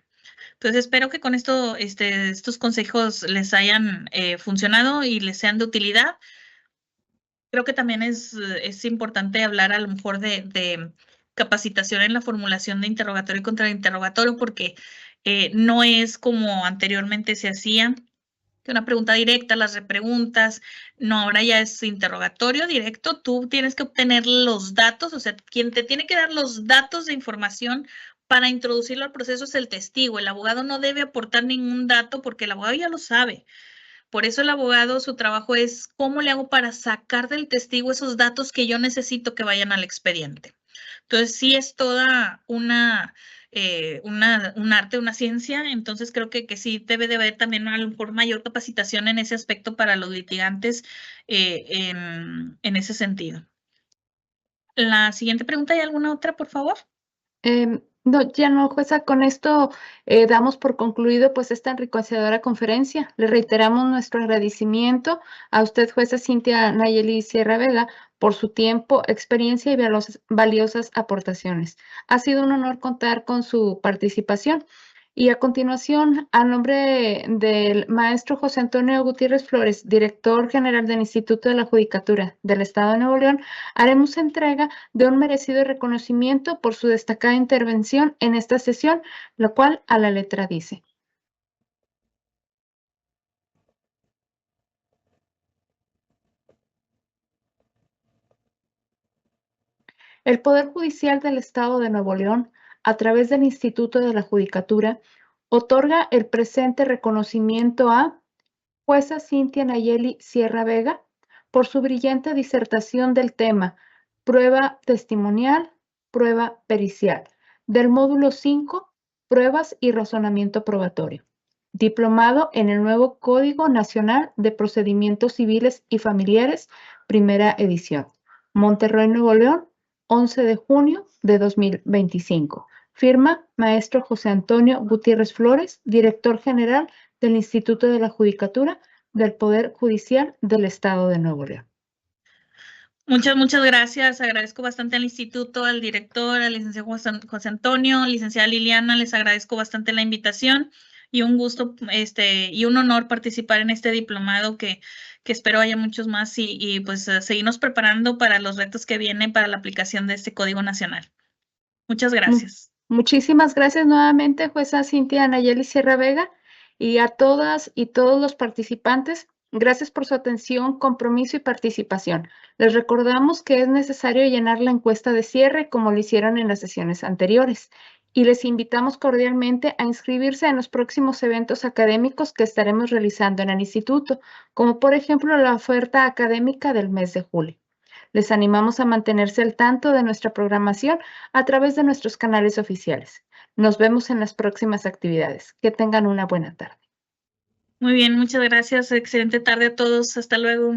Entonces, espero que con esto, estos consejos les hayan funcionado y les sean de utilidad. Creo que también es importante hablar a lo mejor de capacitación en la formulación de interrogatorio y contrainterrogatorio, porque no es como anteriormente se hacía, que una pregunta directa, las repreguntas. No, ahora ya es interrogatorio directo. Tú tienes que obtener los datos, o sea, quien te tiene que dar los datos de información para introducirlo al proceso es el testigo. El abogado no debe aportar ningún dato porque el abogado ya lo sabe. Por eso el abogado, su trabajo es cómo le hago para sacar del testigo esos datos que yo necesito que vayan al expediente. Entonces, sí es toda un arte, una ciencia. Entonces, creo que sí debe de haber también a lo mejor mayor capacitación en ese aspecto para los litigantes en ese sentido. La siguiente pregunta, ¿hay alguna otra, por favor? No, ya no, jueza, con esto damos por concluido pues esta enriquecedora conferencia. Le reiteramos nuestro agradecimiento a usted, jueza Cintia Nayeli Sierra Vega, por su tiempo, experiencia y valiosas aportaciones. Ha sido un honor contar con su participación. Y a continuación, a nombre del maestro José Antonio Gutiérrez Flores, director general del Instituto de la Judicatura del Estado de Nuevo León, haremos entrega de un merecido reconocimiento por su destacada intervención en esta sesión, lo cual a la letra dice: el Poder Judicial del Estado de Nuevo León, a través del Instituto de la Judicatura, otorga el presente reconocimiento a jueza Cintia Nayeli Sierra Vega por su brillante disertación del tema Prueba testimonial, prueba pericial, del módulo 5, Pruebas y razonamiento probatorio, diplomado en el nuevo Código Nacional de Procedimientos Civiles y Familiares, primera edición, Monterrey, Nuevo León, 11 de junio de 2025. Firma maestro José Antonio Gutiérrez Flores, director general del Instituto de la Judicatura del Poder Judicial del Estado de Nuevo León. Muchas gracias. Agradezco bastante al instituto, al director, al licenciado José Antonio, licenciada Liliana. Les agradezco bastante la invitación, y un gusto y un honor participar en este diplomado que espero haya muchos más, y pues seguirnos preparando para los retos que vienen para la aplicación de este Código Nacional. Muchas gracias. Muchísimas gracias nuevamente, jueza Cintia Nayeli Sierra Vega, y a todas y todos los participantes. Gracias por su atención, compromiso y participación. Les recordamos que es necesario llenar la encuesta de cierre como lo hicieron en las sesiones anteriores, y les invitamos cordialmente a inscribirse en los próximos eventos académicos que estaremos realizando en el instituto, como por ejemplo la oferta académica del mes de julio. Les animamos a mantenerse al tanto de nuestra programación a través de nuestros canales oficiales. Nos vemos en las próximas actividades. Que tengan una buena tarde. Muy bien, muchas gracias. Excelente tarde a todos. Hasta luego.